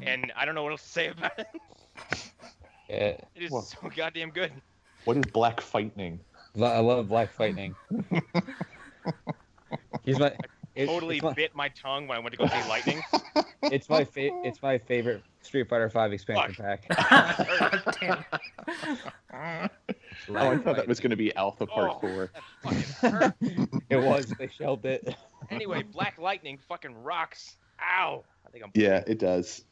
and I don't know what else to say about it. It is so goddamn good. What is Black Lightning? I love Black Lightning. He's my. Totally bit my tongue when I went to go see Lightning. It's my favorite Street Fighter V expansion pack. Damn. Oh, I thought that was going to be Alpha Part 4. That fucking hurt. It was. They shelved it. Anyway, Black Lightning fucking rocks. Ow. I think I'm. Yeah, it does.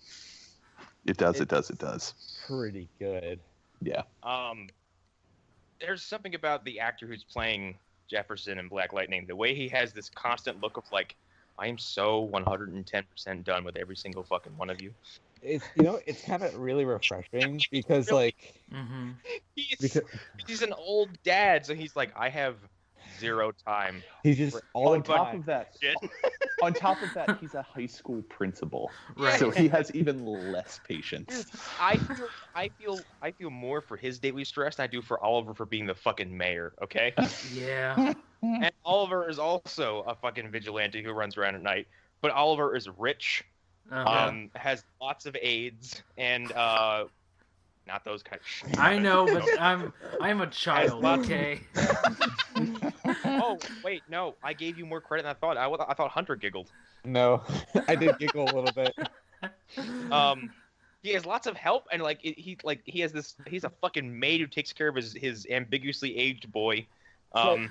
It does. Pretty good. Yeah. There's something about the actor who's playing Jefferson in Black Lightning. The way he has this constant look of like, I am so 110% done with every single fucking one of you. It's it's kind of really refreshing because Really? like He's an old dad, so he's like, I have 0 time. he's just all the On top time. of that, Shit. on top of that, he's a high school principal, Right. so he has even less patience. I feel more for his daily stress than I do for Oliver for being the fucking mayor. Okay. Yeah. And Oliver is also a fucking vigilante who runs around at night, but Oliver is rich, has lots of aides, and not those kind of shit. I know, but I'm a child, okay? Oh wait, no, I gave you more credit than I thought. I thought Hunter giggled. No, I did giggle a little bit. He has lots of help, and he's a fucking maid who takes care of his ambiguously aged boy. Here's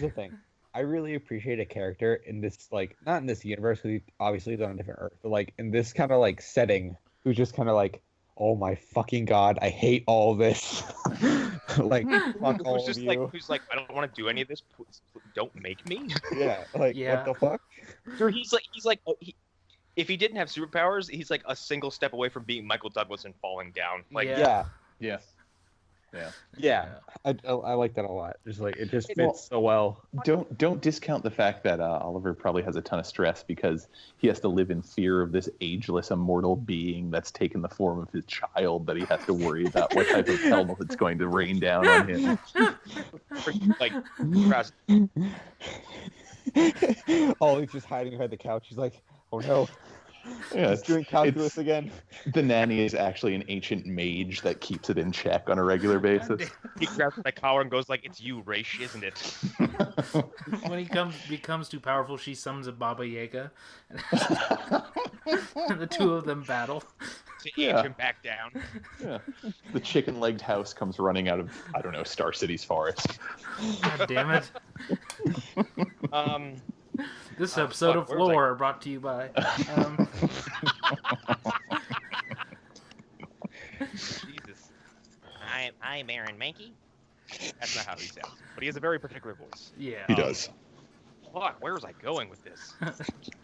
the thing. I really appreciate a character in this, like, not in this universe, because he obviously is on a different Earth, but like in this kind of like setting, who's just kind of like, oh my fucking god, I hate all this. Like, fuck all of you. Who's like, I don't want to do any of this. Please, don't make me. Yeah, like, what the fuck? Sure, if he didn't have superpowers, he's like a single step away from being Michael Douglas and falling down. Like, Yeah. I like that a lot. Just like it just fits so well. Don't discount the fact that Oliver probably has a ton of stress because he has to live in fear of this ageless, immortal being that's taken the form of his child that he has to worry about what type of hell it's going to rain down on him. like, Ollie's just hiding behind the couch. He's like, oh no. Yeah, He's doing calculus again. The nanny is actually an ancient mage that keeps it in check on a regular basis. he grabs my collar and goes like, "It's you, Raish, isn't it?" When he becomes too powerful, she summons a Baba Yaga, and the two of them battle. To age him back down. Yeah. The chicken-legged house comes running out of, I don't know, Star City's forest. God damn it. This episode of Lore brought to you by... Jesus. I'm Aaron Mankey. That's not how he sounds. But he has a very particular voice. Yeah. He does. Fuck, where was I going with this?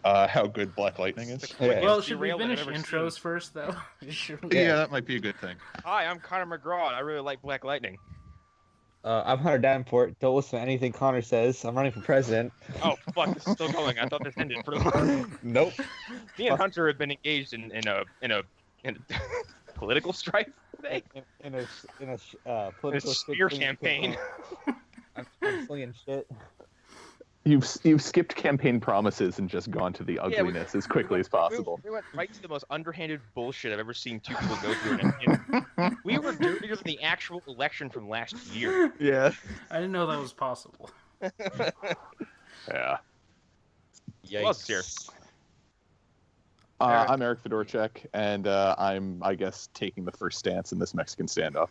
How good Black Lightning is? Well, should we finish intros first, though? Yeah, that might be a good thing. Hi, I'm Connor McGraw, and I really like Black Lightning. I'm Hunter Davenport. Don't listen to anything Connor says. I'm running for president. Oh, fuck, this is still going. I thought this ended for long. Nope. Me and Hunter have been engaged in a political strife today. In a political smear campaign. I'm slinging shit. You've skipped campaign promises and just gone to the ugliness as quickly as possible. We went right to the most underhanded bullshit I've ever seen two people go through. And we were dirtier than the actual election from last year. Yeah. I didn't know that was possible. Yeah. Who else is here? I'm Erik Fedorchak, and I'm, I guess, taking the first stance in this Mexican standoff.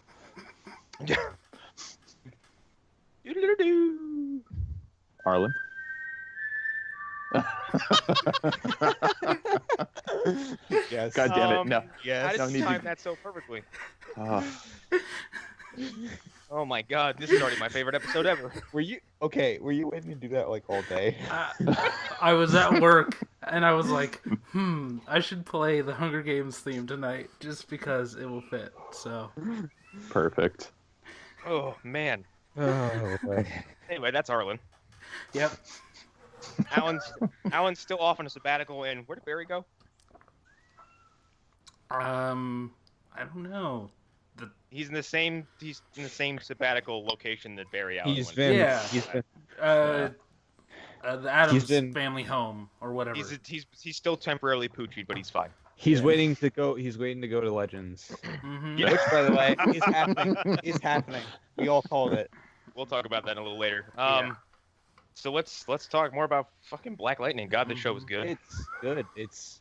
Arlen? Yes. God damn it, no. How did you time that so perfectly? Oh my god, this is already my favorite episode ever. Were you waiting to do that like all day? I was at work, and I was like, I should play the Hunger Games theme tonight, just because it will fit, so. Perfect. Oh, man. Oh, boy. Anyway, that's Arlen. Yep. Alan's still off on a sabbatical, and where did Barry go? I don't know. He's in the same sabbatical location that Barry Allen He's went. been. Yeah. He's been. the Addams been- family home or whatever. He's still temporarily poochied, but he's fine. He's waiting to go. He's waiting to go to Legends, Yeah. which, by the way, is happening. Is happening. We all called it. We'll talk about that a little later. Yeah. So let's talk more about fucking Black Lightning. God, this show was good. It's good. It's.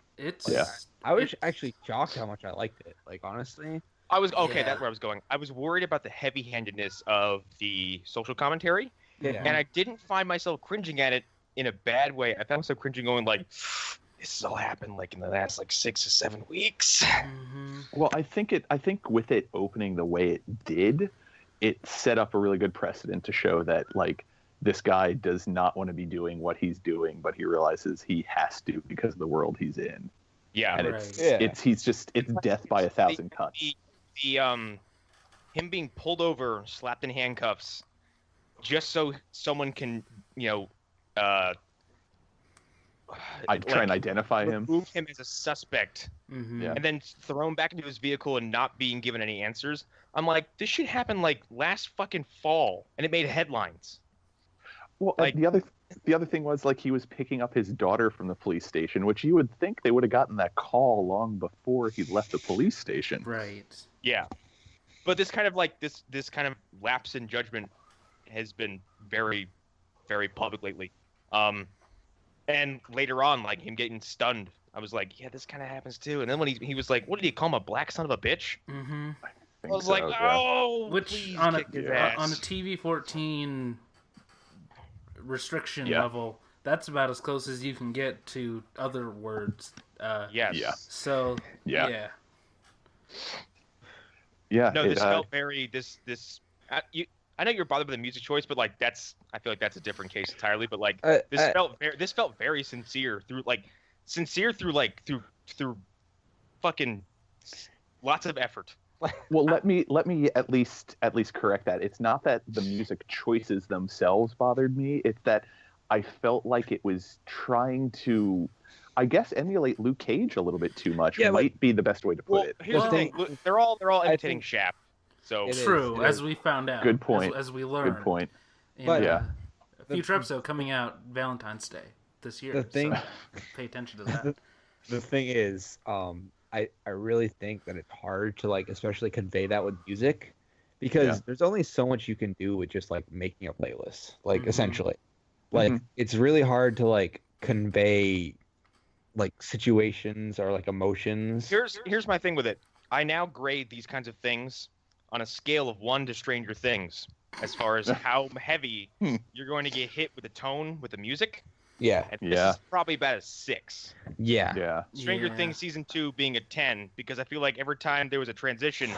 Yeah. I was actually shocked how much I liked it. Like, honestly. I was okay. Yeah. That's where I was going. I was worried about the heavy-handedness of the social commentary, Yeah. and I didn't find myself cringing at it in a bad way. I found myself cringing, going like, "This has all happened like in the last like 6 or 7 weeks." Well, I think with it opening the way it did, it set up a really good precedent to show that like this guy does not want to be doing what he's doing, but he realizes he has to because of the world he's in. Yeah, And Right. it's death by 1,000 cuts. Him being pulled over, slapped in handcuffs, just so someone can I try and identify him. remove him as a suspect, Yeah. and then throw him back into his vehicle and not being given any answers. I'm like, this should happen like last fucking fall, and it made headlines. Well, Like- the other thing was like he was picking up his daughter from the police station, which you would think they would have gotten that call long before he left the police station. Right. Yeah, but this kind of like this kind of lapse in judgment has been very, very public lately. And later on, like him getting stunned, I was like, yeah, this kind of happens too. And then when he was like, what did he call him, a black son of a bitch? Mm-hmm. I was like, oh, Which please on kick his ass. a TV-14 restriction Yeah. level, that's about as close as you can get to other words. Yes. Yeah. So Yeah. No, it, this felt very I know you're bothered by the music choice, but like I feel like that's a different case entirely. But like this felt very sincere through fucking lots of effort. Well, let me at least correct that. It's not that the music choices themselves bothered me. It's that I felt like it was trying to, I guess, emulate Luke Cage a little bit too much. Yeah, might be the best way to put Well, it. here's the thing: they're all imitating think- Shaft. So It is. true, as we found out. Good point. As we learned. Good point. In, But- Yeah. a future episode coming out Valentine's Day this year. The thing- so pay attention to that. The thing is, I really think that it's hard to like, especially convey that with music, because Yeah. there's only so much you can do with just like making a playlist, like Mhm. essentially, like Mhm. it's really hard to like convey like situations or like emotions. here's my thing with it. I now grade these kinds of things on a scale of 1 to Stranger Things, as far as how heavy you're going to get hit with the tone, with the music. Yeah, And this Yeah. is probably about a 6. yeah, Yeah. Stranger Yeah. Things season 2 being a 10, because I feel like every time there was a transition,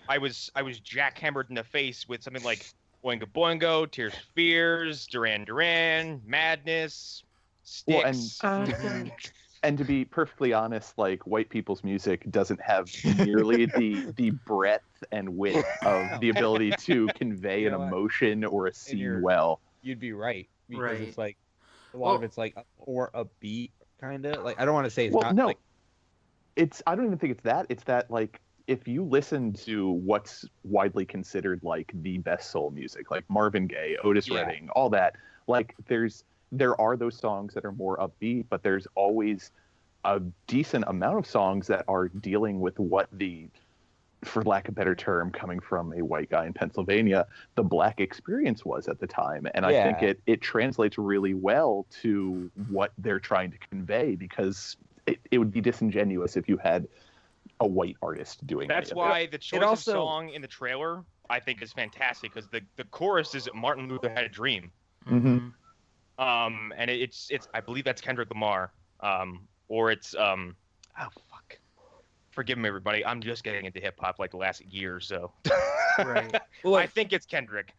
I was jackhammered in the face with something like Boingo Boingo, Tears for Fears, Duran Duran, Madness, Well, Sticks. And to be perfectly honest, like white people's music doesn't have nearly the breadth and width of the ability to convey You an know what? emotion or a scene you're- well. you'd be right because Right. it's like a lot of Well- it's like or a beat kind of like I don't want to say it's Well, not no, like I don't even think it's that. It's that like if you listen to what's widely considered like the best soul music, like Marvin Gaye, Otis Yeah. Redding, all that, like there are those songs that are more upbeat, but there's always a decent amount of songs that are dealing with what for lack of a better term, coming from a white guy in Pennsylvania, the black experience was at the time. And I Yeah. think it translates really well to what they're trying to convey, because it would be disingenuous if you had a white artist doing That's any of why the choice also- of song in the trailer, I think, is fantastic, because the chorus is Martin Luther Had a Dream. Mhm. And it's I believe that's Kendrick Lamar. Or it's oh fuck. Forgive me, everybody. I'm just getting into hip hop like the last year or so. Right. well, I think it's Kendrick.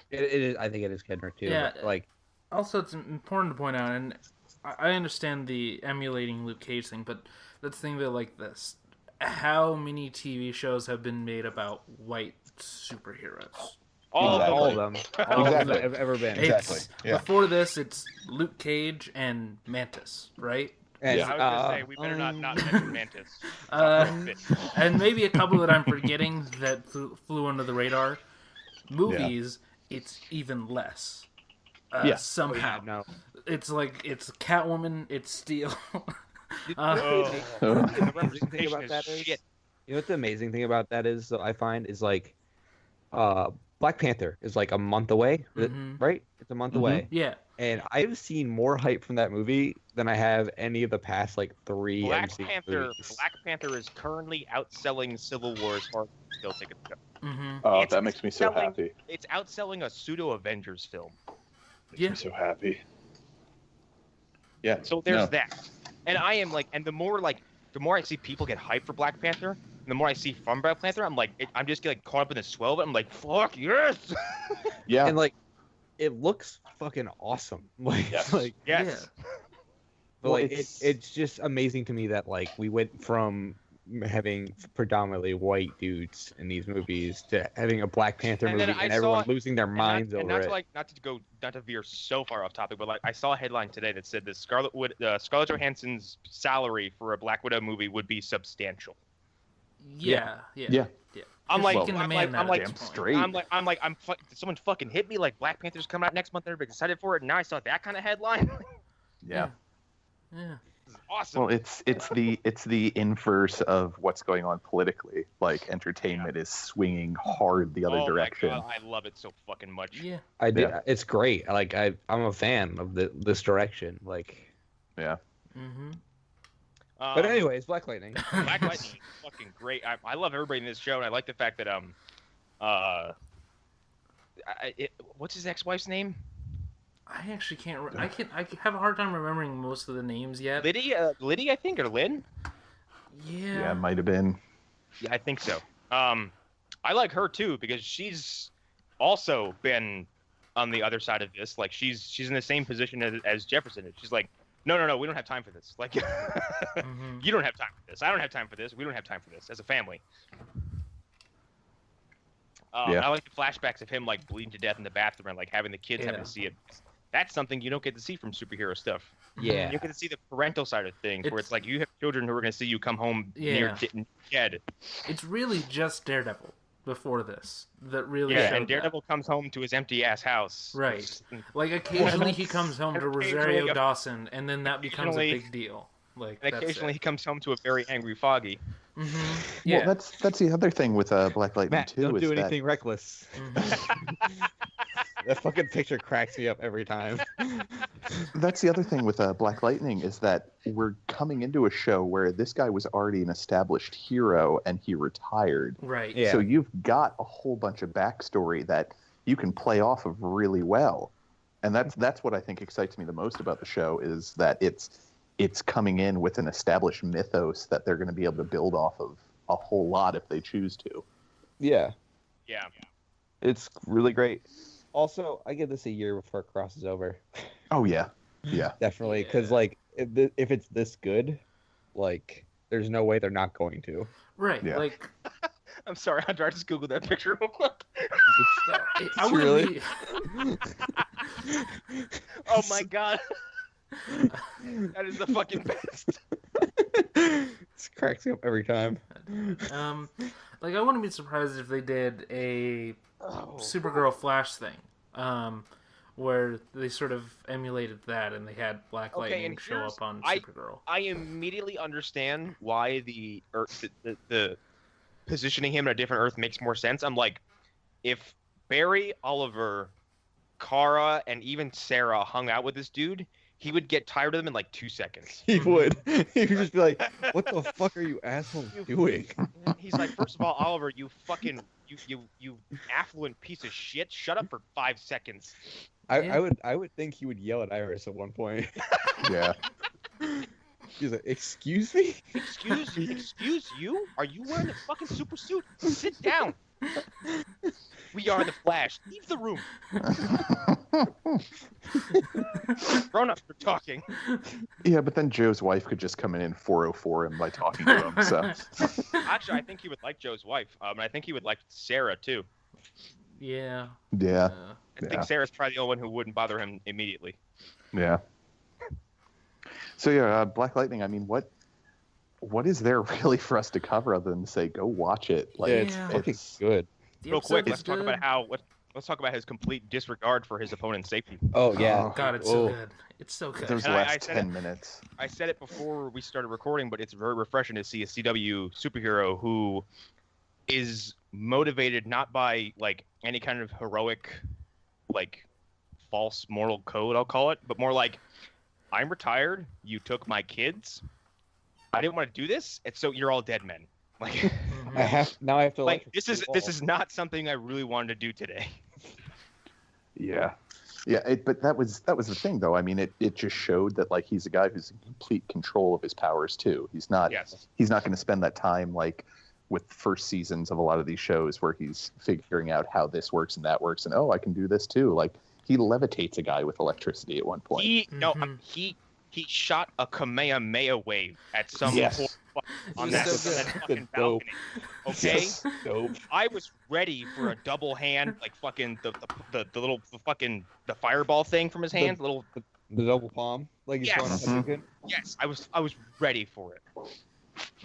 it is. I think it is Kendrick too. Yeah. but, like Also, it's important to point out, and I understand the emulating Luke Cage thing, but let's think of it like this. How many TV shows have been made about white superheroes? All Exactly. all of of them. them, all Exactly. of them that have ever been. Exactly. It's, Yeah. Before this, it's Luke Cage and Mantis, right? And, I was gonna say we better not mention Mantis. And maybe a couple that I'm forgetting that flew under the radar. Movies, it's even less. somehow. No. It's like it's Catwoman, it's Steel. The representation about is that is- shit. You know what the amazing thing about that is, though, I find, is like, Black Panther is like a month away, right? It's a month away, Yeah. and I've seen more hype from that movie than I have any of the past like 3 Black MCU Panther. movies. Black Panther is currently outselling Civil War as far as still tickets go. Oh, It's that makes me so selling- happy. It's outselling a pseudo Avengers film. Makes Yeah. me so happy. Yeah. So there's no. that. And I am like, and the more I see people get hyped for Black Panther, and the more I see from Black Panther, I'm like, I'm just like caught up in the swell of it. I'm like, fuck yes. Yeah. And like, it looks fucking awesome. Like, Yes. like, Yes. but Well, like, it's- it's just amazing to me that like we went from having predominantly white dudes in these movies to having a Black Panther And movie then I and everyone saw- losing their minds and over not it. to like not to veer so far off topic, but like I saw a headline today that said that Scarlett Johansson's salary for a Black Widow movie would be substantial. Yeah. Yeah. I'm She like, can I'm demand like, I'm that like, at damn this point. straight. did someone fucking hit me? Like Black Panther's coming out next month, everybody's excited for it, and now I saw that kind of headline. Yeah. Yeah. This is awesome. Well, it's the inverse of what's going on politically. Like entertainment is swinging hard the other Oh my direction. God, I love it so fucking much. Yeah. I did. Yeah. It's great. Like I'm a fan of this direction. Like, Yeah. Mm-hmm. but anyways, Black Lightning. Black Lightning is fucking great. I love everybody in this show, and I like the fact that what's his ex-wife's name? I actually can't. I have a hard time remembering most of the names yet. Liddy, I think, or Lynn. Yeah, it might have been. Yeah, I think so. I like her too because she's also been on the other side of this. Like she's in the same position as Jefferson is. She's like, no, we don't have time for this. Like, Mhm. you don't have time for this. I don't have time for this. We don't have time for this as a family. Yeah. I like the flashbacks of him like bleeding to death in the bathroom and like having the kids having Yeah. to see it. That's something you don't get to see from superhero stuff. Yeah. You get to see the parental side of things, where It's- it's like you have children who are going to see you come home Yeah. dead. It's really just Daredevil before this that really Yeah, showed and Daredevil comes home to his empty ass house. Right. Like occasionally he comes home to Occasionally, Rosario yeah. Dawson, and then that becomes a Occasionally- big deal. Like And that's occasionally it. he comes home to a very angry Foggy. Mm-hmm. Yeah. Well, that's the other thing with Black Lightning Matt, too. don't is do that- anything reckless. Mhm. That fucking picture cracks me up every time. That's the other thing with Black Lightning is that we're coming into a show where this guy was already an established hero and he retired. Right. Yeah. So you've got a whole bunch of backstory that you can play off of really well. And that's what I think excites me the most about the show is that it's coming in with an established mythos that they're going to be able to build off of a whole lot if they choose to. Yeah. Yeah. It's really great. Also, I give this a year before it crosses over. Oh yeah. Yeah. Definitely, because Yeah. like if it's this good, like there's no way they're not going to. Right. Yeah. Like I'm sorry, I just googled that picture real quick. I wouldn't Really? be. Oh my god. That is the fucking best. It cracks me up every time. Like I wouldn't be surprised if they did a Supergirl Flash thing, where they sort of emulated that and they had Black Okay, Lightning and show here's- up on I- Supergirl. I immediately understand why the positioning him in a different Earth makes more sense. I'm like, if Barry, Oliver, Kara, and even Sarah hung out with this dude, he would get tired of them in like 2 seconds. He would. He would just be like, "What the fuck are you assholes doing?" He's like, first of all, Oliver, you fucking you affluent piece of shit. Shut up for 5 seconds. Yeah. I would think he would yell at Iris at one point. Yeah. He's like, "Excuse me." Excuse you? Are you wearing a fucking super suit? Sit down. We are the Flash. Leave the room. Grown-ups are talking. Yeah, but then Joe's wife could just come in and 404 him by talking to him. So Actually, I think he would like Joe's wife. And I think he would like Sarah too. Yeah. yeah, I think Sarah's probably the only one who wouldn't bother him immediately. yeah. So yeah, Black Lightning. I mean, what is there really for us to cover other than to say go watch it? Like, Yeah, it's Yeah. fucking good. The Real quick, episode let's is talk good. about how let's talk about his complete disregard for his opponent's safety. Oh yeah. Oh, God, it's so good. It's so good. Those And last I said 10 minutes. I said it before we started recording, but it's very refreshing to see a CW superhero who is motivated not by like any kind of heroic, like false moral code, I'll call it, but more like, I'm retired. You took my kids. I didn't want to do this, and so you're all dead men. Like, I have to like this is not something I really wanted to do today. Yeah. Yeah, but that was the thing, though. I mean, it just showed that like he's a guy who's in complete control of his powers too. He's not going to spend that time like with first seasons of a lot of these shows where he's figuring out how this works and that works, and I can do this too. Like he levitates a guy with electricity at one point. He shot a Kamehameha wave at some Yes. on He's that, so on that good. fucking Dope. balcony. Okay, Yes. Dope. I was ready for a double hand, like fucking the little the fireball thing from his hand. The double palm, like he's Yes. throwing a Hadouken. Yes, I was ready for it.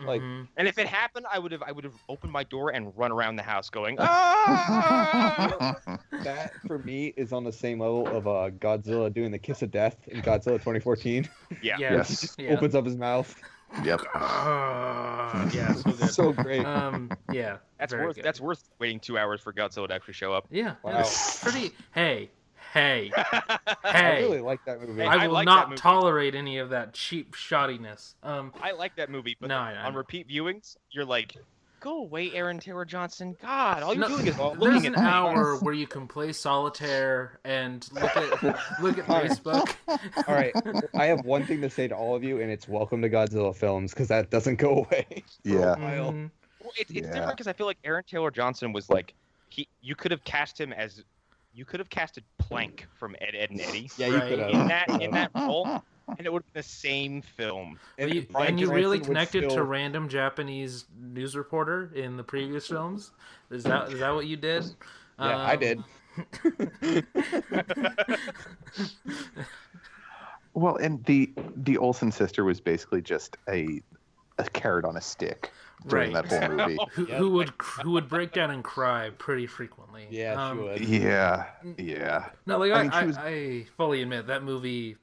Like And if it happened, I would have opened my door and run around the house going, ah! that for me is on the same level of Godzilla doing the kiss of death in Godzilla 2014. Yeah. Yes. He just Yeah. opens up his mouth. Yep. Yeah, so good. So great. Yeah. very good. That's worth waiting 2 hours for Godzilla to actually show up. Yeah. Wow. It's pretty. Hey. I really like that movie. Hey, I I will like that not movie. tolerate any of that cheap shoddiness. I like that movie, but No, I on know. repeat viewings, you're like, go away, Aaron Taylor Johnson. God, all you're No, doing is there's looking an at hour where you can play solitaire and look at Facebook. All right, I have one thing to say to all of you, and it's welcome to Godzilla films, because that doesn't go away. Yeah. Mhm. Well, it's Yeah. different because I feel like Aaron Taylor Johnson was like you could have cast him as casted Plank from Ed, Ed and Eddie Yeah, you Right. could have. in that role, and it would have been the same film. And you, Bryan really Cranston would connected to still- random Japanese news reporter in the previous films. Is that what you did? Yeah, I did. Well, and the Olsen sister was basically just a carrot on a stick during Right. that whole movie. Who would break down and cry pretty frequently. Yeah, she would. Yeah. Yeah. No, like I mean, she was- I fully admit that movie.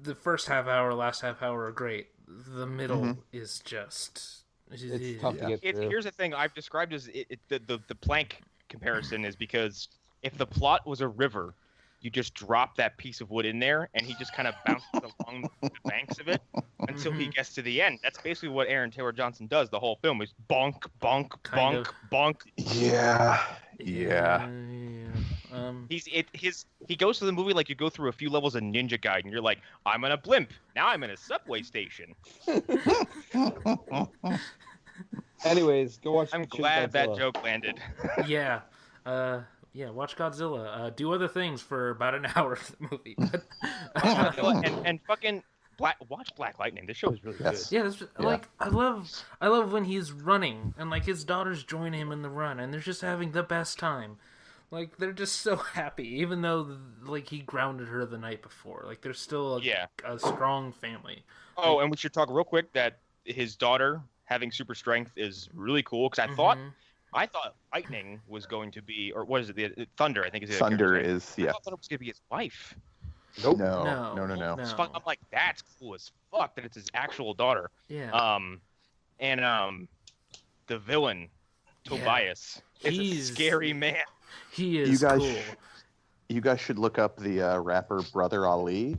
The first half hour, last half hour are great. The middle is just. It's tough to get through. Here's the thing I've described as the Plank comparison is because if the plot was a river, you just drop that piece of wood in there, and he just kind of bounces along the banks of it until he gets to the end. That's basically what Aaron Taylor Johnson does the whole film. Is bonk, bonk, Kind bonk, of. bonk. Yeah. Yeah. He goes to the movie like you go through a few levels of Ninja Gaiden, and you're like, I'm on a blimp. Now I'm in a subway station. Anyways, go watch. I'm Shin glad that Godzilla. joke landed. Yeah. Yeah, watch Godzilla. Do other things for about an hour of the movie. But, and fucking watch Black Lightning. This show is really Yes. good. yeah, like I love when he's running and like his daughters join him in the run and they're just having the best time. Like they're just so happy, even though like he grounded her the night before. Like they're still a strong family. Oh, and we should talk real quick that his daughter having super strength is really cool because I thought Lightning was going to be, or what is it? The Thunder, I think is the other Thunder character's name. is I yeah. thought it was going to be his wife. Nope. No. No. It's fun. I'm like, that's cool as fuck that it's his actual daughter. Yeah. And the villain, Tobias, is a scary man. He is You guys, cool. you guys should look up the rapper Brother Ali.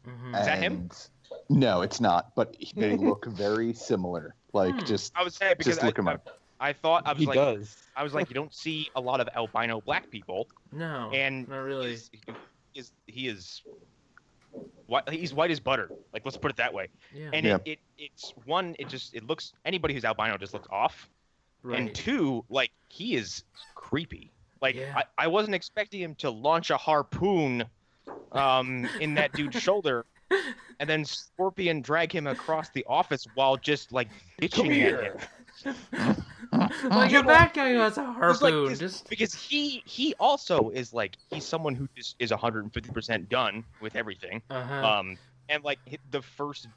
Is that him? and- No, it's not. But they look very similar. Like just I was saying because just look him up. I thought I was He like, does. I was like, you don't see a lot of albino black people, No, and not really. he is white. He's white as butter. Like let's put it that way. Yeah. And Yeah. it looks anybody who's albino just looks off. Right. And two, like he is creepy. Like Yeah. I wasn't expecting him to launch a harpoon in that dude's shoulder and then Scorpion drag him across the office while just like bitching at him. Like a bad guy who has a It's like harpoon. this- Just because he also is like he's someone who just is 150% done with everything. And like the first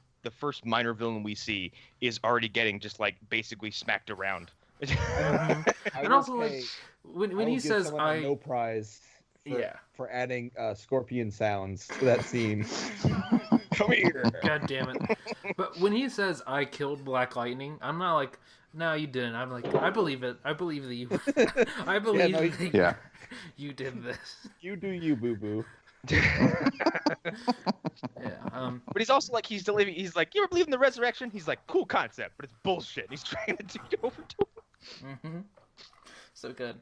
minor villain we see is already getting just like basically smacked around. I And will also, like, pay- when I will he give says someone a no prize for adding scorpion sounds to that scene. Come here. God damn it. But when he says, I killed Black Lightning, I'm not like, no, you didn't. I'm like, I believe it. I believe that you... I believe that you did this. You do you, boo-boo. Yeah. But he's also like, he's like, you ever believe in the resurrection? He's like, cool concept, but it's bullshit. He's trying to take it over to him. Mm-hmm. So good.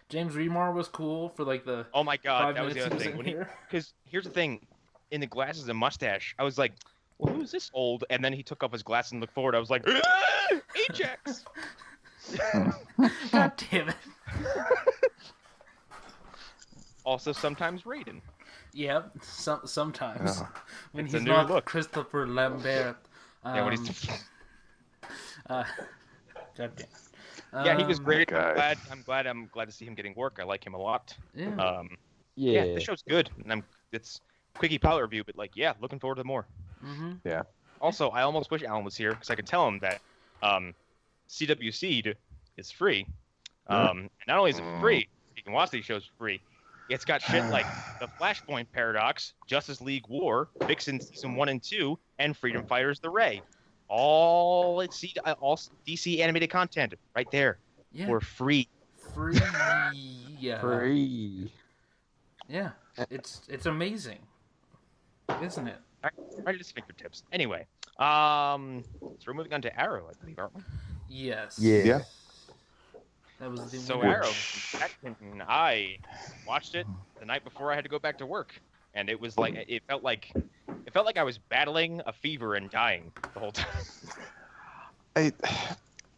James Remar was cool for like the... Oh my god, 5 that was the minutes other he thing. was in here. Because here's the thing, in the glasses and mustache, I was like, well, who's this old? And then he took off his glasses and looked forward. I was like, Ajax! God damn it. Also, sometimes Raiden. Yep, sometimes. When It's a he's new not look. Christopher Lambert. Yeah, when he's... God damn. Yeah, he was great. guy. I'm glad to see him getting work. I like him a lot. Yeah. Yeah, the show's good, and it's quickie pilot review, but like, yeah, looking forward to more. Mm-hmm. Yeah. Also, I almost wish Alan was here because I could tell him that CW Seed is free. And not only is it free, you can watch these shows for free. It's got shit like the Flashpoint Paradox, Justice League War, Vixen Season 1 and 2, and Freedom Fighters: The Ray. All DC animated content right there for free. Free. Yeah. Free. Yeah. It's amazing, isn't it? Right at his fingertips. Anyway, so we're moving on to Arrow, I believe, aren't we? Yes. Yeah. That was the So one. Arrow, I watched it the night before I had to go back to work, and it was like it felt like I was battling a fever and dying the whole time.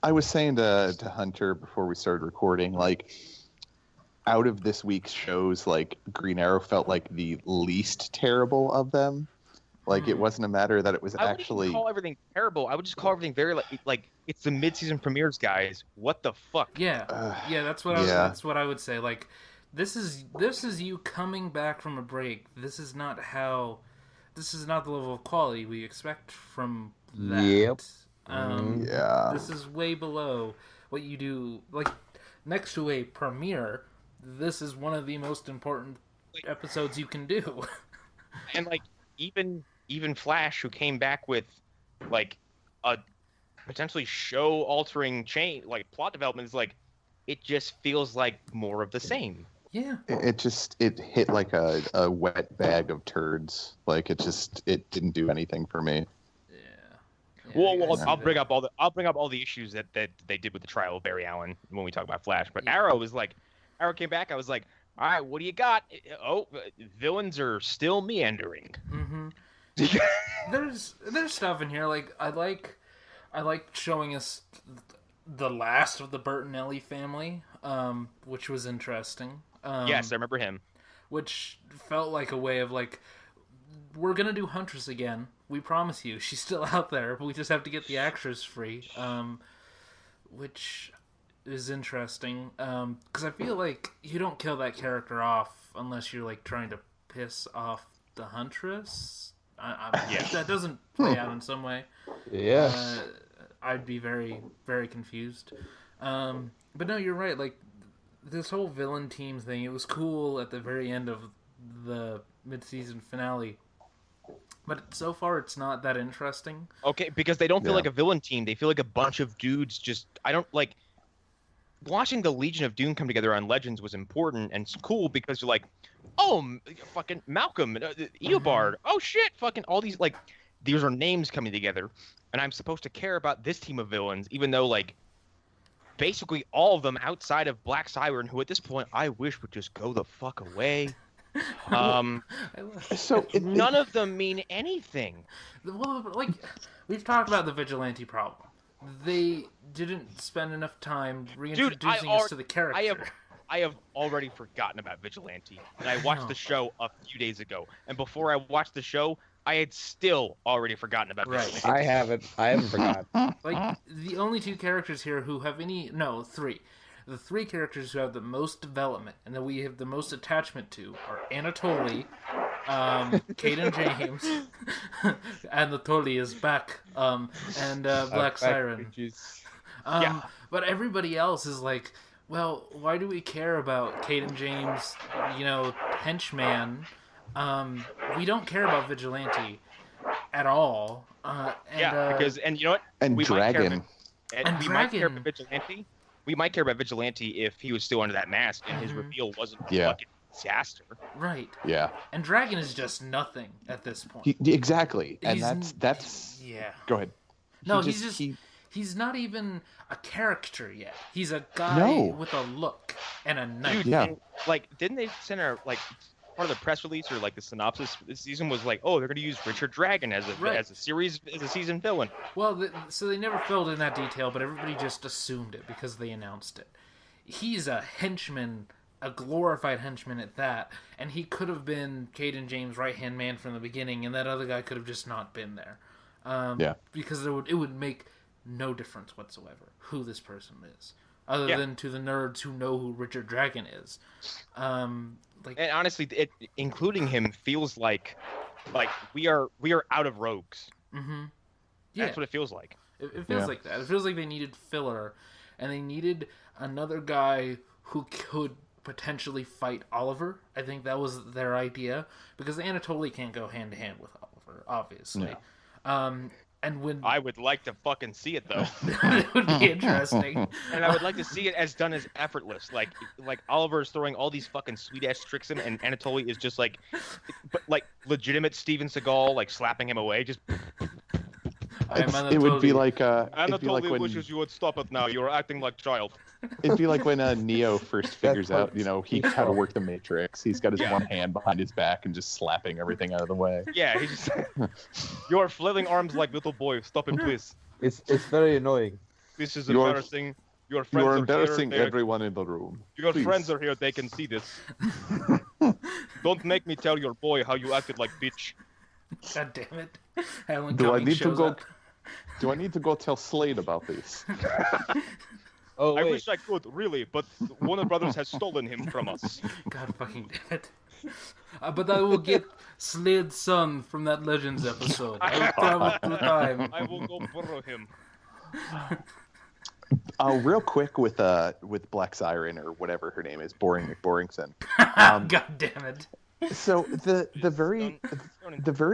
I was saying to Hunter before we started recording, like, out of this week's shows, like, Green Arrow felt like the least terrible of them. Like, it wasn't a matter that it was I actually... wouldn't call everything terrible. I would just call everything very like it's the mid-season premieres, guys. What the fuck? Yeah. That's what that's what I would say. Like, this is you coming back from a break. This is not the level of quality we expect from that. Yep. Yeah. This is way below what you do. Like, next to a premiere, this is one of the most important episodes you can do. And like even Flash, who came back with like a potentially show-altering like plot development, is like, it just feels like more of the same. Yeah. It hit like a wet bag of turds. Like, it didn't do anything for me. Yeah. Well, I'll bring up all the issues that they did with the trial of Barry Allen when we talk about Flash. But Yeah. Arrow came back. I was like, all right, what do you got? Oh, villains are still meandering. Mm-hmm. There's stuff in here like I like showing us the last of the Bertinelli family, which was interesting. Yes, I remember him. Which felt like a way of like, we're gonna do Huntress again. We promise you, she's still out there. But we just have to get the actors free, which is interesting. Because I feel like you don't kill that character off unless you're like trying to piss off the Huntress. That doesn't play out in some way. Yeah. I'd be very, very confused. But no, you're right. Like, this whole villain team thing, it was cool at the very end of the mid-season finale. But so far, it's not that interesting. Okay, because they don't feel like a villain team. They feel like a bunch of dudes just... I don't, like... Watching the Legion of Doom come together on Legends was important and cool because you're like, oh, fucking Malcolm, Eobard, oh shit, fucking all these, like, these are names coming together. And I'm supposed to care about this team of villains, even though, like, basically all of them outside of Black Siren, who at this point I wish would just go the fuck away. So None of them mean anything. Well, like, we've talked about the vigilante problem. They didn't spend enough time reintroducing us to the character. I have already forgotten about Vigilante, and I watched the show a few days ago. And before I watched the show, I had still already forgotten about Vigilante. I haven't forgotten. Like, the only two characters here who have three. The three characters who have the most development and that we have the most attachment to are Anatoly, Kate and James, Anatoly is back, and Black Siren. But everybody else is like, Well, why do we care about Caden James, henchman? We don't care about Vigilante at all. Because you know what? And we Dragon. Might care about Vigilante. We might care about Vigilante if he was still under that mask and his reveal wasn't a fucking disaster. Right. Yeah. And Dragon is just nothing at this point. Exactly. And that's. Yeah. Go ahead. No, he's not even a character yet. He's a guy with a look and a knife. Dude, didn't they send part of the press release or the synopsis this season was they're going to use Richard Dragon as a season villain. Well, so they never filled in that detail, but everybody just assumed it because they announced it. He's a henchman, a glorified henchman at that, and he could have been Caden James' right-hand man from the beginning, and that other guy could have just not been there. Because it would make no difference whatsoever who this person is, other than to the nerds who know who Richard Dragon is. And honestly, including him feels like we are out of rogues. Mm-hmm. Yeah. That's what it feels like. It feels like that. It feels like they needed filler, and they needed another guy who could potentially fight Oliver. I think that was their idea, because Anatoly can't go hand to hand with Oliver, obviously. No. And when I would like to fucking see it though. It would be interesting. And I would like to see it as done as effortless. Like Oliver is throwing all these fucking sweet ass tricks in, and Anatoly is just legitimate Steven Seagal, slapping him away. Just it would be like Anatoly when... wishes you would stop it now. You're acting like child. It'd be like when Neo first figures out, how to work the Matrix. He's got his one hand behind his back and just slapping everything out of the way. Yeah, he's just... You're flailing arms like little boy. Stop it, please. It's very annoying. This is embarrassing. Your friends You're are embarrassing here. everyone in the room. Your Please. friends are here. They can see this. Don't make me tell your boy how you acted like bitch. God damn it. Alan Do I Cummings need to shows go? up. Do I need to go tell Slade about this? Oh, I wait. wish I could, really, but Warner Brothers has stolen him from us. God fucking damn it. But I will get Slade's son from that Legends episode. I will travel through time. I will go borrow him. Real quick with Black Siren or whatever her name is, Boring McBoringson. God damn it. So the very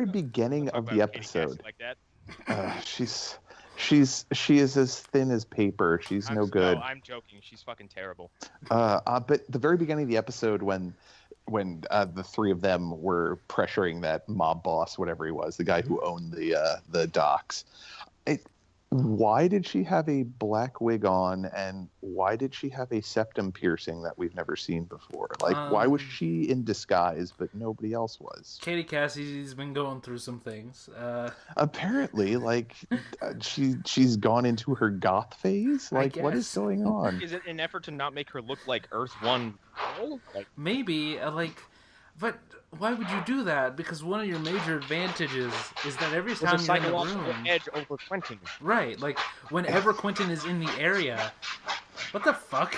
beginning of the episode, like that. she is as thin as paper. She's no good. No, I'm joking. She's fucking terrible. But the very beginning of the episode when the three of them were pressuring that mob boss, whatever he was, the guy who owned the docks. Why did she have a black wig on, and why did she have a septum piercing that we've never seen before? Why was she in disguise, but nobody else was? Katie Cassie's been going through some things. Apparently, she's gone into her goth phase. What is going on? Is it an effort to not make her look like Earth One girl? Maybe, but why would you do that? Because one of your major advantages is that every time you're in the room, edge over Quentin. right? Whenever Quentin is in the area, what the fuck?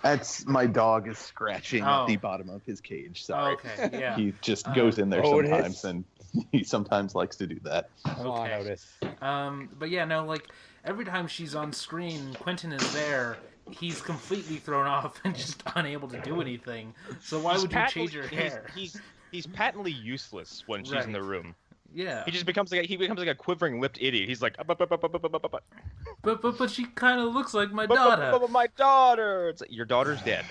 That's my dog is scratching at the bottom of his cage. Sorry. Okay, yeah. He just goes in there sometimes, and he sometimes likes to do that. Okay. Notice. But yeah, no, every time she's on screen, Quentin is there. He's completely thrown off and just unable to do anything. So why would you change your hair? He's patently useless when she's in the room. Yeah. He just becomes like a quivering lipped idiot. He's like, But she kind of looks like my daughter. My daughter. It's like, your daughter's dead.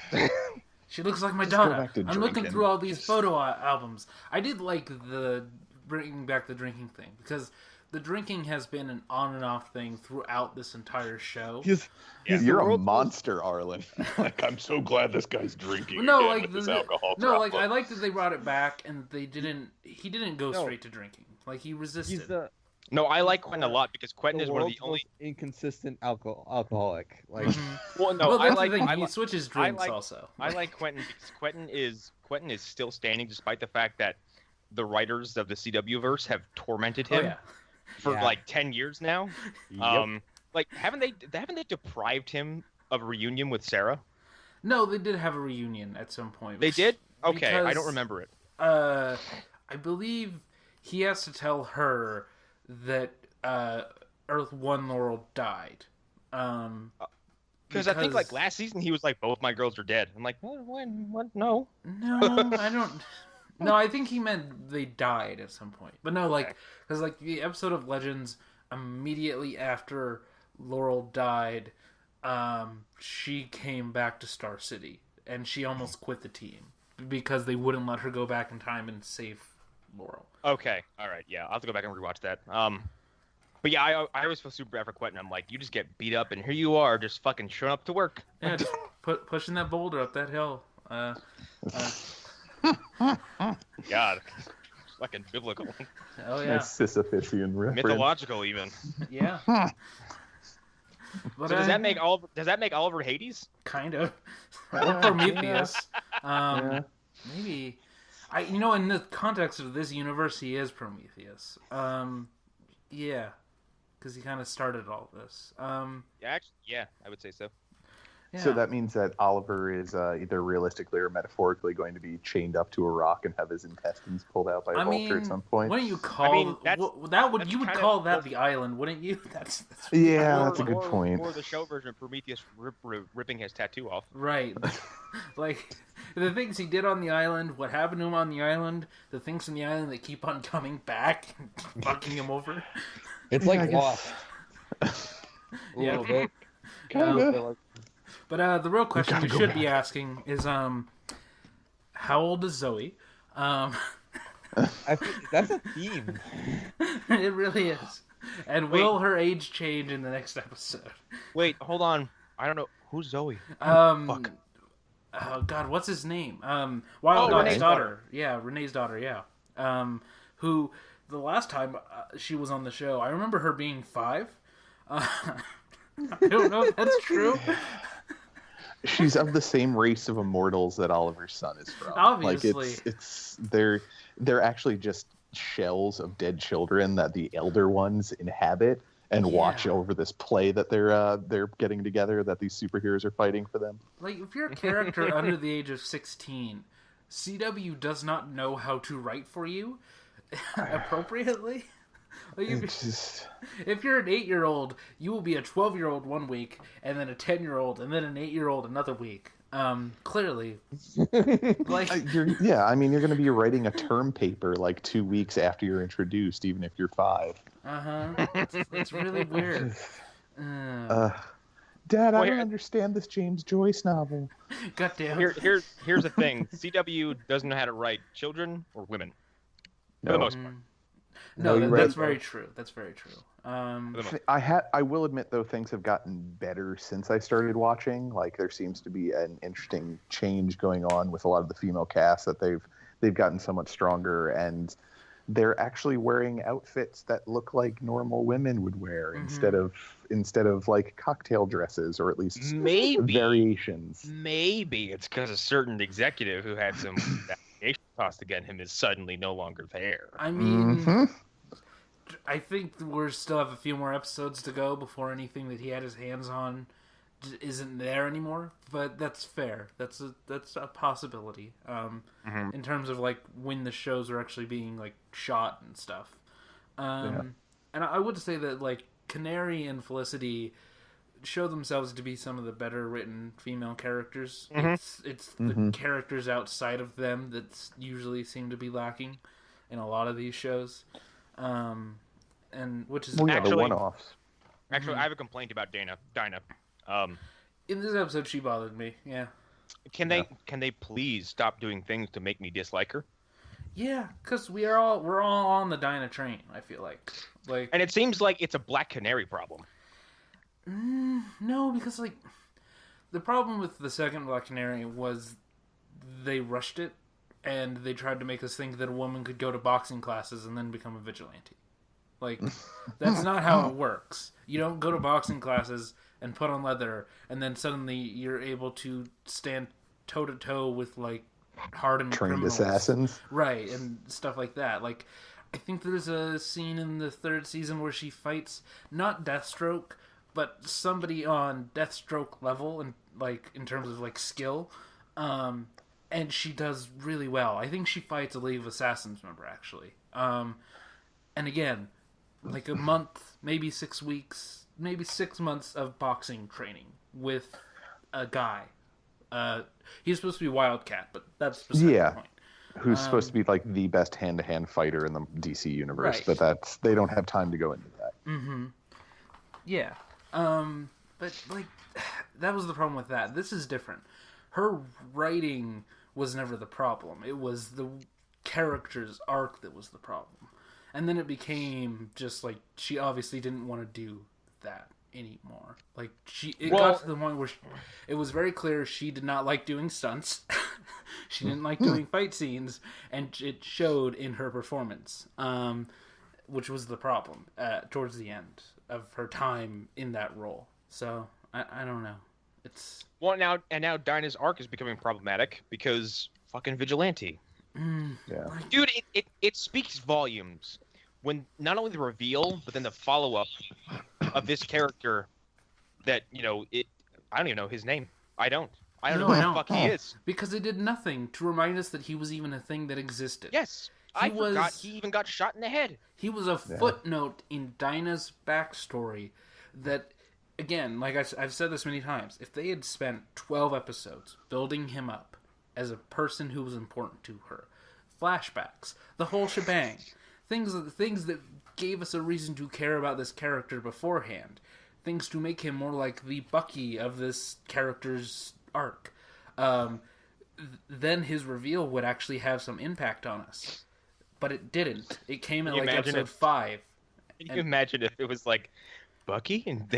She looks like my Just go daughter. back to I'm looking drinking. through all these photo albums. I did like the bringing back the drinking thing because the drinking has been an on and off thing throughout this entire show. You're a monster, Arlen. I'm so glad this guy's drinking. No, again with this alcohol no, problem. I like that they brought it back and he didn't go straight to drinking. He resisted. No, I like Quentin a lot because Quentin is one of the only most inconsistent alcoholic. Well, no, well, I that's like. the thing. I He like- switches drinks also. I like Quentin because Quentin is still standing despite the fact that the writers of the CW verse have tormented Oh him yeah. for Yeah. 10 years now. Haven't they deprived him of a reunion with Sarah? No, they did have a reunion at some point. They did? Okay, I because, don't remember it. I believe he has to tell her that Earth One Laurel died. Because I think like last season he was like, both my girls are dead. I'm like, what? No. No, I don't. No, I think he meant they died at some point. But no, like, because like the episode of Legends immediately after Laurel died, she came back to Star City and she almost quit the team because they wouldn't let her go back in time and save Laurel. Okay, all right, yeah, I'll have to go back and rewatch that. But yeah, I always feel super bad for Quentin. I'm like, you just get beat up, and here you are, just fucking showing up to work. Yeah, just pushing that boulder up that hill. God, fucking biblical. Oh yeah, Sisyphean reference. Mythological even. Yeah. But, so does that make Oliver Hades? Kind of, or Prometheus? Maybe. In the context of this universe, he is Prometheus. Yeah, because he kind of started all this. Yeah, I would say so. Yeah. So that means that Oliver is either realistically or metaphorically going to be chained up to a rock and have his intestines pulled out by a vulture at some point. Wouldn't you call you would call that the island, wouldn't you? That's a good point. Or the show version of Prometheus ripping his tattoo off. Right. Like the things he did on the island, what happened to him on the island, the things from the island that keep on coming back and fucking him over. It's like Lost. A little bit. But the real question you should be asking is, how old is Zoe? I think that's a theme. It really is. And will her age change in the next episode? Wait, hold on. I don't know. Who's Zoe? Fuck. Oh God, what's his name? Wild Dog's daughter. Yeah, Renee's daughter. Yeah. Who the last time she was on the show, I remember her being 5. I don't know if that's true. She's of the same race of immortals that Oliver's son is from. Obviously, like they're actually just shells of dead children that the elder ones inhabit and watch over this play that they're getting together, that these superheroes are fighting for them. Like if you're a character under the age of 16, CW does not know how to write for you appropriately. Like if you're an 8-year-old, you will be a 12-year-old one week, and then a 10-year-old, and then an 8-year-old another week. Clearly, like you're going to be writing a term paper like 2 weeks after you're introduced, even if you're 5. It's really weird. Dad, I don't understand this James Joyce novel. Goddamn. Here's the thing: CW doesn't know how to write children or women for the most part. No, that's very true. That's very true. I will admit, though, things have gotten better since I started watching. Like, there seems to be an interesting change going on with a lot of the female cast, that they've gotten so much stronger, and they're actually wearing outfits that look like normal women would wear instead of like cocktail dresses, or at least variations. Maybe it's because a certain executive who had some tossed against him is suddenly no longer there. I mean, I think we still have a few more episodes to go before anything that he had his hands on isn't there anymore. But that's fair. That's a possibility. In terms of like when the shows are actually being like shot and stuff. And I would say that like Canary and Felicity show themselves to be some of the better written female characters. It's the characters outside of them that usually seem to be lacking in a lot of these shows, and which is actually the one-offs. Actually, I have a complaint about Dinah. In this episode, she bothered me. Yeah. Can they please stop doing things to make me dislike her? Yeah, because we're all on the Dinah train. I feel like, and it seems like it's a Black Canary problem. No, because like the problem with the second Black Canary was they rushed it, and they tried to make us think that a woman could go to boxing classes and then become a vigilante. Like that's not how it works. You don't go to boxing classes and put on leather, and then suddenly you're able to stand toe to toe with like hardened trained criminals. Assassins, right, and stuff like that. Like I think there's a scene in the 3rd season where she fights not Deathstroke, but somebody on Deathstroke level, and like in terms of like skill, and she does really well. I think she fights a League of Assassins member actually. And again, like a month, maybe 6 weeks maybe 6 months of boxing training with a guy. He's supposed to be Wildcat, but that's beside the point. Who's supposed to be like the best hand-to-hand fighter in the DC universe, Right. but they don't have time to go into that. Mm-hmm. Yeah. But like, that was the problem with that. This is different. Her writing was never the problem. It was the character's arc that was the problem. And then it became just like, she obviously didn't want to do that anymore. Like, got to the point where it was very clear she did not like doing stunts. She didn't like doing fight scenes, and it showed in her performance, which was the problem towards the end of her time in that role. So I don't know. It's now Dinah's arc is becoming problematic because fucking vigilante. Yeah, Dude, it speaks volumes when not only the reveal but then the follow up of this character that I don't even know his name. I don't know who the fuck he is. Because it did nothing to remind us that he was even a thing that existed. Yes, I forgot he even got shot in the head. He was a footnote in Dinah's backstory that, again, like I've said this many times, if they had spent 12 episodes building him up as a person who was important to her, flashbacks, the whole shebang, things that gave us a reason to care about this character beforehand, things to make him more like the Bucky of this character's arc, then his reveal would actually have some impact on us. But it didn't. It came in like episode 5. Can you imagine if it was like Bucky and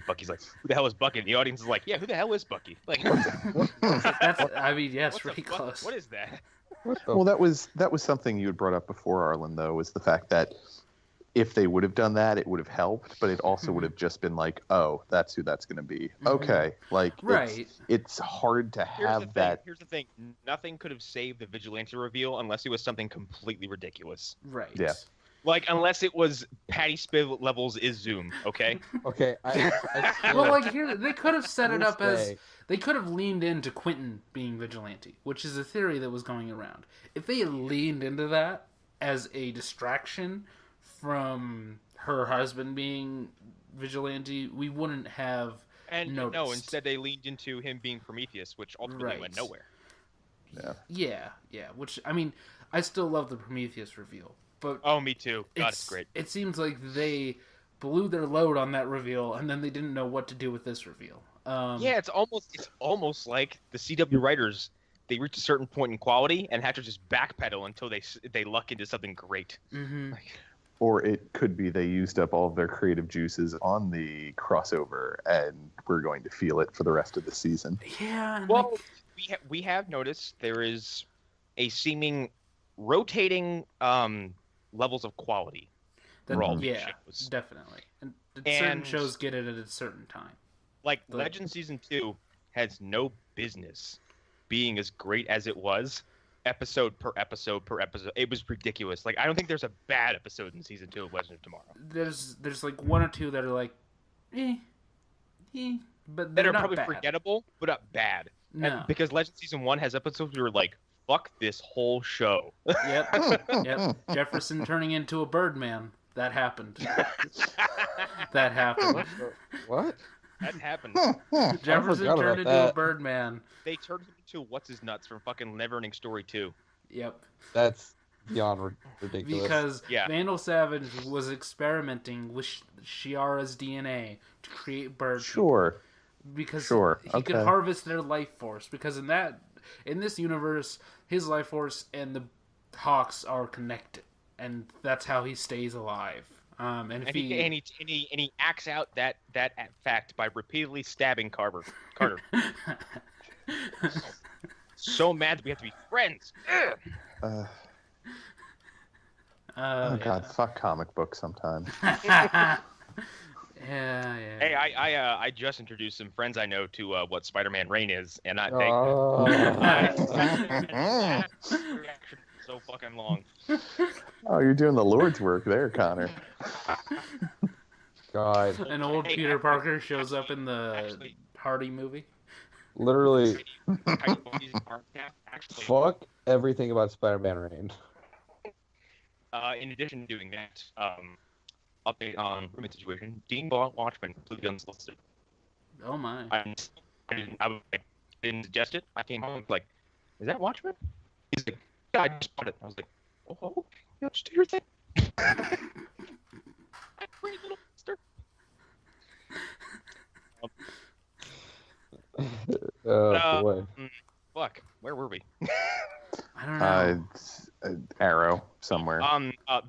Bucky's like, who the hell is Bucky? And the audience is like, yeah, who the hell is Bucky? Like, it's pretty close. What is that? Well, that was something you had brought up before, Arlen, though, was the fact that if they would have done that, it would have helped, but it also would have just been like, oh, that's who that's going to be. Okay, like, right. It's hard to have that. Here's the thing. Nothing could have saved the vigilante reveal unless it was something completely ridiculous. Right. Yeah. Like, unless it was Patty Spivot levels is Zoom, okay? Okay. Well, like, here, they could have set it up as... They could have leaned into Quentin being vigilante, which is a theory that was going around. If they had leaned into that as a distraction from her husband being vigilante, we wouldn't have noticed. No, instead they leaned into him being Prometheus, which ultimately went nowhere. Yeah. Yeah. Which, I mean, I still love the Prometheus reveal. But oh, me too. God, it's great. It seems like they blew their load on that reveal, and then they didn't know what to do with this reveal. Yeah, it's almost like the CW writers. They reach a certain point in quality and have to just backpedal until they luck into something great. Mm-hmm. Or it could be they used up all of their creative juices on the crossover, and we're going to feel it for the rest of the season. Yeah. Well, we have noticed there is a seeming rotating levels of quality. Yeah, shows. Definitely. And certain shows get it at a certain time. Like Legend Season 2 has no business being as great as it was, episode per episode per episode. It was ridiculous. Like, I don't think there's a bad episode in Season 2 of Legend of Tomorrow. There's like one or two that are like, but that are not probably bad. Forgettable, but not bad. No. And because Legend Season 1 has episodes where you're like, fuck this whole show. Yep. Jefferson turning into a Birdman. That happened. That happened. What? That happened. Jefferson turned into a Birdman. They turned him into What's His Nuts from fucking Neverending Story 2. Yep. That's beyond ridiculous. Because Vandal Savage was experimenting with Shiara's DNA to create birds. Sure. Because he could harvest their life force. Because in this universe, his life force and the Hawks are connected, and that's how he stays alive. And he acts out that fact by repeatedly stabbing Carter. So mad that we have to be friends. Oh God, fuck comic books sometimes. Yeah. Hey, I just introduced some friends I know to what Spider-Man Reign is, and I think reaction so fucking long. Oh, you're doing the Lord's work there, Connor. God. An old Peter Parker shows up in the Hardy movie. Literally. Fuck everything about Spider-Man Reign. In addition to doing that, update on roommate situation. Dean bought Watchmen completely unsolicited. Oh my. I didn't suggest it. I came home and was like, "Is that Watchmen?" He's like, "Yeah, I just bought it." I was like, "Oh, yeah, just do your thing." Pretty little sister. Boy. Fuck, where were we? I don't know. Arrow somewhere.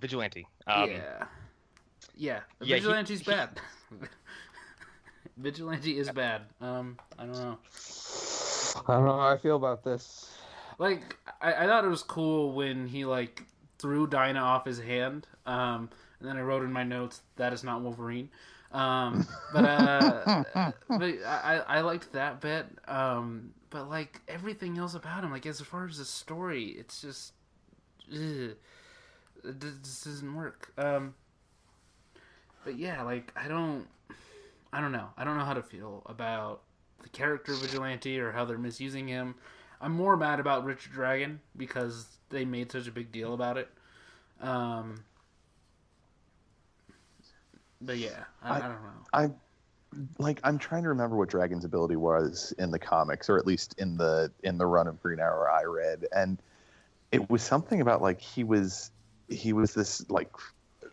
Vigilante. Yeah. Yeah, Vigilante's bad. Vigilante is bad. I don't know. I don't know how I feel about this. Like, I thought it was cool when he, like, threw Dinah off his hand. And then I wrote in my notes, that is not Wolverine. But I liked that bit. But, like, everything else about him, like, as far as the story, it's just... Ugh. This doesn't work. But yeah, like, I don't know. I don't know how to feel about the character Vigilante or how they're misusing him. I'm more mad about Richard Dragon because they made such a big deal about it. But yeah, I don't know. I'm trying to remember what Dragon's ability was in the comics, or at least in the run of Green Arrow I read, and it was something about like he was this like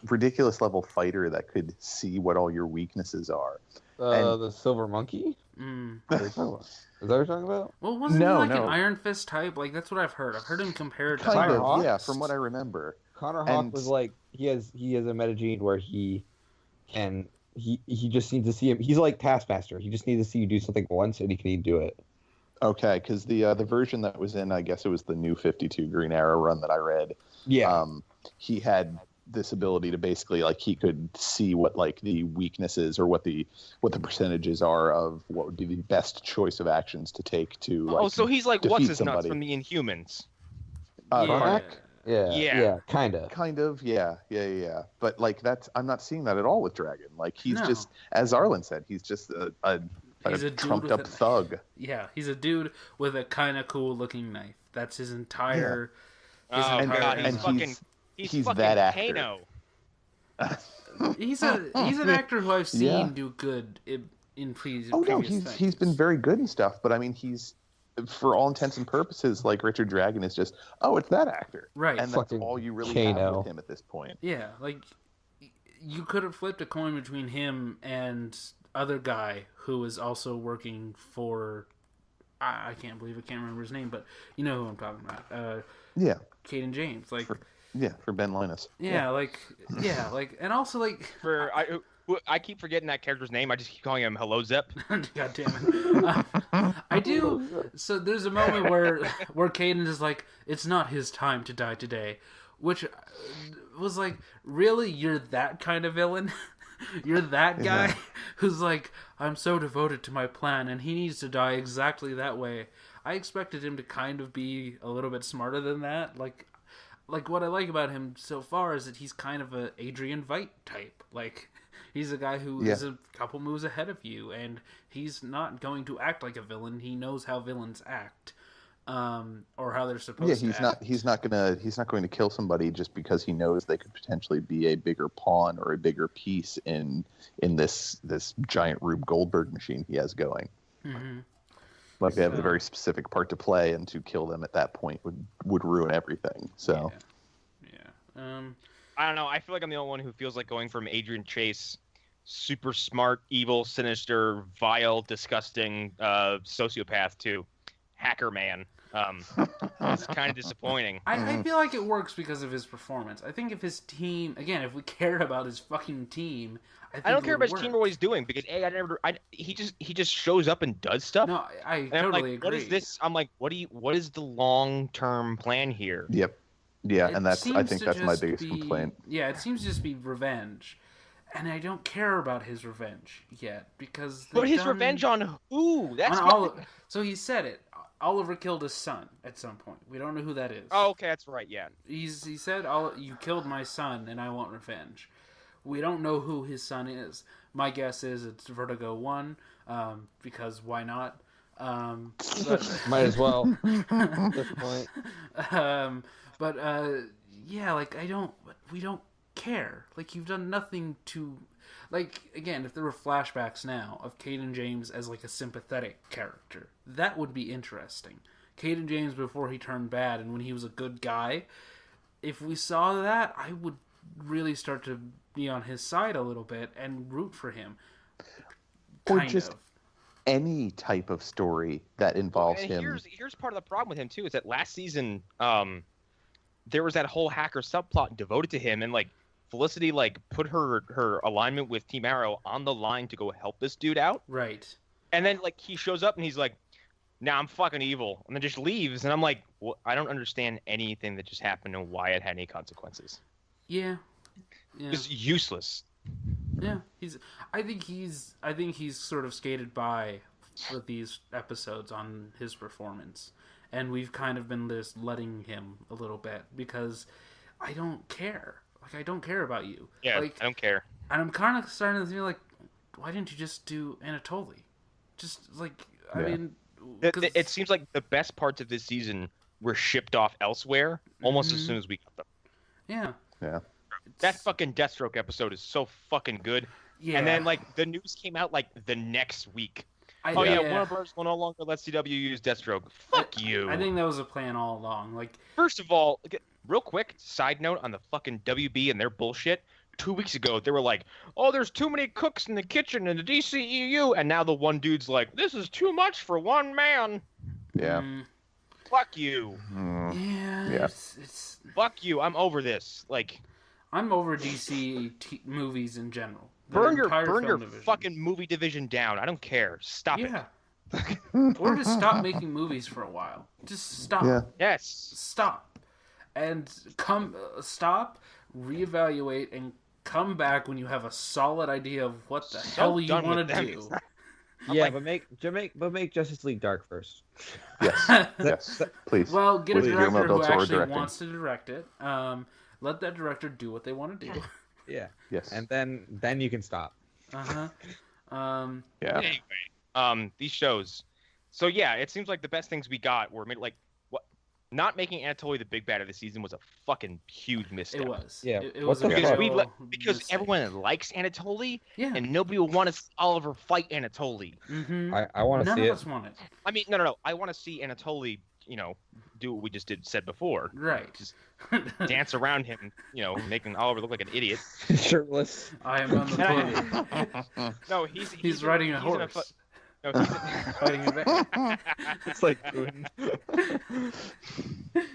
ridiculous level fighter that could see what all your weaknesses are. The Silver Monkey? Is that what you're talking about? Well, wasn't he like an Iron Fist type? Like, that's what I've heard. I've heard him compared to Kind of, Hawk? yeah, from what I remember. Connor Hawk was like, he has a metagene where he just needs to see him. He's like Taskmaster. He just needs to see you do something once and he can do it. Okay, because the version that was in, I guess it was the New 52 Green Arrow run that I read. Yeah. He had this ability to basically like he could see what like the weaknesses or what the percentages are of what would be the best choice of actions to take to like. So he's like what's his nuts somebody. from the Inhumans. Yeah, kind of. Yeah. But like I'm not seeing that at all with Dragon. Like he's just, as Arlen said, he's just a trumped up thug. Yeah, he's a dude with a kind of cool looking knife. That's his entire. Yeah. He's fucking that actor. Kano. He's an actor who I've seen do good in previous. He's been very good and stuff. But I mean, he's for all intents and purposes like Richard Dragon is just it's that actor, right? And that's all you really have with him at this point. Yeah, like you could have flipped a coin between him and other guy who is also working for. I can't remember his name, but you know who I'm talking about. Yeah. Caden James, like. For Ben Linus. Yeah, and also like I keep forgetting that character's name. I just keep calling him Hello Zep. God damn it! I do. So there's a moment where Caden is like, "It's not his time to die today," which was like, really, you're that kind of villain. You're that guy who's like, I'm so devoted to my plan, and he needs to die exactly that way. I expected him to kind of be a little bit smarter than that. Like what I like about him so far is that he's kind of a Adrian Veidt type. Like he's a guy who is a couple moves ahead of you, and he's not going to act like a villain. He knows how villains act, or how they're supposed to act. He's not going to kill somebody just because he knows they could potentially be a bigger pawn or a bigger piece in this giant Rube Goldberg machine he has going. Mm-hmm. Like they have a very specific part to play, and to kill them at that point would ruin everything. So, I don't know. I feel like I'm the only one who feels like going from Adrian Chase, super smart, evil, sinister, vile, disgusting sociopath to hacker man. It's kind of disappointing. I feel like it works because of his performance. I think if his team, again, if we cared about his fucking team, I don't care about his team or what he's doing because he just shows up and does stuff. No, I totally agree. What is this? I'm like, what is the long-term plan here? Yep. Yeah, and I think that's my biggest complaint. Yeah, it seems to just be revenge. And I don't care about his revenge yet because. But his revenge on who? So he said it. Oliver killed his son at some point. We don't know who that is. Oh, okay, that's right. Yeah. He said, "You killed my son, and I want revenge." We don't know who his son is. My guess is it's Vertigo 1, because why not? But, might as well. At this point. Yeah, like we don't care. Like, you've done nothing to... Like, again, if there were flashbacks now of Caden James as, like, a sympathetic character, that would be interesting. Caden James before he turned bad and when he was a good guy, if we saw that, I would really start to be on his side a little bit and root for him. Or just any type of story that involves him. Here's part of the problem with him, too, is that last season, there was that whole hacker subplot devoted to him, and, like, Felicity, like, put her alignment with Team Arrow on the line to go help this dude out. Right. And then, like, he shows up and he's like, nah, I'm fucking evil. And then just leaves. And I'm like, well, I don't understand anything that just happened and why it had any consequences. Yeah. It's useless. Yeah. I think he's sort of skated by with these episodes on his performance. And we've kind of been just letting him a little bit because I don't care. Like, I don't care about you. Yeah, like, I don't care. And I'm kind of starting to feel like, why didn't you just do Anatoly? Just, like, I mean... It seems like the best parts of this season were shipped off elsewhere almost as soon as we got them. Yeah. Yeah. That fucking Deathstroke episode is so fucking good. Yeah. And then, like, the news came out, like, the next week. Warner Bros. Will no longer let CW use Deathstroke. Fuck you. I think that was a plan all along. Like, first of all, real quick, side note on the fucking WB and their bullshit. 2 weeks ago, they were like, oh, there's too many cooks in the kitchen in the DCEU. And now the one dude's like, this is too much for one man. Yeah. Fuck you. Yeah. It's... Fuck you. I'm over this. Like, I'm over DC movies in general. Burn your fucking movie division down. I don't care. Stop it. Or just stop making movies for a while. Just stop. Yeah. Yes. Stop. And stop, reevaluate, and come back when you have a solid idea of what the hell you want to do. But make Justice League Dark first. Yes. Yes. Please. Well, get a director who actually directing. wants to direct it. Let that director do what they want to do. Yeah. Yes. And then you can stop. Anyway, these shows. So yeah, it seems like the best things we got were not making Anatoly the big bad of the season was a fucking huge misstep. It was. Yeah. It was because everyone likes Anatoly, yeah. and nobody will want to see Oliver fight Anatoly. Mm-hmm. I want to see it. None of us want it. I mean, no. I want to see Anatoly, do what we just said before. Right. Just dance around him, making Oliver look like an idiot. Shirtless. I am on the toilet. No, he's riding a horse. No, he's fighting a bear. It's like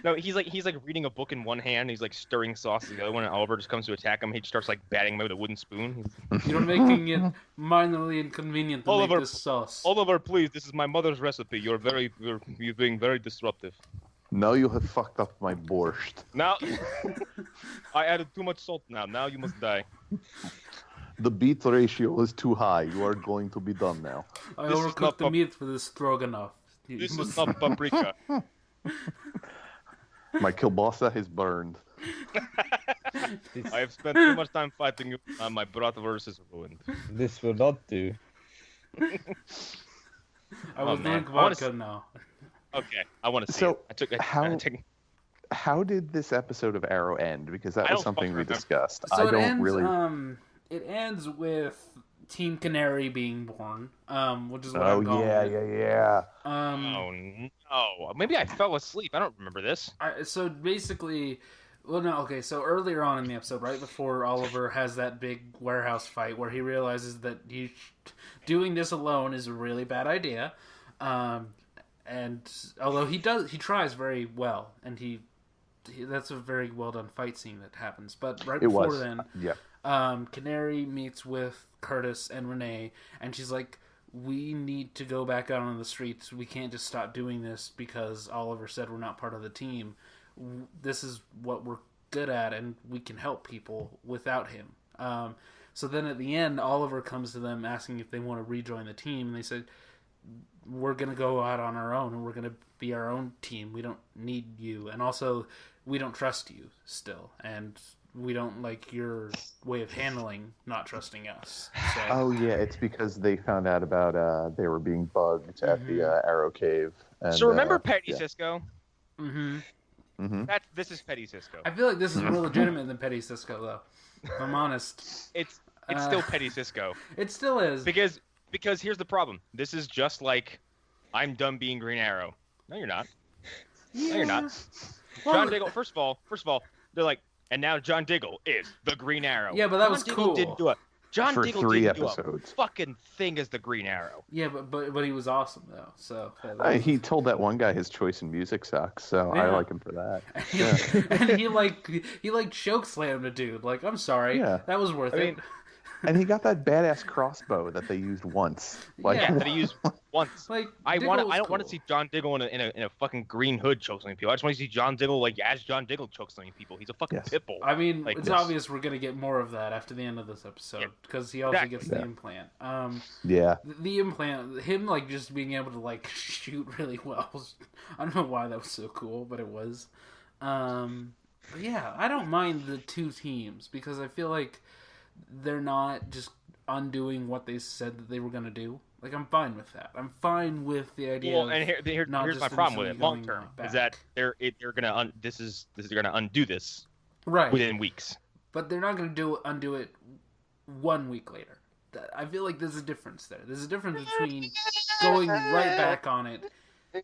no, he's like reading a book in one hand. He's like stirring sauce in the other one, and Oliver just comes to attack him. He just starts like batting him with a wooden spoon. You're making it minorly inconvenient to make this sauce. Oliver, please, this is my mother's recipe. You're being very disruptive. Now you have fucked up my borscht. Now I added too much salt. Now you must die. The beet ratio is too high. You are going to be done now. I overcooked the meat for this stroganoff. This is not paprika. My kielbasa is burned. I have spent too much time fighting you. My bratwurst is ruined. This will not do. I will drink vodka now. Okay, I want to see it. How did this episode of Arrow end? Because that was something we discussed. So it ends with Team Canary being born, which is what I'm calling it. Yeah. Oh no! Maybe I fell asleep. I don't remember this. So basically, so earlier on in the episode, right before Oliver has that big warehouse fight where he realizes that doing this alone is a really bad idea, and although he tries very well, and that's a very well done fight scene that happens. But before then, Canary meets with Curtis and Renee, and she's like, we need to go back out on the streets. We can't just stop doing this because Oliver said we're not part of the team. This is what we're good at, and we can help people without him. So then at the end, Oliver comes to them asking if they want to rejoin the team, and they said, we're going to go out on our own, and we're going to be our own team. We don't need you. And also, we don't trust you still, and we don't like your way of handling not trusting us. So. Oh yeah, it's because they found out about they were being bugged at the Arrow Cave. And, so remember Petty Cisco? Mm-hmm. Mm-hmm. This is Petty Cisco. I feel like this is more legitimate than Petty Cisco, though. If I'm honest, It's still Petty Cisco. It still is. Because here's the problem. This is just like I'm done being Green Arrow. No, you're not. Yeah. No, you're not. Well, John Diggle. First of all, they're like, and now John Diggle is the Green Arrow. Yeah, but that was John Diggle cool. Didn't do it. John For Diggle 3 didn't episodes. do a fucking thing as the Green Arrow. Yeah, but he was awesome though. So He told that one guy his choice in music sucks, so I Yeah. like him for that. and he like choke slammed a dude. Like, I'm sorry, Yeah. that was worth I it. mean, And he got that badass crossbow that they used once. Like, Yeah, that he used once. Like, I Diggle was don't want to cool. see John Diggle in a fucking green hood chokeslamming people. I just want to see John Diggle like as John Diggle chokeslamming people. He's a fucking Yes. pitbull. I mean, Like it's this. obvious we're gonna get more of that after the end of this episode Yeah, because he also exactly. gets the Yeah. implant. yeah. The implant, him like just being able to like shoot really well. I don't know why that was so cool, but it was. But yeah, I don't mind the two teams because I feel like they're not just undoing what they said that they were gonna do. Like, I'm fine with that. I'm fine with the idea. Well, of and here's not my just problem with it instantly long going term back. is that they're gonna they're gonna undo this right, within weeks. but they're not gonna undo it 1 week later. I feel like there's a difference there. There's a difference between going right back on it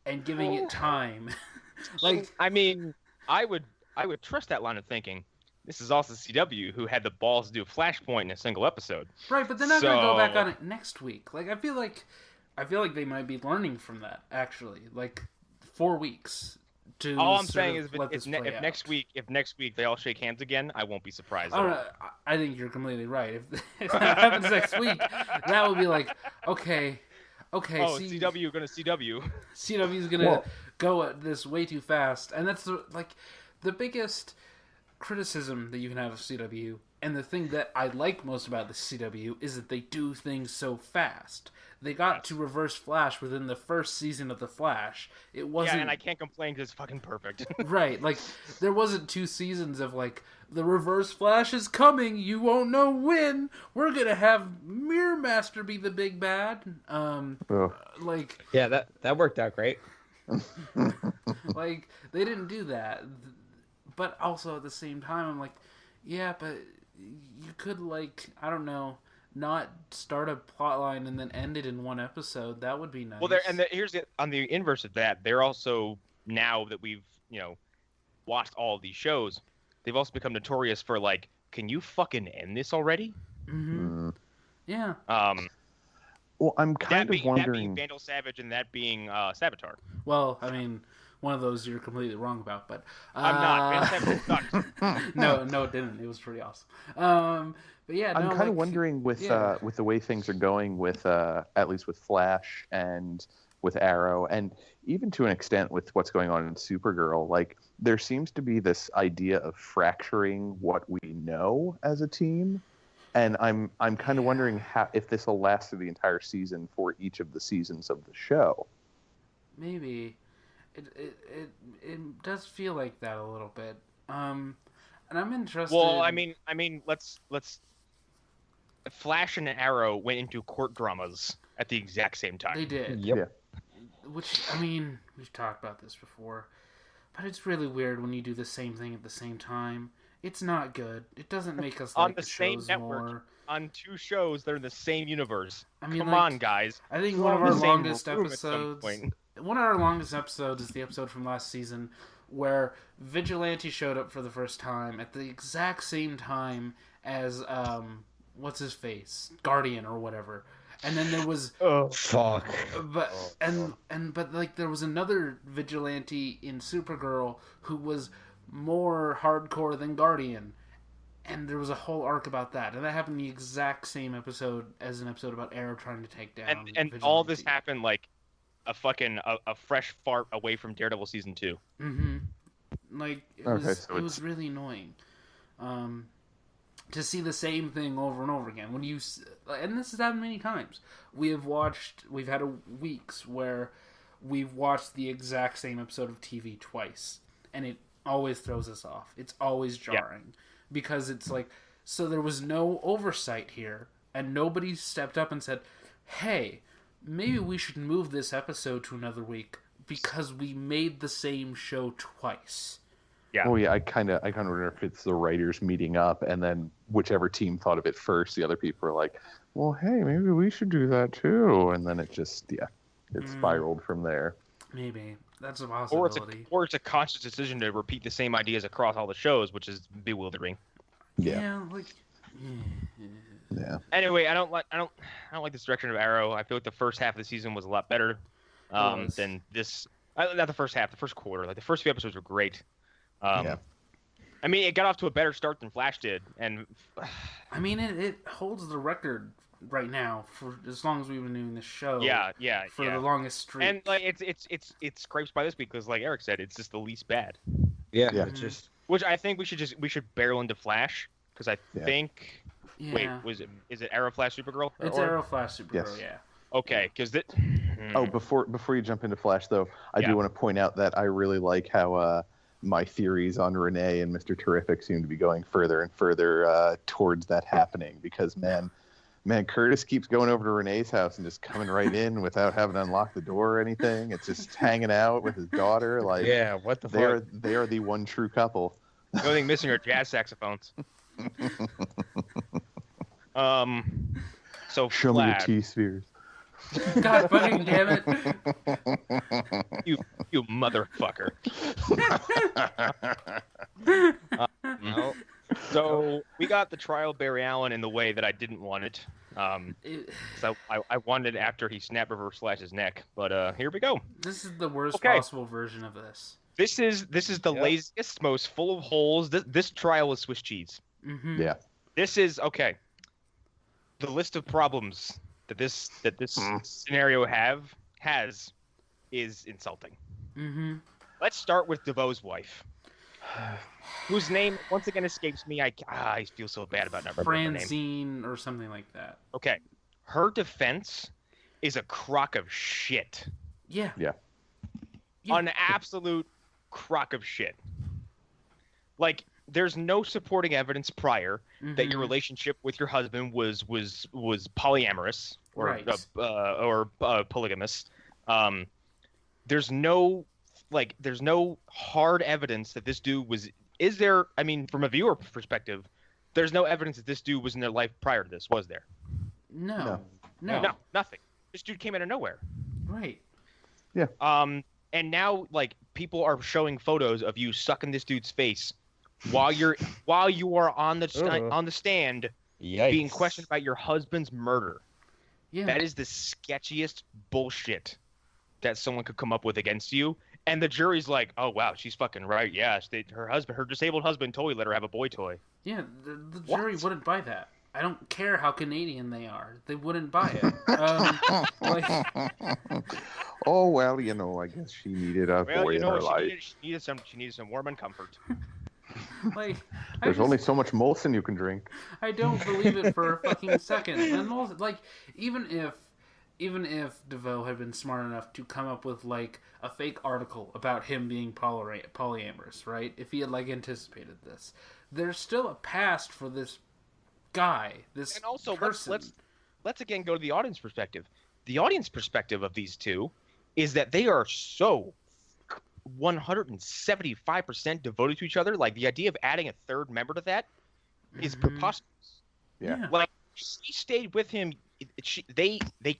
and giving it time. Like, I mean, I would trust that line of thinking. This is also CW who had the balls to do a Flashpoint in a single episode. right, but they're not gonna go back So- on it next week. Like, I feel like they might be learning from that. Actually, like 4 weeks. To All I'm sort saying of is let if this play out. next week they all shake hands again, I won't be surprised. I At don't all. know. I think you're completely right. If that happens next week, that would be like, okay, Oh, see, CW gonna CW. CW's gonna Well- go at this way too fast, and that's the biggest criticism that you can have of CW, and the thing that I like most about the CW is that they do things so fast. They got to Reverse Flash within the first season of the Flash. It wasn't Yeah, and I can't complain because it's fucking perfect. right. Like, there wasn't 2 seasons of like, the Reverse Flash is coming. You won't know when. We're gonna have Mirror Master be the big bad. Ugh. Like, Yeah, that worked out great. like they didn't do that. But also at the same time, I'm like, yeah, but you could, like, I don't know, not start a plot line and then end it in one episode. That would be nice. Well, here's on the inverse of that. They're also, now that we've watched all of these shows, they've also become notorious for like, can you fucking end this already? Mm-hmm. Yeah. Well, I'm That kind of being wondering. Vandal Savage and that being Savitar. Well, I mean, one of those you're completely wrong about, but I'm not. Vandal Savage sucks. no, it didn't. It was pretty awesome. But yeah, I'm no, kind of like, wondering with yeah. with the way things are going with at least with Flash and with Arrow, and even to an extent with what's going on in Supergirl. Like, there seems to be this idea of fracturing what we know as a team, and I'm kind of wondering if this will last through the entire season for each of the seasons of the show. Maybe it does feel like that a little bit. And I'm interested. Well, I mean, let's. Flash and Arrow went into court dramas at the exact same time. they did. Yep. Yeah. Which, I mean, we've talked about this before, but it's really weird when you do the same thing at the same time. It's not good. It doesn't make us On like the the same shows network. more. On 2 shows, they're in the same universe. I mean, Come like, on, guys. I think We're one of all our in the same longest room at some episodes. point. One of our longest episodes is the episode from last season where Vigilante showed up for the first time at the exact same time as what's his face, Guardian or whatever. And then there was Fuck. but but like there was another Vigilante in Supergirl who was more hardcore than Guardian. And there was a whole arc about that, and that happened in the exact same episode as an episode about Arrow trying to take down. And all this Vigilante. happened like a fucking a fresh fart away from Daredevil season 2. Mm-hmm. Like it Okay, was, so it was really annoying, to see the same thing over and over again. When and this has happened many times. We've had weeks where we've watched the exact same episode of TV twice, and it always throws us off. It's always jarring because it's like, so there was no oversight here, and nobody stepped up and said, "Hey, maybe we should move this episode to another week because we made the same show twice." Yeah. Oh yeah, I kind of wonder if it's the writers meeting up, and then whichever team thought of it first, the other people are like, "Well, hey, maybe we should do that too," and then it spiraled from there. Maybe that's a Or possibility. it's a conscious decision to repeat the same ideas across all the shows, which is bewildering. Yeah, like. Yeah. Anyway, I don't like this direction of Arrow. I feel like the first half of the season was a lot better than this. Not the first half, the first quarter. Like the first few episodes were great. Yeah. I mean, it got off to a better start than Flash did, and I mean, it holds the record right now for as long as we've been doing this show. yeah, For the longest streak. and like it scrapes by this week because, like Eric said, it's just the least bad. Yeah, Yeah. it's just Which I think we should barrel into Flash because I think. Yeah. Wait, is it Arrow, Flash, Supergirl? It's Arrow, Flash, Supergirl. Yes. Yeah. Okay, because Oh, before you jump into Flash, though, I Yeah. do want to point out that I really like how my theories on Renee and Mr. Terrific seem to be going further and further towards that happening. Because man, Curtis keeps going over to Renee's house and just coming right in without having to unlock the door or anything. It's just hanging out with his daughter. Like, yeah. What the fuck? they are the one true couple. the only thing missing are jazz saxophones. So Show me your Flash, T-spheres. God fucking damn it! you motherfucker. So we got the trial of Barry Allen in the way that I didn't want it. So I wanted it after he snapped Reverse Flash's neck, but here we go. This is the worst Okay. possible version of this. This is the laziest, most full of holes. This trial is Swiss cheese. Mm-hmm. Yeah. This is okay. The list of problems that this scenario has is insulting. Mm-hmm. Let's start with DeVoe's wife, whose name once again escapes me. I feel so bad about not remembering her name. Francine or something like that. Okay, her defense is a crock of shit. Yeah. Yeah. Yeah. An absolute crock of shit. Like, there's no supporting evidence prior that your Mhm. relationship with your husband was polyamorous or Right. polygamous. There's no hard evidence that this dude was. Is there? I mean, from a viewer perspective, there's no evidence that this dude was in their life prior to this, was there? No. No, nothing. This dude came out of nowhere. Right. And now, like, people are showing photos of you sucking this dude's face while you are on the stand Yikes. being questioned about your husband's murder. Yeah. That is the sketchiest bullshit that someone could come up with against you. And the jury's like, "Oh wow, she's fucking right. Yeah, her disabled husband totally let her have a boy toy." Yeah. The jury What? wouldn't buy that. I don't care how Canadian they are. They wouldn't buy it. Oh well, I guess she needed a Well, boy you in know her what? life. She needed some warm and comfort. like I There's just- only so much Molson you can drink. I don't believe it for a fucking second. And also, like, even if DeVoe had been smart enough to come up with like a fake article about him being polyamorous, right? If he had like anticipated this, there's still a past for this guy. This And also, person. let's again go to the audience perspective. The audience perspective of these two is that they are so 175% devoted to each other. Like, the idea of adding a third member to that is Mhm. preposterous. Yeah. Like, she stayed with him. They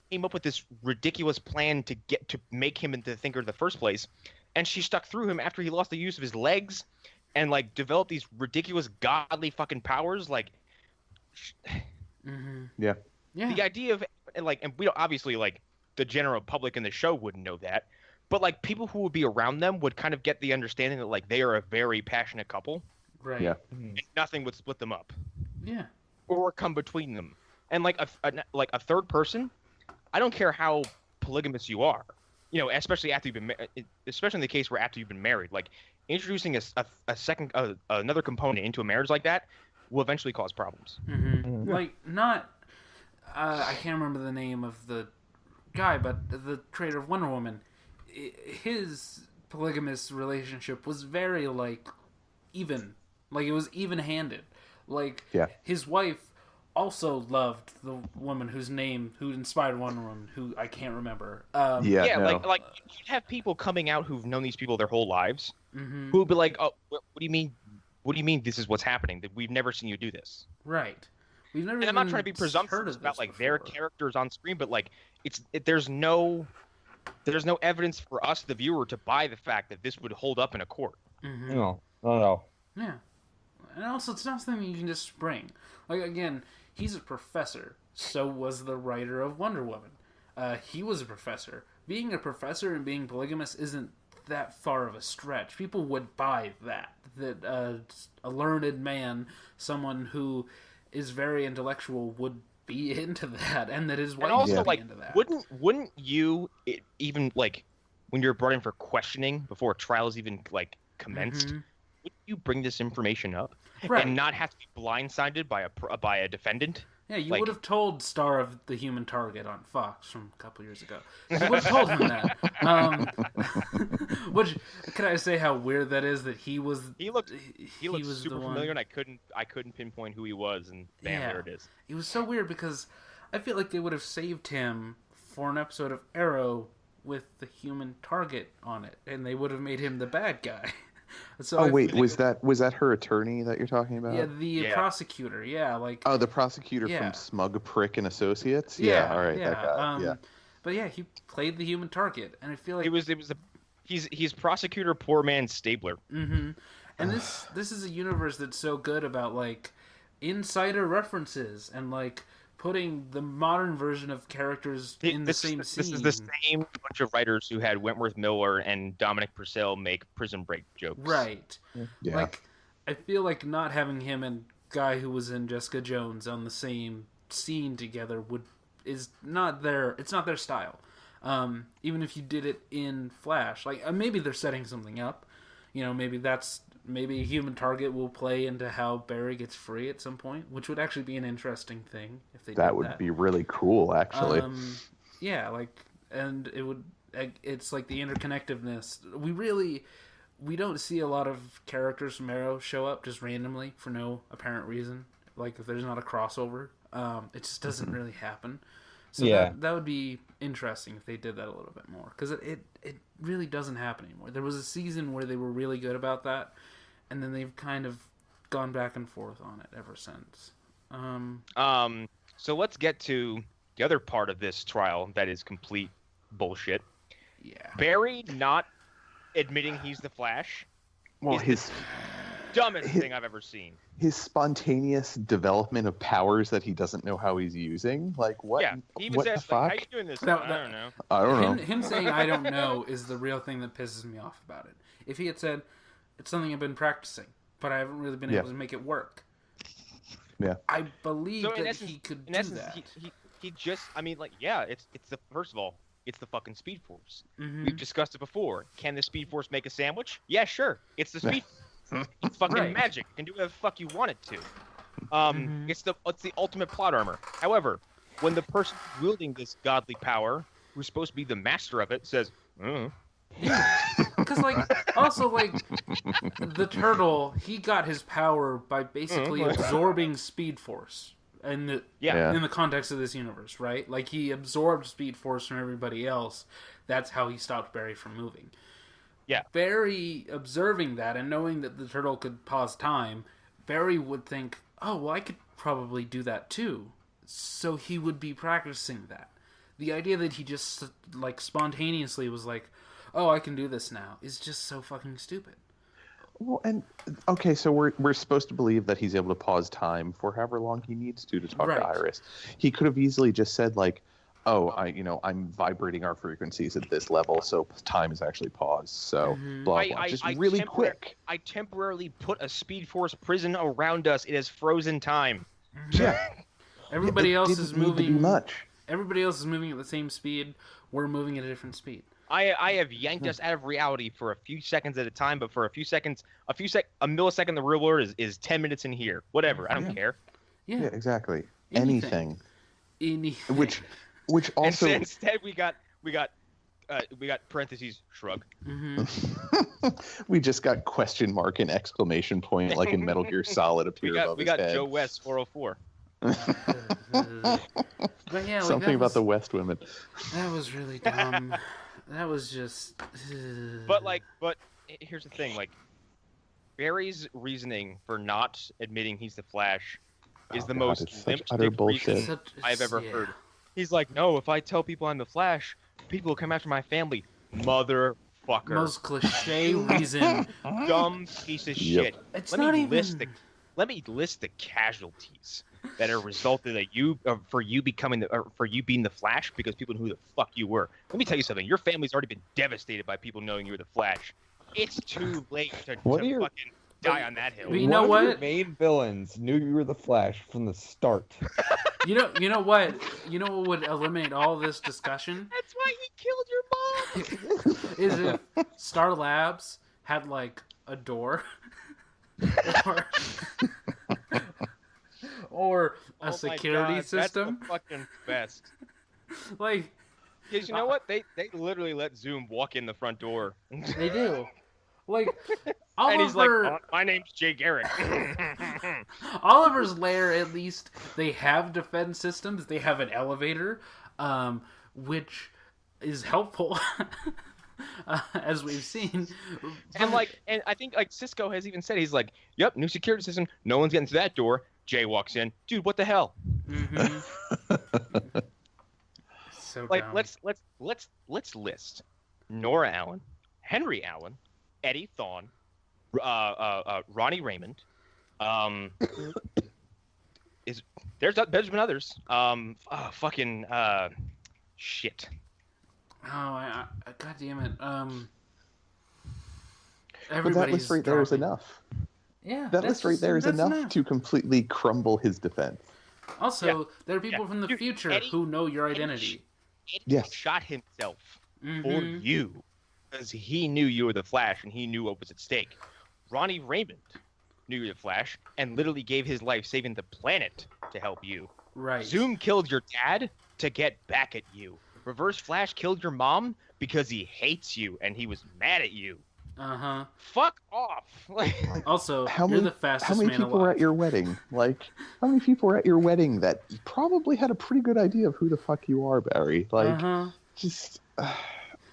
came up with this ridiculous plan to make him into the thinker in the first place, and she stuck through him after he lost the use of his legs, and like developed these ridiculous godly fucking powers. Like, Mm-hmm. Yeah. Yeah. the idea of like, and we don't, obviously, like, the general public in the show wouldn't know that, but like people who would be around them would kind of get the understanding that like they are a very passionate couple, Right. Yeah. and nothing would split them up Yeah. or come between them. And like a third person, I don't care how polygamous you are, especially after you've been, especially in the case where after you've been married, like introducing a second another component into a marriage like that will eventually cause problems. Mm-hmm. Like, not. I can't remember the name of the guy, but the creator of Wonder Woman, his polygamous relationship was very like even, like it was even-handed. Like, Yeah. his wife also loved the woman who inspired Wonder Woman, who I can't remember. Yeah, no. like you'd have people coming out who've known these people their whole lives, Mhm. who'd be like, "Oh, what do you mean? What do you mean this is what's happening? That we've never seen you do this." Right. We've never. And I'm not even trying to be heard presumptuous of about this like their before. characters on screen, but like there's no evidence for us, the viewer, to buy the fact that this would hold up in a court. Mhm. No. Yeah. And also, it's not something you can just spring. Like, again, he's a professor. So was the writer of Wonder Woman. He was a professor. Being a professor and being polygamous isn't that far of a stretch. People would buy that. That a learned man, someone who is very intellectual, would be into that. And that his wife And also, would be like, into that. wouldn't you even, like, when you're brought in for questioning before a trial is even, like, commenced, Mhm. wouldn't you bring this information up? Right. And not have to be blindsided by a defendant? Yeah, you like- would have told Star of the Human Target on Fox from a couple years ago. You would have told him that. Which, can I say how weird that is that he was... He looked was super the one- familiar, and I couldn't pinpoint who he was, and bam, Yeah. there it is. It was so weird because I feel like they would have saved him for an episode of Arrow with the Human Target on it, and they would have made him the bad guy. So Oh I wait, feel- was that her attorney that you're talking about? Yeah, the Yeah. prosecutor, yeah, like... Oh, the prosecutor Yeah. from Smug Prick and Associates. yeah, all right, yeah. that guy. Yeah. But yeah, he played the Human Target, and I feel like... He's prosecutor poor man Stabler. Mm-hmm. And this is a universe that's so good about like insider references and like putting the modern version of characters in the same scene. This is the same bunch of writers who had Wentworth Miller and Dominic Purcell make Prison Break jokes. Right. Yeah. Like I feel like not having him and guy who was in Jessica Jones on the same scene together it's not their style. Even if you did it in Flash, like maybe they're setting something up. You know, maybe Human Target will play into how Barry gets free at some point, which would actually be an interesting thing if they did that. That would be really cool, actually. Yeah, like, and it's like the interconnectedness. We don't see a lot of characters from Arrow show up just randomly for no apparent reason. Like if there's not a crossover, it just doesn't really happen. So Yeah. that would be interesting if they did that a little bit more, because it really doesn't happen anymore. There was a season where they were really good about that, and then they've kind of gone back and forth on it ever since. So let's get to the other part of this trial that is complete bullshit. Yeah. Barry not admitting he's the Flash Well, is the dumbest thing I've ever seen. his spontaneous development of powers that he doesn't know how he's using. Like what? Yeah, he even what says, the like, fuck? how you doing this? No, I no. don't know. I don't know. Him saying "I don't know" is the real thing that pisses me off about it. If he had said, "It's something I've been practicing, but I haven't really been able to make it work," Yeah. I believe So that in essence, he could in do essence, that. he just, I mean, like, yeah, it's the first of all, it's the fucking Speed Force. Mhm. We've discussed it before. Can the Speed Force make a sandwich? Yeah, sure. It's the Speed. It's fucking Right. magic. It can do whatever the fuck you want it to. Mhm. It's the ultimate plot armor. However, when the person wielding this godly power, who's supposed to be the master of it, says, Because, like, also, like, the turtle, he got his power by basically absorbing Speed Force. In the Yeah. in the context of this universe, right? Like, he absorbed Speed Force from everybody else. That's how he stopped Barry from moving. Yeah. Barry observing that and knowing that the turtle could pause time, Barry would think, oh, well, I could probably do that too. So he would be practicing that. The idea that he just, like, spontaneously was like, oh, I can do this now, is just so fucking stupid. Well, and okay, so we're supposed to believe that he's able to pause time for however long he needs to talk Right. to Iris. He could have easily just said like, "Oh, I'm vibrating our frequencies at this level, so time is actually paused." So blah blah, just really quick. I temporarily put a Speed Force prison around us. It is frozen time. Yeah, Everybody it else didn't is need to moving. be much. Everybody else is moving at the same speed. We're moving at a different speed. I have yanked us out of reality for a few seconds at a time, but for a millisecond in the real world is 10 minutes in here. Whatever, I don't care. Yeah, Yeah, exactly. Anything. Anything. Which also Instead we got parentheses shrug. we just got question mark and exclamation point like in Metal Gear Solid appear above We his got head. Joe West 404. But yeah, like, Something about the West women. that was really dumb. That was just. But here's the thing, like Barry's reasoning for not admitting he's the Flash is the most it's such limp utter dick bullshit. reason I've ever heard. He's like, no, if I tell people I'm the Flash, people will come after my family. Motherfucker. Most cliche reason. Dumb piece of shit. It's Let not me even. let me list the casualties that are resulted that you for you being the Flash because people knew who the fuck you were. Let me tell you something. Your family's already been devastated by people knowing you're the Flash. It's too late to fucking die on that hill. You know what? Your main villains knew you were the Flash from the start. You know what? You know what would eliminate all this discussion? That's why he killed your mom. Is if Star Labs had like a door, or a security system. That's the fucking best. Like, Because you know what? They literally let Zoom walk in the front door. they do. Like, And he's like, Oliver, my name's Jake Erik. Oliver's lair, at least, they have defense systems. They have an elevator, which is helpful, as we've seen. And I think like Cisco has even said, he's like, yep, new security system. No one's getting to that door. Jay walks in. Dude, what the hell? Mm-hmm. So Like, dumb. let's list Nora Allen, Henry Allen, Eddie Thawne, Ronnie Raymond. There's been others. Shit. Oh, God damn it. But that list right there is enough. Yeah, That list right there is enough to completely crumble his defense. Also, there are people from the Dude, future Eddie- who know your identity. Eddie Yes. shot himself for Mhm. you because he knew you were the Flash and he knew what was at stake. Ronnie Raymond knew you were the Flash and literally gave his life saving the planet to help you. Right. Zoom killed your dad to get back at you. Reverse Flash killed your mom because he hates you and he was mad at you. Uh-huh. Fuck off. Also, How you're many, the fastest how many man people were alive. at your wedding? Like, how many people were at your wedding that probably had a pretty good idea of who the fuck you are, Barry? Like, Uh-huh. just...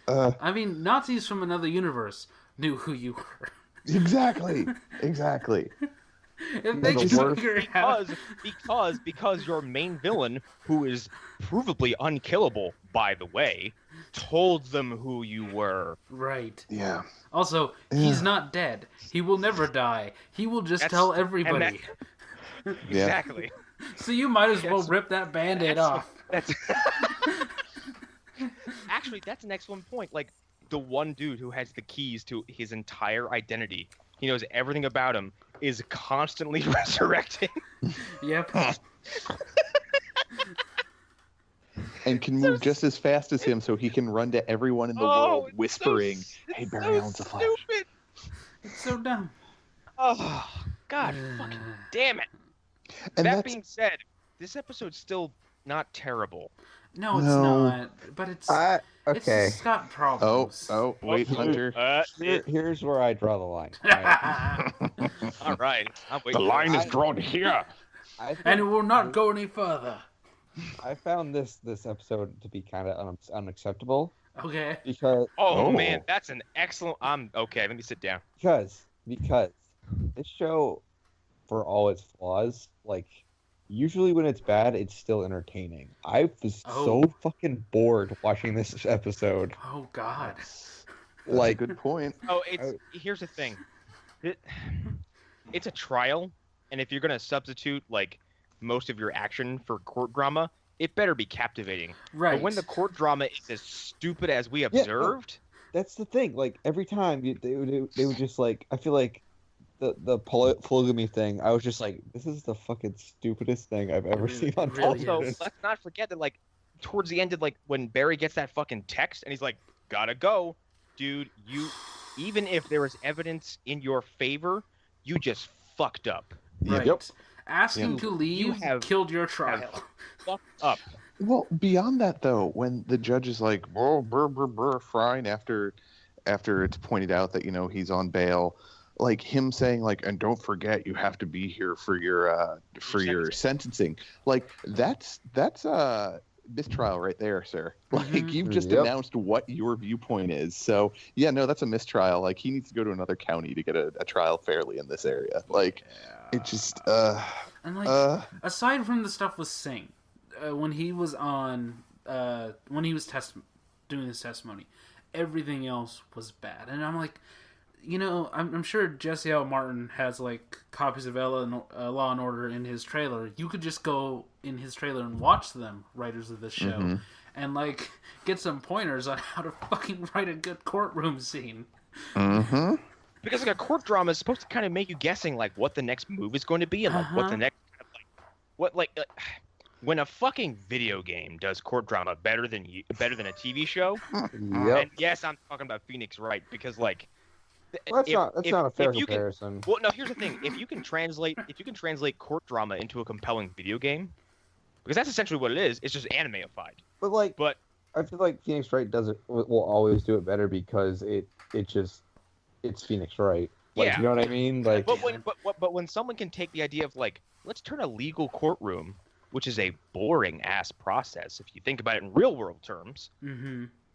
I mean, Nazis from another universe knew who you were. Exactly. If they the could worst- figure it out. because your main villain, who is provably unkillable, by the way, told them who you were. Right. Yeah. Also, he's not dead. He will never die. He will just That's- tell and everybody. Exactly. So you might as well rip that Band-Aid off. That's actually, that's an excellent point. Like, the one dude who has the keys to his entire identity, he knows everything about him, is constantly resurrecting. Yep. And can move just as fast as him so he can run to everyone in the world it's whispering, "Hey, it's Barry so Allen's a Flash." stupid. It's so dumb. Oh, God fucking damn it. And That that's being said, this episode's still not terrible. No, it's No. not. But it's Okay. it's got problems. wait, Hunter. Here's where I draw the line. Right? All right. I'm The waiting. line is drawn here. I think And it will not go any further. I found this episode to be kind of unacceptable Okay. because Oh, man, that's an excellent. Okay. Let me sit down. because this show, for all its flaws, like usually when it's bad, it's still entertaining. I was so fucking bored watching this episode. Oh God. That's Like- a good point. Oh, here's the thing. It's a trial, and if you're gonna substitute like most of your action for court drama, it better be captivating. Right. But when the court drama is as stupid as we observed, That's the thing. Like every time they would just like, I feel like the polygamy thing. I was just like, this is the fucking stupidest thing I've ever seen on really television. also is. let's not forget that like towards the end of like when Barry gets that fucking text and he's like, "Gotta go, dude. You, even if there is evidence in your favor, you just fucked up. Right. Yep. Asking You- to leave you have- killed your trial. Fucked up." Well, beyond that though, when the judge is like, "Whoa, fine," after it's pointed out that he's on bail, like him saying like, and don't forget you have to be here for your sentencing. Like that's mistrial right there, sir. Like you've just announced what your viewpoint is. So yeah, no, that's a mistrial. Like he needs to go to another county to get a trial fairly in this area. Like it just and like aside from the stuff with Singh, when he was on when he was doing his testimony, everything else was bad. And I'm like, you know, I'm sure Jesse L. Martin has like copies of Law and Order in his trailer. You could just go in his trailer and watch them, writers of this show, and like get some pointers on how to fucking write a good courtroom scene. Because like a court drama is supposed to kind of make you guessing like what the next move is going to be and like what the next when a fucking video game does court drama better than a TV show. And yes, I'm talking about Phoenix Wright because like. Well, that's not a fair comparison. Well, no. Here's the thing: if you can translate court drama into a compelling video game, because that's essentially what it is. It's just animeified. But I feel like Phoenix Wright will always do it better because it's Phoenix Wright. Like, yeah. You know what I mean? Like, but when someone can take the idea of like, let's turn a legal courtroom, which is a boring ass process if you think about it in real world terms,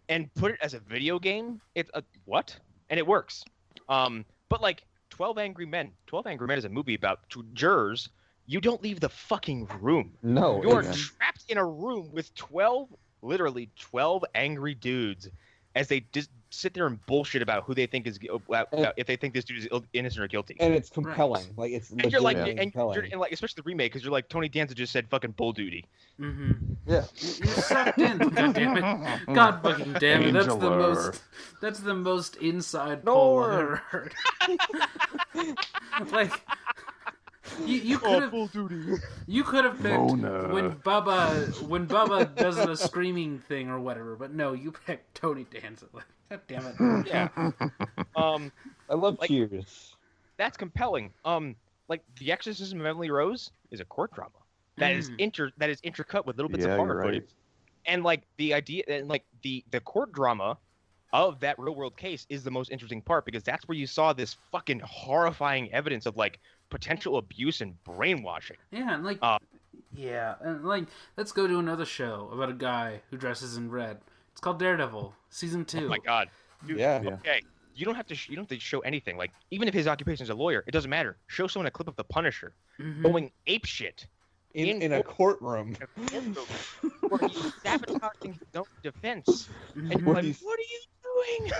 and put it as a video game, it's what? And it works. But like 12 Angry Men is a movie about jurors. You don't leave the fucking room. No. You are trapped in a room with 12 angry dudes as they just sit there and bullshit about who they think is if they think this dude is innocent or guilty. And it's compelling. Right. Like it's and you're like compelling. and like especially the remake because you're like Tony Danza just said fucking bull duty. Yeah. You're sucked in. God damn it. God fucking damn it. That's the most inside poll I've ever heard. Like you could have picked when Bubba does the screaming thing or whatever, but no, you picked Tony Danza. Like, God damn it. Yeah. I love Cheers. That's compelling. Like The Exorcism of Emily Rose is a court drama that is intercut with little bits of horror footage, and like the idea and like the court drama of that real world case is the most interesting part because that's where you saw this fucking horrifying evidence of like potential abuse and brainwashing. Yeah, and like let's go to another show about a guy who dresses in red. It's called Daredevil, season 2. Oh my god. Dude, yeah. Okay. You don't have to show anything. Like even if his occupation is a lawyer, it doesn't matter. Show someone a clip of the Punisher going ape shit in a courtroom. Where he's sabotaging his own defense. And you're like, what are you doing?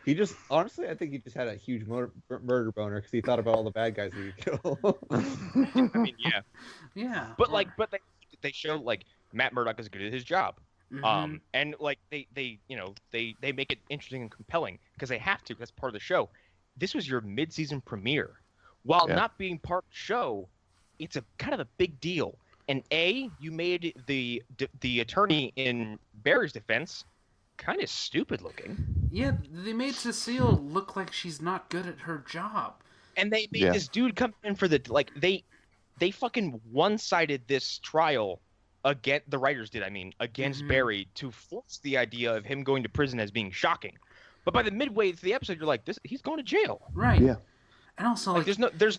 He just, honestly, I think he just had a huge murder boner because he thought about all the bad guys he could kill. I mean, yeah. Yeah. But they show like Matt Murdock is good at his job. And like they make it interesting and compelling because they have to. That's part of the show. This was your mid-season premiere. While not being part of the show, it's a kind of a big deal. And you made the attorney in Barry's defense kind of stupid looking. Yeah, they made Cecile look like she's not good at her job. And they made this dude come in for they fucking one-sided this trial against the writers against Barry to force the idea of him going to prison as being shocking. But by the midway through the episode, you're like, he's going to jail. Right. Yeah. And also like there's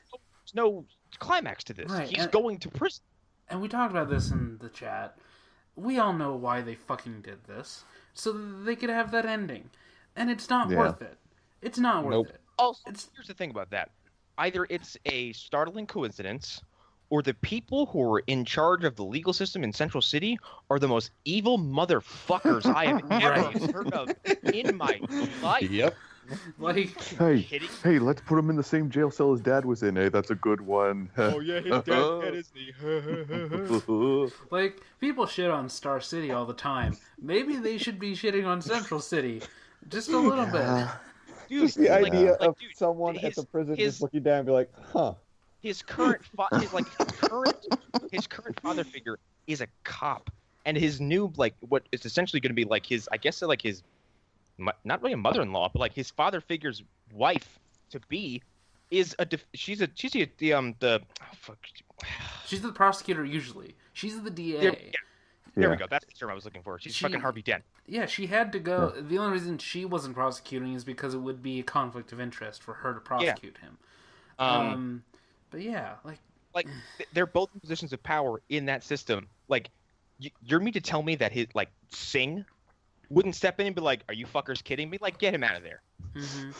no climax to this. Right. He's going to prison. And we talked about this in the chat. We all know why they fucking did this. So they could have that ending. And it's not worth it. It's not worth it. Also, here's the thing about that. Either it's a startling coincidence, or the people who are in charge of the legal system in Central City are the most evil motherfuckers I have ever heard of in my life. Yep. Like, hey, let's put him in the same jail cell his dad was in. Hey, that's a good one. Oh yeah, his dad's dead, isn't he? Like, people shit on Star City all the time. Maybe they should be shitting on Central City just a little bit. Dude, just the idea of someone at the prison just looking down and be like, huh. His current father figure is a cop, and his new what is essentially going to be like his, I guess like his, not really a mother-in-law, but like his father figure's wife to be, is she's the She's the prosecutor usually. She's the DA. Yeah. There Yeah. we go. That's the term I was looking for. She's fucking Harvey Dent. Yeah, she had to go. The only reason she wasn't prosecuting is because it would be a conflict of interest for her to prosecute him. But yeah, like they're both in positions of power in that system. Like, you're me to tell me that his like Singh wouldn't step in and be like, "Are you fuckers kidding me? Like, get him out of there." Mm-hmm.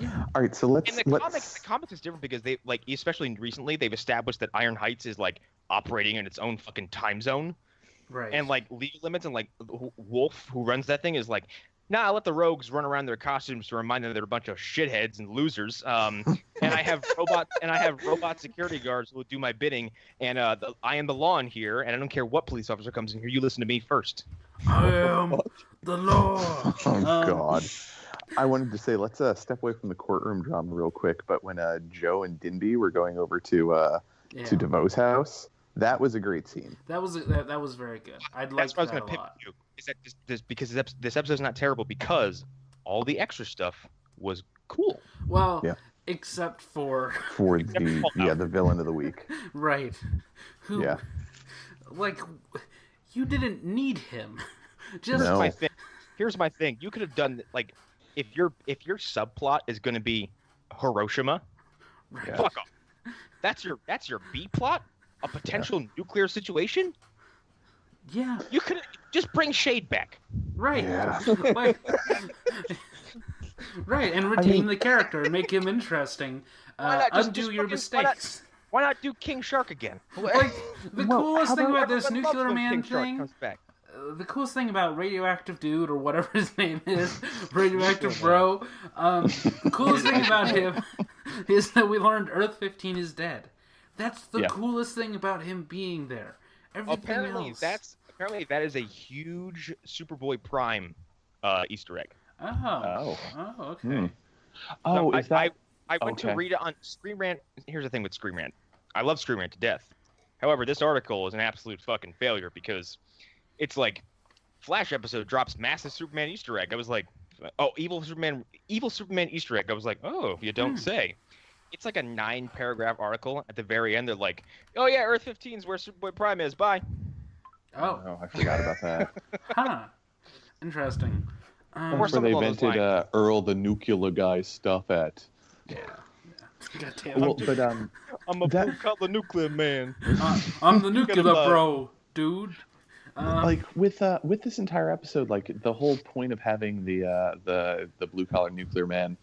Yeah. All right, so let's. In the comics is different because they like, especially recently, they've established that Iron Heights is like operating in its own fucking time zone, Right. and like legal limits, and like Wolf, who runs that thing, is like, "Nah, let the rogues run around their costumes to remind them they're a bunch of shitheads and losers." And I have robot security guards who will do my bidding, and I am the law in here, and I don't care what police officer comes in here. You listen to me first. I am the law. Oh God. I wanted to say, let's step away from the courtroom drama real quick. But when Joe and Dinby were going over to DeVoe's house, that was a great scene. That was very good. That's what I was going to pick you. Is that because this episode's not terrible because all the extra stuff was cool. Well, Yeah. except for the villain of the week. right. Who? Yeah. Like, you didn't need him. Just No. Here's my thing. You could have done like if your subplot is going to be Hiroshima, Yeah. fuck off. That's your B plot. A potential nuclear situation. Yeah. You could just bring Shade back. Right. Yeah. Like, right, and retain the character and make him interesting. Undo your mistakes. Why not do King Shark again? Like the coolest thing about this Everyone loves nuclear when man King Shark thing. comes back. The coolest thing about Radioactive Dude, or whatever his name is, Radioactive Bro, the coolest thing about him is that we learned Earth 15 is dead. That's the coolest thing about him being there. Everything else. Apparently that is a huge Superboy Prime Easter egg. Oh, okay. Oh, No, is that? I went to read it on Screen Rant. Here's the thing with Screen Rant. I love Screen Rant to death. However, this article is an absolute fucking failure because it's like Flash episode drops massive Superman Easter egg. I was like, oh, evil Superman Easter egg. I was like, oh, you don't say. It's like a 9-paragraph article. At the very end, they're like, oh yeah, Earth 15 is where Superboy Prime is. Bye. Oh, I forgot about that. Huh. Interesting. That's where they invented Earl the nuclear guy stuff at. Yeah. God damn it. Well, but I'm a blue collar nuclear man. I'm the nuclear bro, dude. like with this entire episode, like the whole point of having the blue collar nuclear man,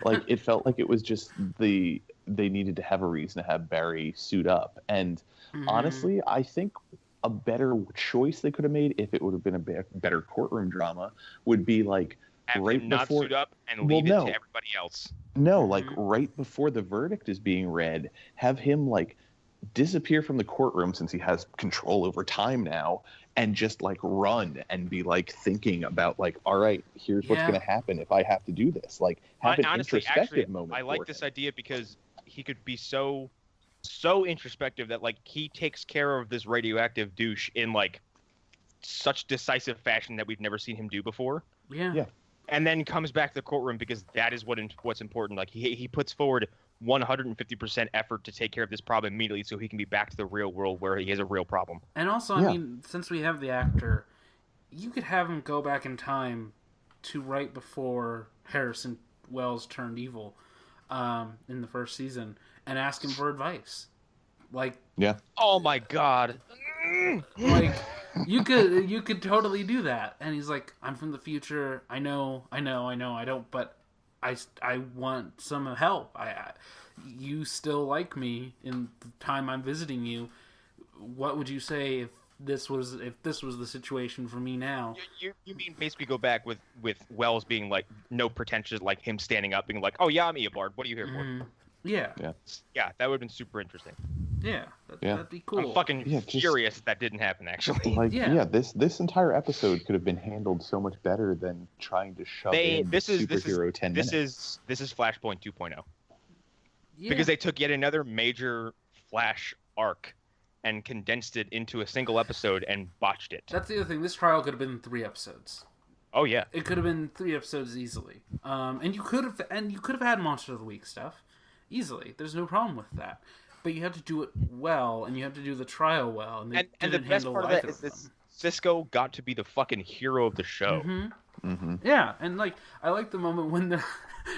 like it felt like it was just they needed to have a reason to have Barry suit up. And honestly, I think a better choice they could have made, if it would have been a better courtroom drama, would be like Have right him not before suit up and leave it to everybody else. No, like right before the verdict is being read, have him like disappear from the courtroom since he has control over time now, and just like run and be like thinking about like, all right, here's what's going to happen if I have to do this. Like have an introspective moment. I like this idea because he could be so introspective that like he takes care of this radioactive douche in like such decisive fashion that we've never seen him do before. Yeah. And then comes back to the courtroom because that is what's important. Like he puts forward 150% effort to take care of this problem immediately so he can be back to the real world where he has a real problem. And also, I mean, since we have the actor, you could have him go back in time to right before Harrison Wells turned evil in the first season and ask him for advice. Like, oh my God. Like, you could totally do that. And he's like, I'm from the future. I know. I don't, but I want some help. You still like me in the time I'm visiting you. What would you say if this was the situation for me now? You mean basically go back with Wells being like no pretentious, like him standing up being like, oh yeah, I'm Eobard. What are you here for? Yeah, that would have been super interesting. Yeah, that'd be cool. I'm fucking furious that didn't happen, actually. Like, this entire episode could have been handled so much better than trying to shove in superhero 10 minutes. This is Flashpoint 2.0. Yeah. Because they took yet another major Flash arc and condensed it into a single episode and botched it. That's the other thing. This trial could have been 3 episodes. Oh yeah, it could have been 3 episodes easily. And you could have had Monster of the Week stuff easily. There's no problem with that. but you have to do it well, and you have to do the trial well, and they and the didn't best handle part of either that is them. this: Cisco got to be the fucking hero of the show. Yeah, and like I like the moment when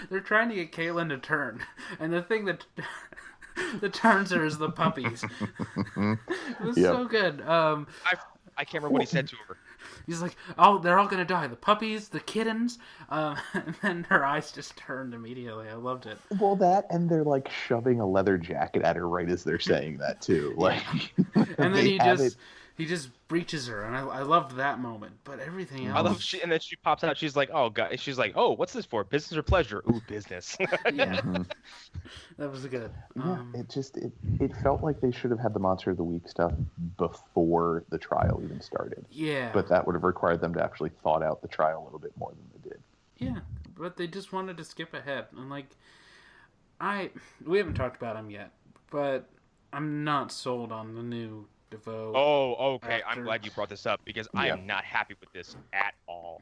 they're trying to get Caitlin to turn, and the thing that turns her is the puppies. It was so good. I can't remember what he said to her. He's like, "Oh, they're all gonna die. The puppies, the kittens," and then her eyes just turned immediately. I loved it. Well, that and they're like shoving a leather jacket at her right as they're saying that too. Like, And then he just breaches her, and I loved that moment. But everything else, I love and then she pops out. She's like, "Oh God!" She's like, "Oh, what's this for? Business or pleasure?" Ooh, business. Yeah, that was good. It felt like they should have had the Monster of the Week stuff before the trial even started. Yeah, But that would have required them to actually thought out the trial a little bit more than they did. yeah, but they just wanted to skip ahead, and like, we haven't talked about him yet, but I'm not sold on the new DeVoe. Oh, okay. Actor. I'm glad you brought this up because I am not happy with this at all.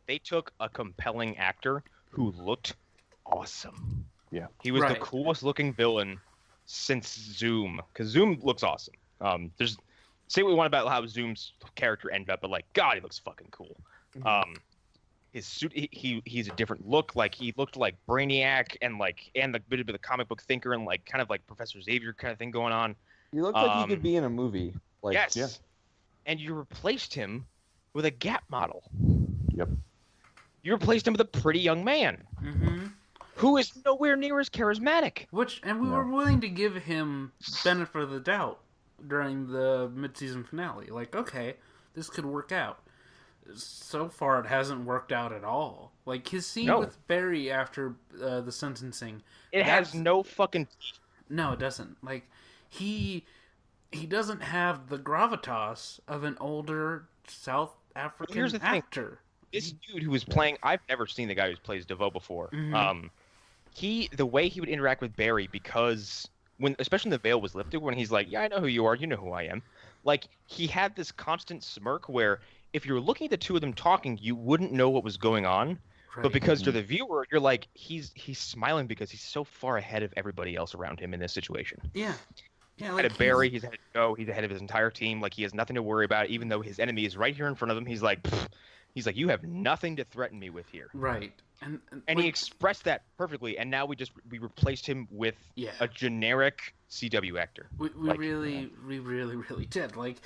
They took a compelling actor who looked awesome. Yeah. He was the Right. coolest looking villain since Zoom, because Zoom looks awesome. There's say what we want about how Zoom's character ended up, but like, God, he looks fucking cool. His suit, he's a different look. Like he looked like Brainiac and the bit of the comic book thinker and like kind of like Professor Xavier kind of thing going on. He looked like he could be in a movie. Like, Yes. yeah. And you replaced him with a Gap model. Yep. You replaced him with a pretty young man who is nowhere near as charismatic. And we were willing to give him benefit of the doubt during the mid-season finale. Like, okay, this could work out. So far, it hasn't worked out at all. Like his scene with Barry after the sentencing. It has no fucking. No, it doesn't. Like he doesn't have the gravitas of an older South African Here's the actor. This dude who was playing, I've never seen the guy who plays DeVoe before. The way he would interact with Barry, because especially when the veil was lifted, when he's like, "Yeah, I know who you are. You know who I am." Like he had this constant smirk where if you're looking at the two of them talking, you wouldn't know what was going on. Right. But because to the viewer, you're like, he's smiling because he's so far ahead of everybody else around him in this situation. Yeah. Yeah, Ahead of Barry, he's ahead of Joe, he's ahead of his entire team. Like he has nothing to worry about, even though his enemy is right here in front of him. He's like, you have nothing to threaten me with here. Right. And he expressed that perfectly. And now we replaced him with a generic CW actor. We really did. Like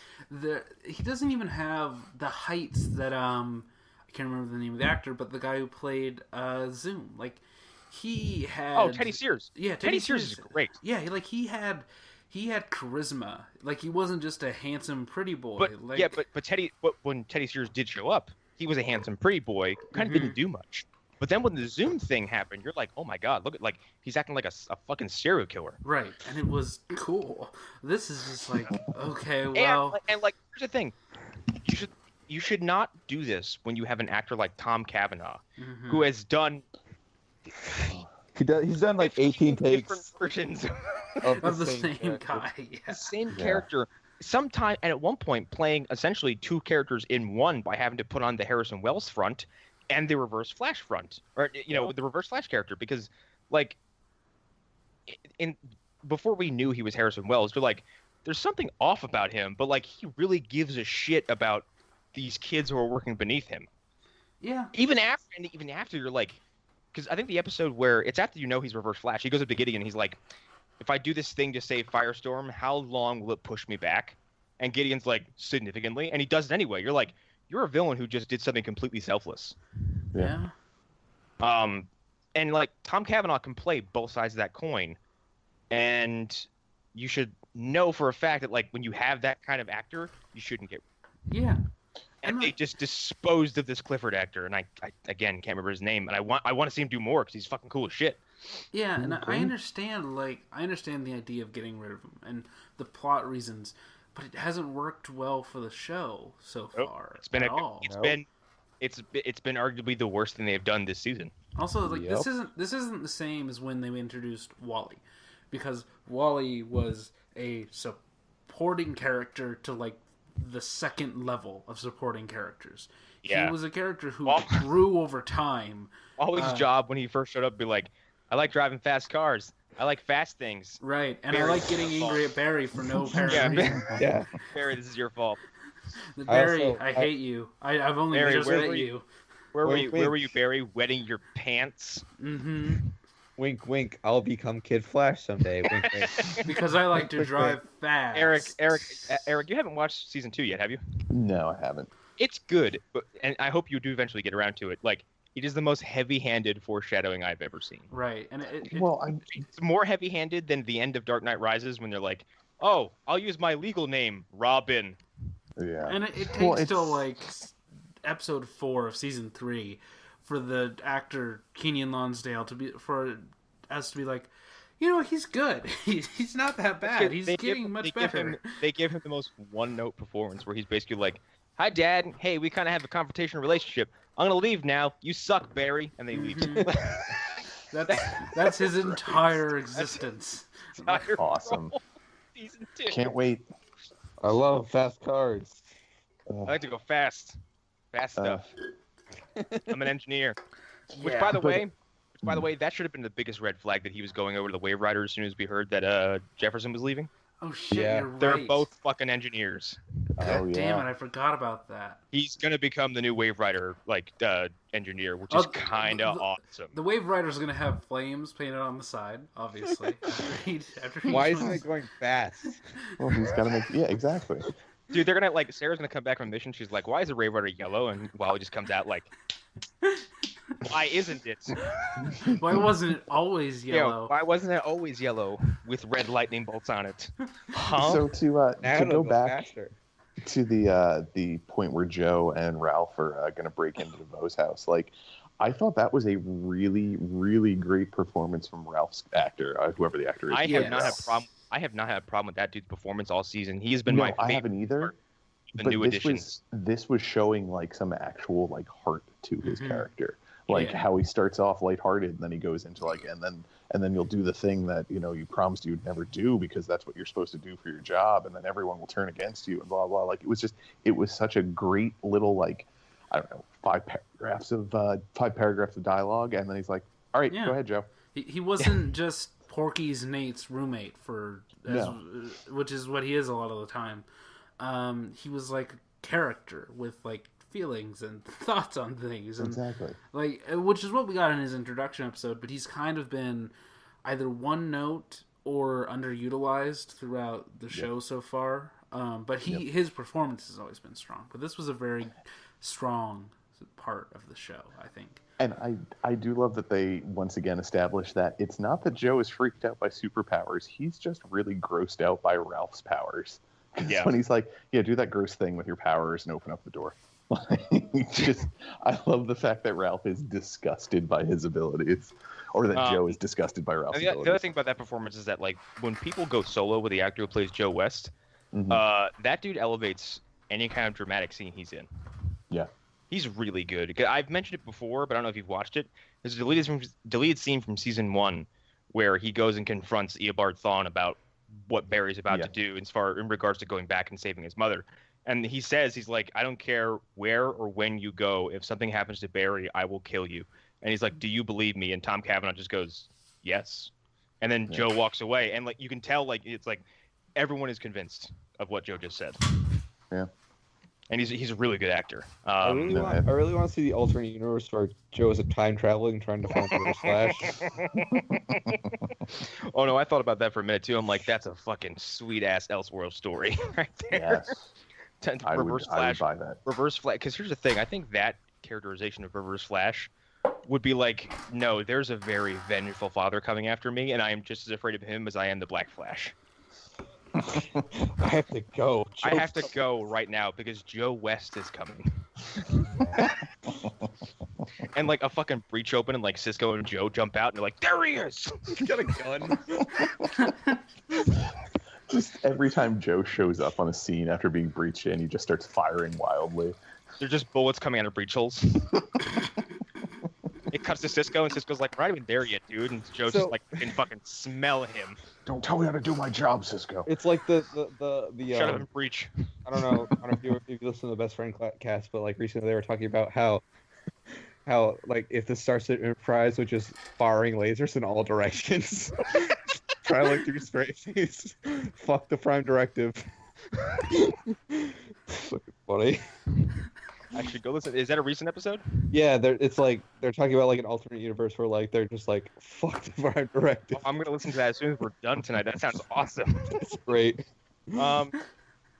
he doesn't even have the heights that I can't remember the name of the actor, but the guy who played Zoom. Like he had. Oh, Teddy Sears. Yeah, Teddy Sears is great. Yeah, he had charisma. Like he wasn't just a handsome, pretty boy. But when Teddy Sears did show up, he was a handsome, pretty boy. Kind of didn't do much. But then when the Zoom thing happened, you're like, oh my God, look at he's acting like a fucking serial killer. Right, and it was cool. This is just like, okay, well. And here's the thing, you should not do this when you have an actor like Tom Cavanaugh, who has done. He's done like 18 takes. Different versions of the same guy. Yeah. The same character. Sometime and at one point playing essentially two characters in one by having to put on the Harrison Wells front and the Reverse Flash front, or the Reverse Flash character, because before we knew he was Harrison Wells, we're like, there's something off about him, but like he really gives a shit about these kids who are working beneath him. Yeah. Even after you're like, because I think the episode where it's after he's Reverse Flash, he goes up to Gideon and he's like, if I do this thing to save Firestorm, how long will it push me back? And Gideon's like, significantly. And he does it anyway. You're like, you're a villain who just did something completely selfless. Yeah. And like Tom Cavanaugh can play both sides of that coin. And you should know for a fact that like when you have that kind of actor, you shouldn't get. Yeah. And they just disposed of this Clifford actor, and I again can't remember his name, and I want to see him do more because he's fucking cool as shit. Yeah, and I understand the idea of getting rid of him and the plot reasons, but it hasn't worked well for the show so far. It's been it's been arguably the worst thing they've done this season. Also, like this isn't the same as when they introduced Wally, because Wally was a supporting character to like the second level of supporting characters. Yeah. He was a character who grew over time. Wally's job when he first showed up would be like, I like driving fast cars. I like fast things. Right, and Barry, I like it's getting your angry fault. at Barry for no apparent Yeah, reason. Yeah. Barry, this is your fault. Barry, also- I hate you. I've only Barry, just where met were you. Where were Wink, you? wink. Where were you, Barry? Wetting your pants? Mm-hmm. Wink, wink. I'll become Kid Flash someday. Wink, wink. Because I like to Quick, drive fast. Eric, you haven't watched season 2 yet, have you? No, I haven't. It's good, and I hope you do eventually get around to it. Like, it is the most heavy-handed foreshadowing I've ever seen. Right, and It's more heavy-handed than the end of Dark Knight Rises when they're like, "Oh, I'll use my legal name, Robin." Yeah. and it takes Well, till it's- like episode 4 of season 3 for the actor Keenan Lonsdale to be like, he's good. He's not that bad. He's getting much better. They give him the most one-note performance where he's basically like, "Hi, Dad. Hey, we kind of have a confrontational relationship. I'm gonna leave now. You suck, Barry," and they leave. That's his entire existence. Awesome. Season 2. Can't wait. I love fast cars. I like to go fast. Fast stuff. I'm an engineer. Which, Yeah. by the way, that should have been the biggest red flag that he was going over to the Wave Rider as soon as we heard that Jefferson was leaving. Oh shit, Yeah. you're right. They're both fucking engineers. Oh yeah. Damn it, I forgot about that. He's gonna become the new Wave Rider, engineer, which Oh, is kind of awesome. The Wave Rider's gonna have flames painted on the side, obviously. after he Why isn't joins. it going fast? Well, he's got to make. Yeah, exactly. Dude, they're gonna Sarah's gonna come back from mission. She's like, "Why is the Wave Rider yellow?" And Wally just comes out like, "Why isn't it? Why wasn't it always yellow? Why wasn't it always yellow with red lightning bolts on it?" Huh? So to Now go back faster. to the point where Joe and Ralph are going to break into DeVoe's house, like I thought that was a really, really great performance from Ralph's actor, whoever the actor is. I have not had Yes. a problem. I have not had a problem with that dude's performance all season. He has been No, my I favorite. haven't either. The But new additions. this was showing like some actual like heart to his Mhm. character, like Yeah. how he starts off lighthearted and then he goes into like and then you'll do the thing that you promised you'd never do because that's what you're supposed to do for your job, and then everyone will turn against you and blah blah. Like it was such a great little like I don't know 5 paragraphs of dialogue, and then he's like, all right, Yeah. go ahead, Joe. He wasn't just Porky's Nate's roommate which is what he is a lot of the time. He was like a character with like feelings and thoughts on things, and Exactly. which is what we got in his introduction episode. But he's kind of been either one note or underutilized throughout the show so far. But his performance has always been strong. But this was a very strong part of the show, I think. And I do love that they once again established that it's not that Joe is freaked out by superpowers. He's just really grossed out by Ralph's powers. 'Cause Yeah. when he's like, yeah, do that gross thing with your powers and open up the door. I love the fact that Ralph is disgusted by his abilities, or that Joe is disgusted by Ralph's The abilities. other thing about that performance is that when people go solo with the actor who plays Joe West, Mhm. that dude elevates any kind of dramatic scene he's in. Yeah. He's really good. I've mentioned it before, but I don't know if you've watched it. There's a deleted scene from season 1 where he goes and confronts Eobard Thawne about what Barry's about to do in regards to going back and saving his mother. And he says, he's like, "I don't care where or when you go. If something happens to Barry, I will kill you." And he's like, "Do you believe me?" And Tom Cavanaugh just goes, "Yes." And then Joe walks away, and you can tell it's like everyone is convinced of what Joe just said. Yeah. And he's a really good actor. I really want to see the alternate universe where Joe is a time traveling trying to find Reverse Flash. Oh no, I thought about that for a minute too. I'm like, that's a fucking sweet ass Elseworld story right there. Yes. I would buy that. Reverse Flash. Because here's the thing, I think that characterization of Reverse Flash would be like, no, there's a very vengeful father coming after me, and I am just as afraid of him as I am the Black Flash. I have to go. I have to go right now because Joe West is coming. And a fucking breach open and Cisco and Joe jump out and they're like, "There he is!" He's got a gun. Just every time Joe shows up on a scene after being breached in, he just starts firing wildly. They're just bullets coming out of breach holes. It cuts to Cisco and Cisco's like, "We're not even there yet, dude." And Joe's just can fucking smell him. Don't tell me how to do my job, Cisco. It's like the Shut up and breach. I don't know if you listen to the Best Friend cast, but recently they were talking about how if the Starship Enterprise was just firing lasers in all directions. Skylar through straight face. Fuck the Prime Directive. Fucking funny. I should go listen. Is that a recent episode? Yeah, it's like they're talking about like an alternate universe where like they're just like fuck the Prime Directive. Well, I'm gonna listen to that as soon as we're done tonight. That sounds awesome. It's great.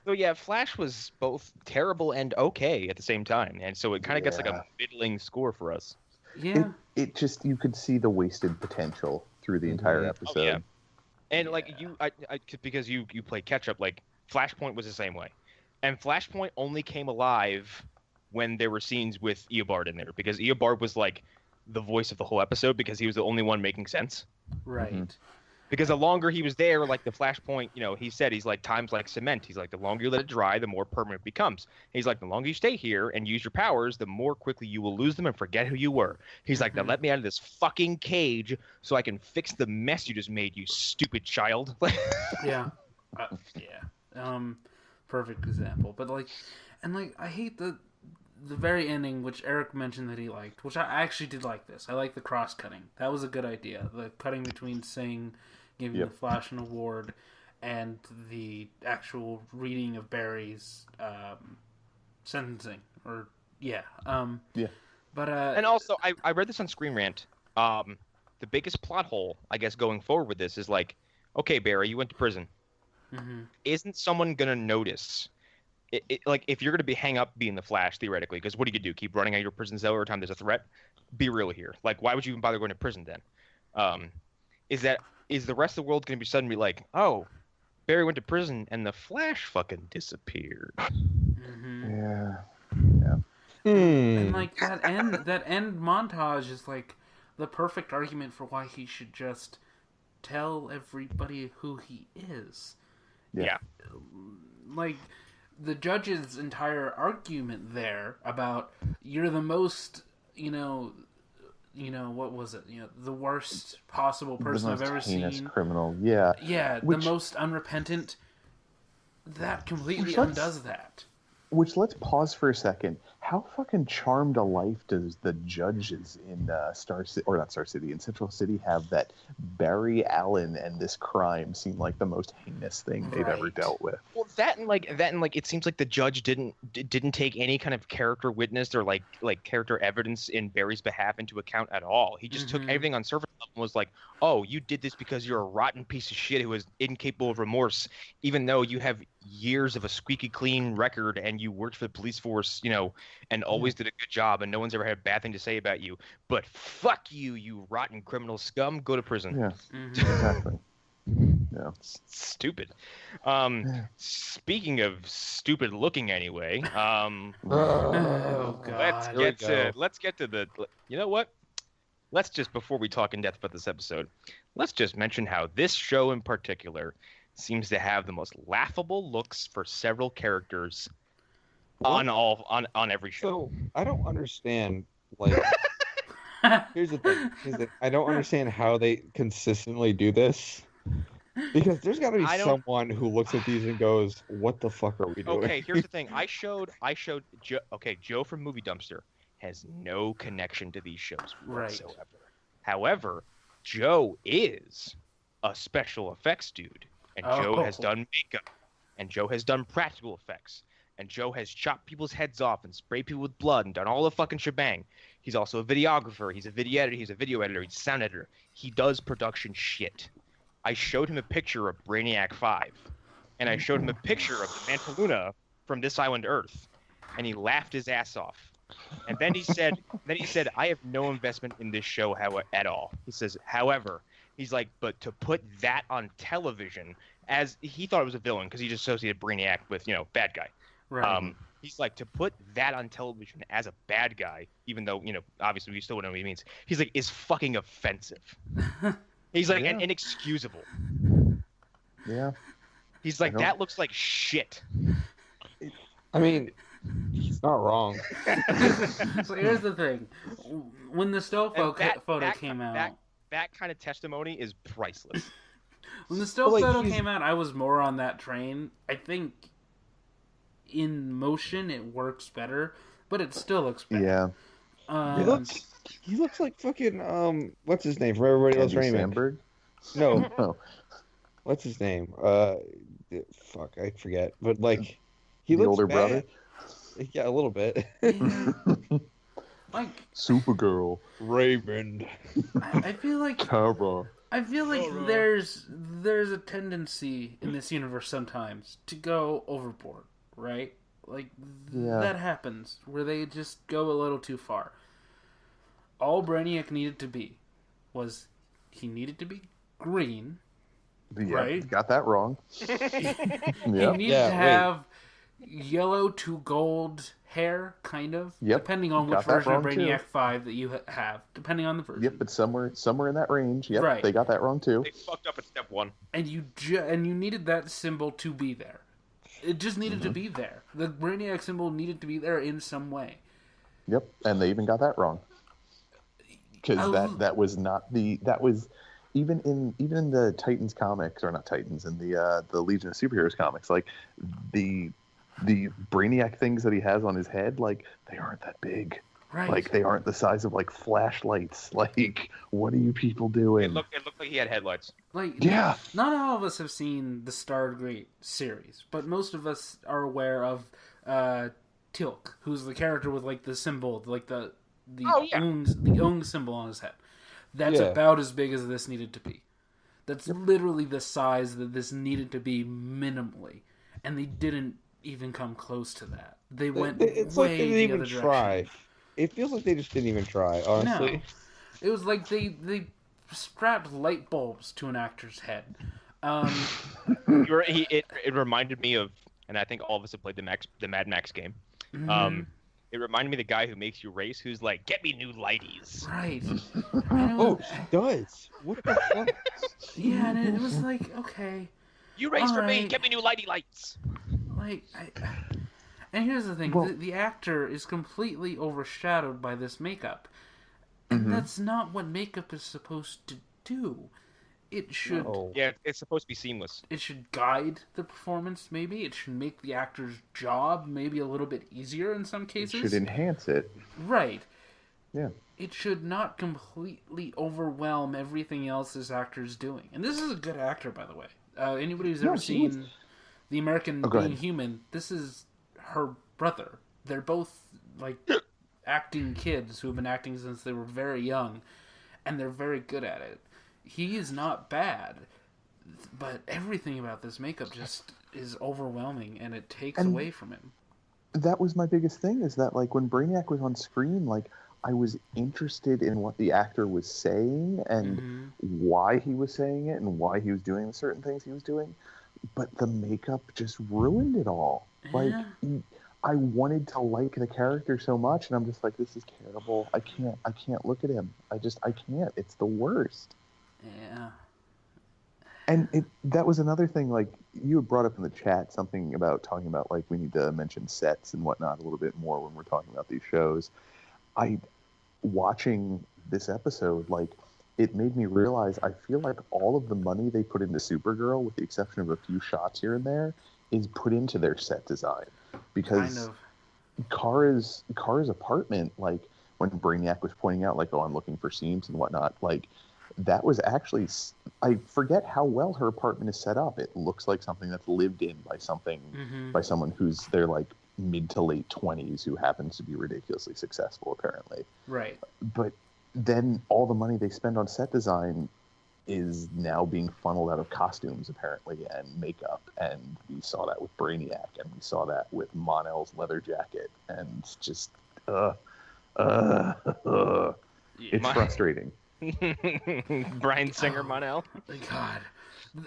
So yeah, Flash was both terrible and okay at the same time, and so it kind of gets like a middling score for us. Yeah. It just, you could see the wasted potential through the entire episode. Oh, yeah. And like because you play catch up, like Flashpoint was the same way, and Flashpoint only came alive when there were scenes with Eobard in there, because Eobard was like the voice of the whole episode because he was the only one making sense. Right. Mm-hmm. Because the longer he was there, like the Flashpoint, he said, he's like, time's like cement. He's like, the longer you let it dry, the more permanent it becomes. He's like, the longer you stay here and use your powers, the more quickly you will lose them and forget who you were. He's like, now let me out of this fucking cage so I can fix the mess you just made, you stupid child. Yeah. Perfect example. But I hate the very ending, which Erik mentioned that he liked, which I actually did like this. I like the cross-cutting. That was a good idea. The cutting between Singh giving the Flash an award and the actual reading of Barry's sentencing. But and also, I read this on Screen Rant. The biggest plot hole, I guess, going forward with this is like, okay, Barry, you went to prison. Mm-hmm. Isn't someone gonna notice? Like, if you're gonna hang up being the Flash theoretically, because what do? Keep running out of your prison cell every time there's a threat? Be real here. Like, why would you even bother going to prison then? Is the rest of the world gonna be suddenly like, oh, Barry went to prison and the Flash fucking disappeared? Mm-hmm. Yeah. And like that end montage is like the perfect argument for why he should just tell everybody who he is. Yeah. Like the judge's entire argument there about you're the most, what was it? The worst possible person I've ever seen. Criminal, yeah. Yeah, the most unrepentant. That completely undoes that. Which, let's pause for a second. How fucking charmed a life does the judges in in Central City have that Barry Allen and this crime seem like the most heinous thing they've ever dealt with? Well, that and it seems like the judge didn't take any kind of character witness or like character evidence in Barry's behalf into account at all. He just took everything on surface level and was like, oh, you did this because you're a rotten piece of shit who is incapable of remorse, even though you have years of a squeaky clean record and you worked for the police force, and always did a good job and no one's ever had a bad thing to say about you. But fuck you, you rotten criminal scum. Go to prison. Yeah, exactly. Yeah. Stupid. Speaking of stupid looking anyway, oh God. let's get to the, you know what? Let's just, before we talk in depth about this episode, let's just mention how this show in particular seems to have the most laughable looks for several characters on every show. So I don't understand. Like, here's the thing. I don't understand how they consistently do this. Because there's got to be someone who looks at these and goes, "What the fuck are we doing?" Okay, here's the thing. I showed Joe. Okay, Joe from Movie Dumpster has no connection to these shows whatsoever. Right. However, Joe is a special effects dude, and Joe has done makeup, and Joe has done practical effects, and Joe has chopped people's heads off and sprayed people with blood and done all the fucking shebang. He's also a videographer. He's a video editor. He's a video editor. He's a sound editor. He does production shit. I showed him a picture of Brainiac 5, and I showed him a picture of the Mantaluna from This Island Earth, and he laughed his ass off. And then he said, I have no investment in this show at all. He says, however, he's like, but to put that on television, as he thought it was a villain because he just associated Brainiac with, bad guy. Right. He's like, to put that on television as a bad guy, even though, obviously we still don't know what he means. He's like, is fucking offensive. He's like, and inexcusable. Yeah. He's like, that looks like shit. I mean, he's not wrong. So here's the thing. When the still photo came out... That kind of testimony is priceless. When the still photo came out, I was more on that train. I think in motion it works better, but it still looks better. Yeah. He looks like fucking what's his name from Everybody Loves Raymond? Sandberg? No. what's his name? Fuck, I forget. But like, he The looks older bad. brother? Yeah, a little bit. Yeah. Like, Supergirl. Raymond. I feel like Tara. there's a tendency in this universe sometimes to go overboard, right? Like Yeah. that happens where they just go a little too far. All Brainiac needed to be was he needed to be green. Yeah, Right. got that wrong. He Yeah. needed Yeah, to wait. have yellow to gold hair, kind of, Yep, depending on which got that version of wrong, Brainiac too. 5 that you have, depending on the version. Yep, it's somewhere in that range. Yep, Right. they got that wrong too. They fucked up at step 1. And you needed that symbol to be there. It just needed to be there. The Brainiac symbol needed to be there in some way. Yep, and they even got that wrong. Because I- that was not that was even in the Titans comics, or not Titans, in the Legion of Superheroes comics, like the Brainiac things that he has on his head, like they aren't that big. Right. Like they aren't the size of like flashlights. Like what are you people doing? It looked like he had headlights. Like, Yeah. not all of us have seen the Stargate series, but most of us are aware of Tilk, who's the character with like the symbol, like the Oh, yeah. Ung symbol on his head. That's Yeah. about as big as this needed to be. That's literally the size that this needed to be minimally, and they didn't even come close to that. They went It's way like they the didn't even other try. direction. It feels like they just didn't even try, honestly. No, it was like they strapped light bulbs to an actor's head. It reminded me of, and I think all of us have played the Mad Max game. It reminded me of the guy who makes you race, who's like, "Get me new lighties." Right. Oh, she does. What the fuck? Yeah, and it was like, okay, You race for me. Alright. Get me new lighty lights. like, and here's the thing: Well- the actor is completely overshadowed by this makeup, and that's not what makeup is supposed to do. It should No. Yeah, it's supposed to be seamless. it should guide the performance. Maybe it should make the actor's job maybe a little bit easier in some It cases. should enhance it. Right. Yeah. It should not completely overwhelm everything else this actor's doing. And this is a good actor, by the way. Anybody who's No, ever he was- seen The American Oh, go Being ahead. Human, this is her brother. They're both like acting kids who have been acting since they were very young, and they're very good at it. He is not bad, but everything about this makeup just is overwhelming, and it takes And- away from him. That was my biggest thing, is that like when Brainiac was on screen, like I was interested in what the actor was saying and Mhm. why he was saying it and why he was doing the certain things he was doing, but the makeup just ruined it all. Like Yeah. I wanted to like the character so much, and I'm just like, this is terrible. I can't look at him. I can't. It's the worst. Yeah. And that was another thing, like you had brought up in the chat something about talking about like we need to mention sets and whatnot a little bit more when we're talking about these shows. Watching this episode, like it made me realize I feel like all of the money they put into Supergirl, with the exception of a few shots here and there, is put into their set design. Because Kind of. Kara's apartment, like when Brainiac was pointing out, like, oh, I'm looking for seams and whatnot, like that was actually, I forget how well her apartment is set up. It looks like something that's lived in by Mhm. by someone who's their like mid to late 20s who happens to be ridiculously successful apparently. Right. But then all the money they spend on set design is now being funneled out of costumes apparently and makeup, and we saw that with Brainiac, and we saw that with Mon-El's leather jacket, and just it's My- frustrating. Brian Singer Mon-El. God,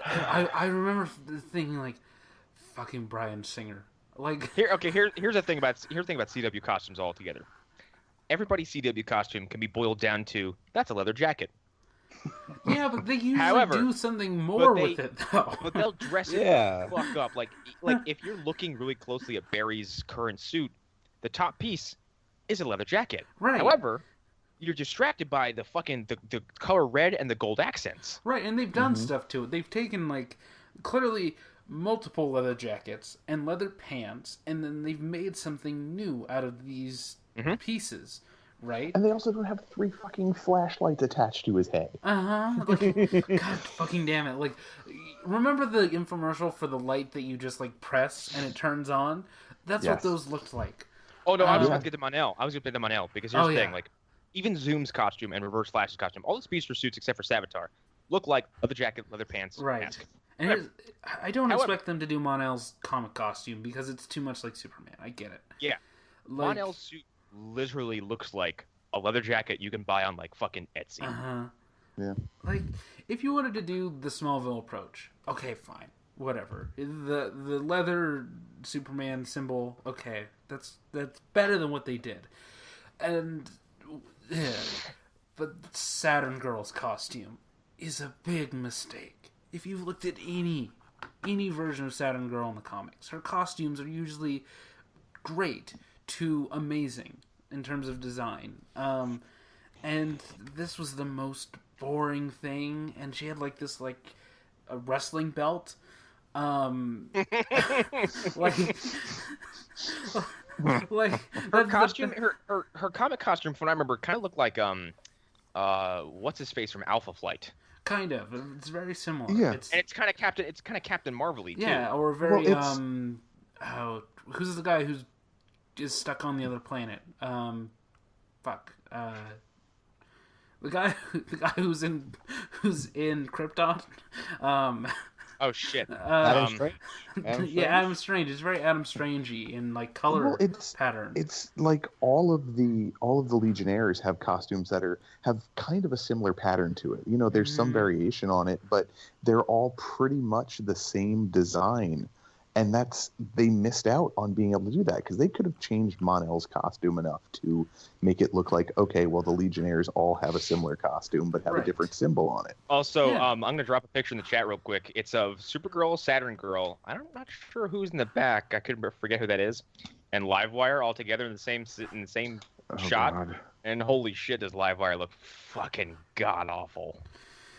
I remember thinking like, fucking Brian Singer. Like, Here's the thing about CW costumes altogether. Everybody's CW costume can be boiled down to that's a leather jacket, yeah, but they usually However, do something more they- with it though. but they'll dress it Yeah. the fuck up. Like if you're looking really closely at Barry's current suit, the top piece is a leather jacket. Right. However, you're distracted by the color red and the gold accents. Right, and they've done stuff to it. They've taken like clearly multiple leather jackets and leather pants, and then they've made something new out of these pieces, right? And they also don't have 3 fucking flashlights attached to his head. Like, God fucking damn it! Like, Remember the infomercial for the light that you just like press and it turns on? That's what Yes. those looked like. Oh no, I was Yeah. going to get to Mon-El. I was going to get to Mon-El because here's Oh, the thing, yeah. like even Zoom's costume and Reverse Flash's costume, all the speedster suits except for Savitar look like leather jacket, leather pants, Right. mask. And I don't However- expect them to do Mon-El's comic costume because it's too much like Superman. I get it. Yeah. Like, Mon-El's suit literally looks like a leather jacket you can buy on like fucking Etsy. Uh-huh. Yeah. Like, if you wanted to do the Smallville approach, okay, fine. Whatever. The leather Superman symbol, okay. That's better than what they did. And yeah, but Saturn Girl's costume is a big mistake. If you've looked at any version of Saturn Girl in the comics, her costumes are usually great to amazing in terms of design. And this was the most boring thing, and she had like this like a wrestling belt. Like Her costume, her comic costume, from what I remember, kind of looked like what's his face from Alpha Flight, kind of. It's very similar. Yeah. and it's kind of Captain Marvel-y too. Yeah, or very Well, who's the guy who's is stuck on the other planet? The guy who's in Krypton. Oh shit. Adam Strange? Adam Yeah, Adam Strange. It's very Adam Strangey in like color Well, pattern. It's like all of the Legionnaires have costumes that have kind of a similar pattern to it. You know, there's some variation on it, but they're all pretty much the same design. And they missed out on being able to do that because they could have changed Mon-El's costume enough to make it look like, okay, well, the Legionnaires all have a similar costume but have a different symbol on it. Also, Yeah. I'm gonna drop a picture in the chat real quick. It's of Supergirl, Saturn Girl. I'm not sure who's in the back. I could forget who that is. And Livewire all together in the same Oh, shot. God. And holy shit, does Livewire look fucking god awful.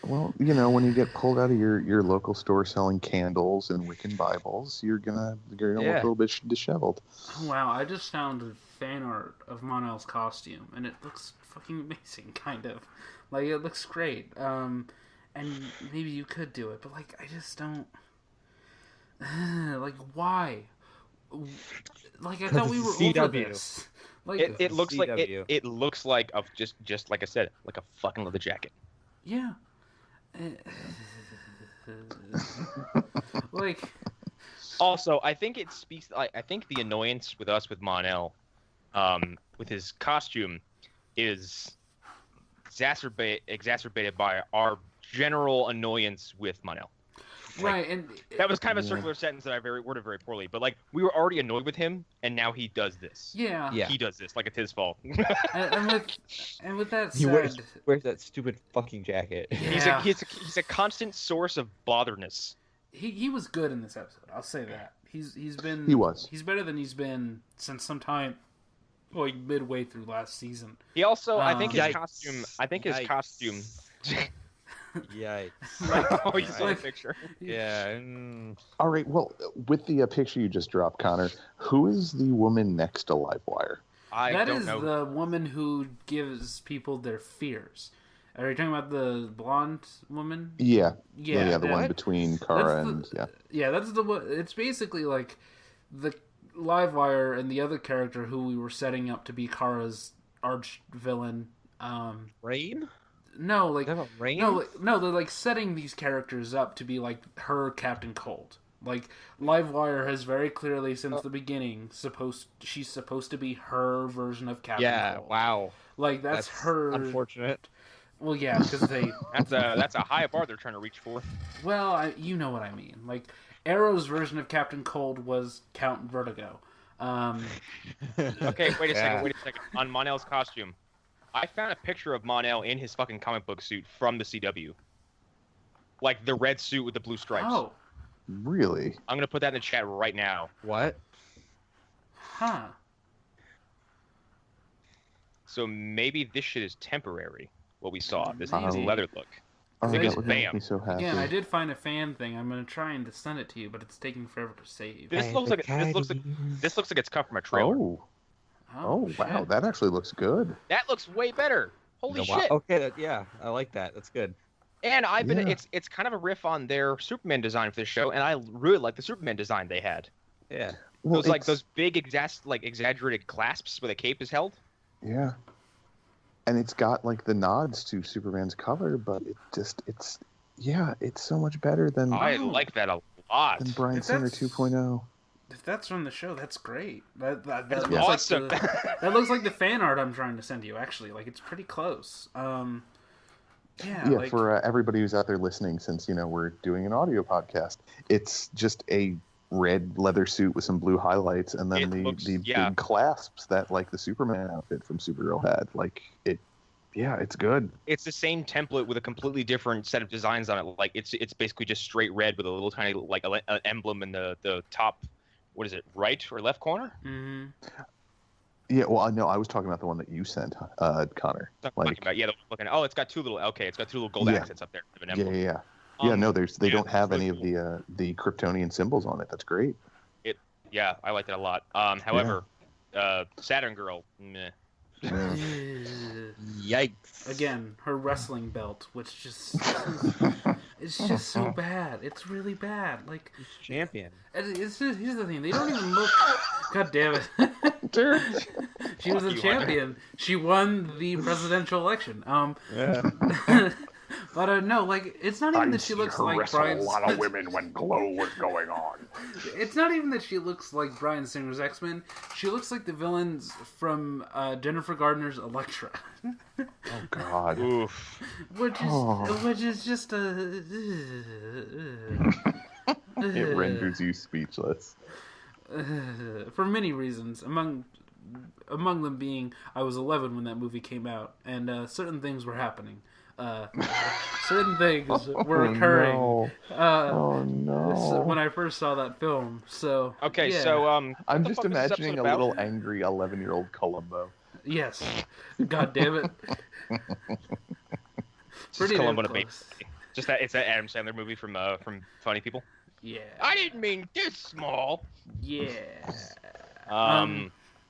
Well, you know, when you get pulled out of your local store selling candles and Wiccan Bibles, you're gonna look a little bit disheveled. Oh, wow, I just found a fan art of Mon-El's costume, and it looks fucking amazing, kind of. Like, it looks great. And maybe you could do it, but, like, I just don't... like, why? Like, I thought we were over this. Like, It looks like CW. it looks like just like I said, like a fucking leather jacket. yeah. Like... Also, I think it speaks. I think the annoyance with us with Mon-El, with his costume, is exacerbated by our general annoyance with Mon-El. Right, and That was kind of a circular sentence that I worded very poorly. But like, we were already annoyed with him, and now he does this. yeah, Yeah. He does this like it's his fault. and with that He said, wears that stupid fucking jacket. yeah, He's a constant source of botherness. he was good in this episode. I'll say that he's been He was. he's better than he's been since sometime like midway through last season. He also, I think his Yikes. costume. I think his Yikes. costume. Yikes. Oh, you saw the Like- picture. Yeah. All right, well, with the picture you just dropped, Connor, who is the woman next to Livewire? I That don't is know. the woman who gives people their fears. Are you talking about the blonde woman? Yeah, Yeah, the one what? between Kara That's and Yeah, that's the one. It's basically like the Livewire and the other character who we were setting up to be Kara's arch villain. Rain? No, like Is that about Rain? no, they're like setting these characters up to be like her Captain Cold. Like Livewire has very clearly since the beginning she's supposed to be her version of Captain Yeah, Cold. wow. Like that's her. Unfortunate. Well, yeah, because they. That's a high bar they're trying to reach for. Well, you know what I mean. Like Arrow's version of Captain Cold was Count Vertigo. Okay, wait a second. On Mon-El's costume, I found a picture of Mon-El in his fucking comic book suit from the CW. Like the red suit with the blue stripes. Oh, really? I'm gonna put that in the chat right now. What? huh. So maybe this shit is temporary. What we saw, this Maybe. leather look. Oh, Because that would bam. make me so happy. Again, I did find a fan thing. I'm gonna try and send it to you, but it's taking forever to save. This looks like it's cut from a trailer. Oh, wow, shit. that actually looks good. That looks way better. Holy Wow. shit! Okay, yeah, I like that. That's good. And I've been Yeah. it's kind of a riff on their Superman design for this show, and I really like the Superman design they had. Yeah. Well, Those like it's- those big exaggerated clasps where the cape is held. Yeah. And it's got like the nods to Superman's color, but it's so much better than I like that a lot. Bryan If Singer that's- 2.0. If that's from the show, that's great. That That's looks awesome. like that looks like the fan art I'm trying to send you. Actually, like it's pretty close. Yeah. Yeah, like, for everybody who's out there listening, since we're doing an audio podcast, it's just a red leather suit with some blue highlights, and then the big clasps that like the Superman outfit from Supergirl had. Like it, yeah, it's good. It's the same template with a completely different set of designs on it. Like it's basically just straight red with a little tiny like an emblem in the top. What is it? Right or left corner? Mm-hmm. Yeah, well, no, I was talking about the one that you sent, Connor. Like, Yeah, it's got two little gold accents up there. Of an emblem. yeah. No, they don't have any of the Kryptonian symbols on it. That's great. Yeah, I like that a lot. However, Saturn Girl, meh. Yikes. Again, her wrestling belt, which just it's just so bad. It's really bad. Like Champion. it's just, here's the thing: they don't even look. God damn it! She was a Fuck you, champion. She won the presidential election. Yeah. But no, like it's not even that she looks like Brian. a lot of women when Glow was going on. It's not even that she looks like Bryan Singer's X-Men. She looks like the villains from Jennifer Gardner's Elektra. Oh God. Oof. Which is just a. It renders you speechless. For many reasons, among them being I was 11 when that movie came out, and certain things were happening. Certain things were occurring. No. Oh no. when I first saw that film. So Okay, yeah. so I'm what the just fuck is this imagining a episode about? little angry 11-year-old Columbo. Yes, God damn it. It's Pretty Columbo damn to close. Just that it's that Adam Sandler movie from Funny People. Yeah. I didn't mean this small. Yeah.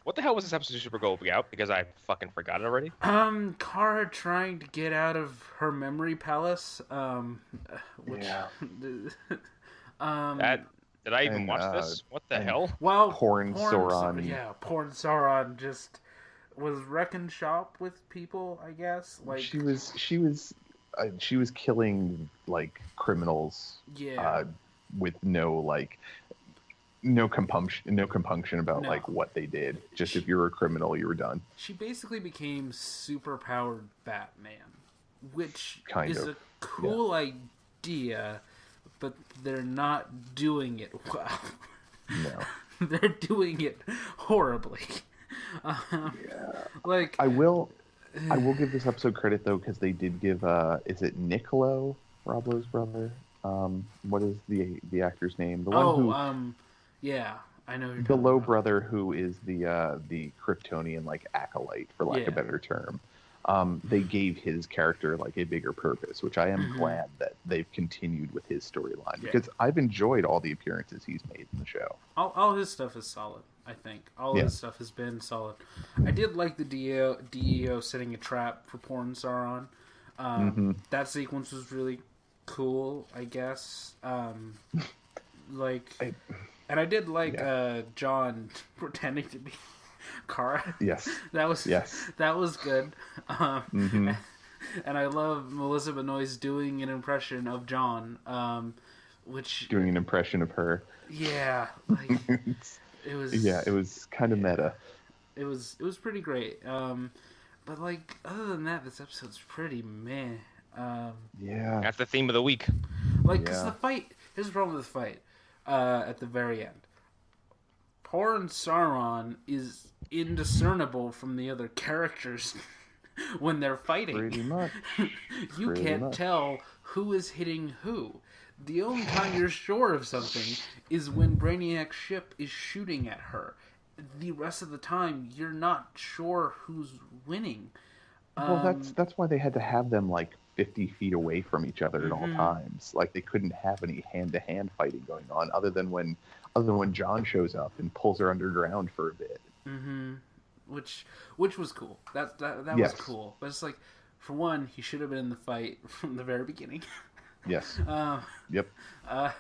What the hell was this episode of Supergirl about? Because I fucking forgot it already. Kara trying to get out of her memory palace. Which, Yeah. Did I even and, watch this? What the and- hell? well, Porn Sauron. Yeah, porn Sauron just was wrecking shop with people. I guess like she was killing like criminals yeah. with no compunction about No. like what they did. Just if you were a criminal, you were done. She basically became super powered Batman, which Kind is of, a cool idea, but they're not doing it well. No. They're doing it horribly. Like I will give this episode credit though, because they did give is it Nick Lowe, Rob Lowe's brother? What is the actor's name? The one who yeah, I know who you're the talking Lowe about. brother who is the Kryptonian like acolyte, for lack Yeah. of a better term. They gave his character like a bigger purpose, which I am Mhm. glad that they've continued with his storyline, Yeah. because I've enjoyed all the appearances he's made in the show. All his stuff is solid. I think all Yeah. his stuff has been solid. I did like the DEO setting a trap for porn Sauron. That sequence was really cool, I guess. And I did like John pretending to be Kara. Yes. That was Yes. that was good. Mm-hmm. And I love Melissa Benoist doing an impression of John, which Doing an impression of her. yeah, like it was. Yeah, it was kind of meta. It was pretty great. But like other than that, this episode's pretty meh. Yeah. That's the theme of the week. Like, because Yeah. the fight. Here's the problem with the fight. At the very end, porn Sauron is indiscernible from the other characters when they're fighting. Pretty much. You Pretty can't much. tell who is hitting who. The only time you're sure of something is when Brainiac's ship is shooting at her. The rest of the time, you're not sure who's winning. Well, that's why they had to have them like 50 feet away from each other at all Mhm. times. Like they couldn't have any hand-to-hand fighting going on, other than when John shows up and pulls her underground for a bit. Mm-hmm. Which was cool. That Yes. was cool. But it's like, For one, he should have been in the fight from the very beginning. Yes. Yep. I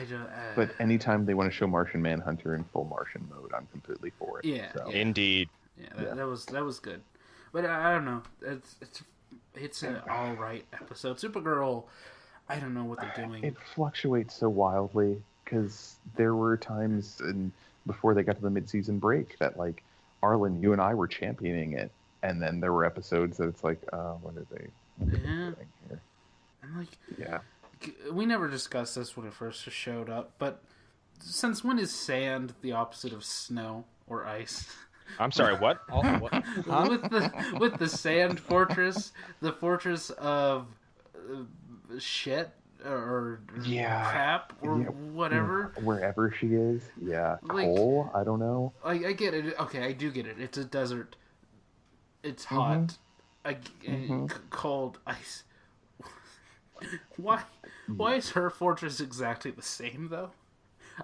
don't. But anytime they want to show Martian Manhunter in full Martian mode, I'm completely for it. Yeah. So. Indeed. Yeah, that was good. But I don't know. It's an all right episode. Supergirl, I don't know what they're doing. It fluctuates so wildly because there were times before they got to the mid-season break that like Arlen, you and I were championing it, and then there were episodes that it's like, what are they doing here? I'm like, yeah. We never discussed this when it first showed up, but since when is sand the opposite of snow or ice? I'm sorry, what? With the sand fortress, the fortress of shit or crap or whatever. Wherever she is, like, coal. I don't know. I get it. Okay, I do get it. It's a desert. It's hot. Cold ice. Why is her fortress exactly the same though?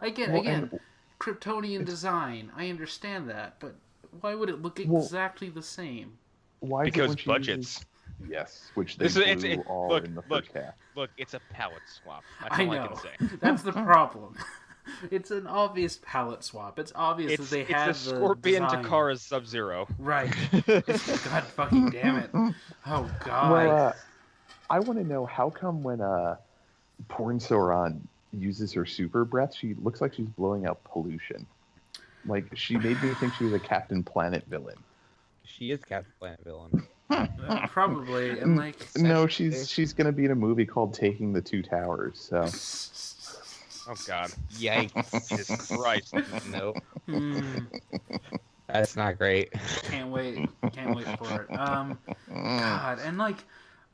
I get again, Kryptonian design. I understand that, but why would it look exactly the same? Why? Because budgets. Yes, which they blew all in the first half. Look, it's a palette swap. That's I all know. I can say. That's the problem. It's an obvious palette swap. It's obvious that they had it's the Scorpion design. Takara's Sub-Zero. Right. God fucking damn it. Oh God. Well, I want to know how come when Porn Sauron uses her super breath, she looks like she's blowing out pollution. Like she made me think she was a Captain Planet villain. She is Captain Planet villain. Probably, and like no, she's gonna be in a movie called Taking the Two Towers. So. Oh God! Yikes! Jesus Christ! Nope. That's not great. Can't wait for it. God, and like,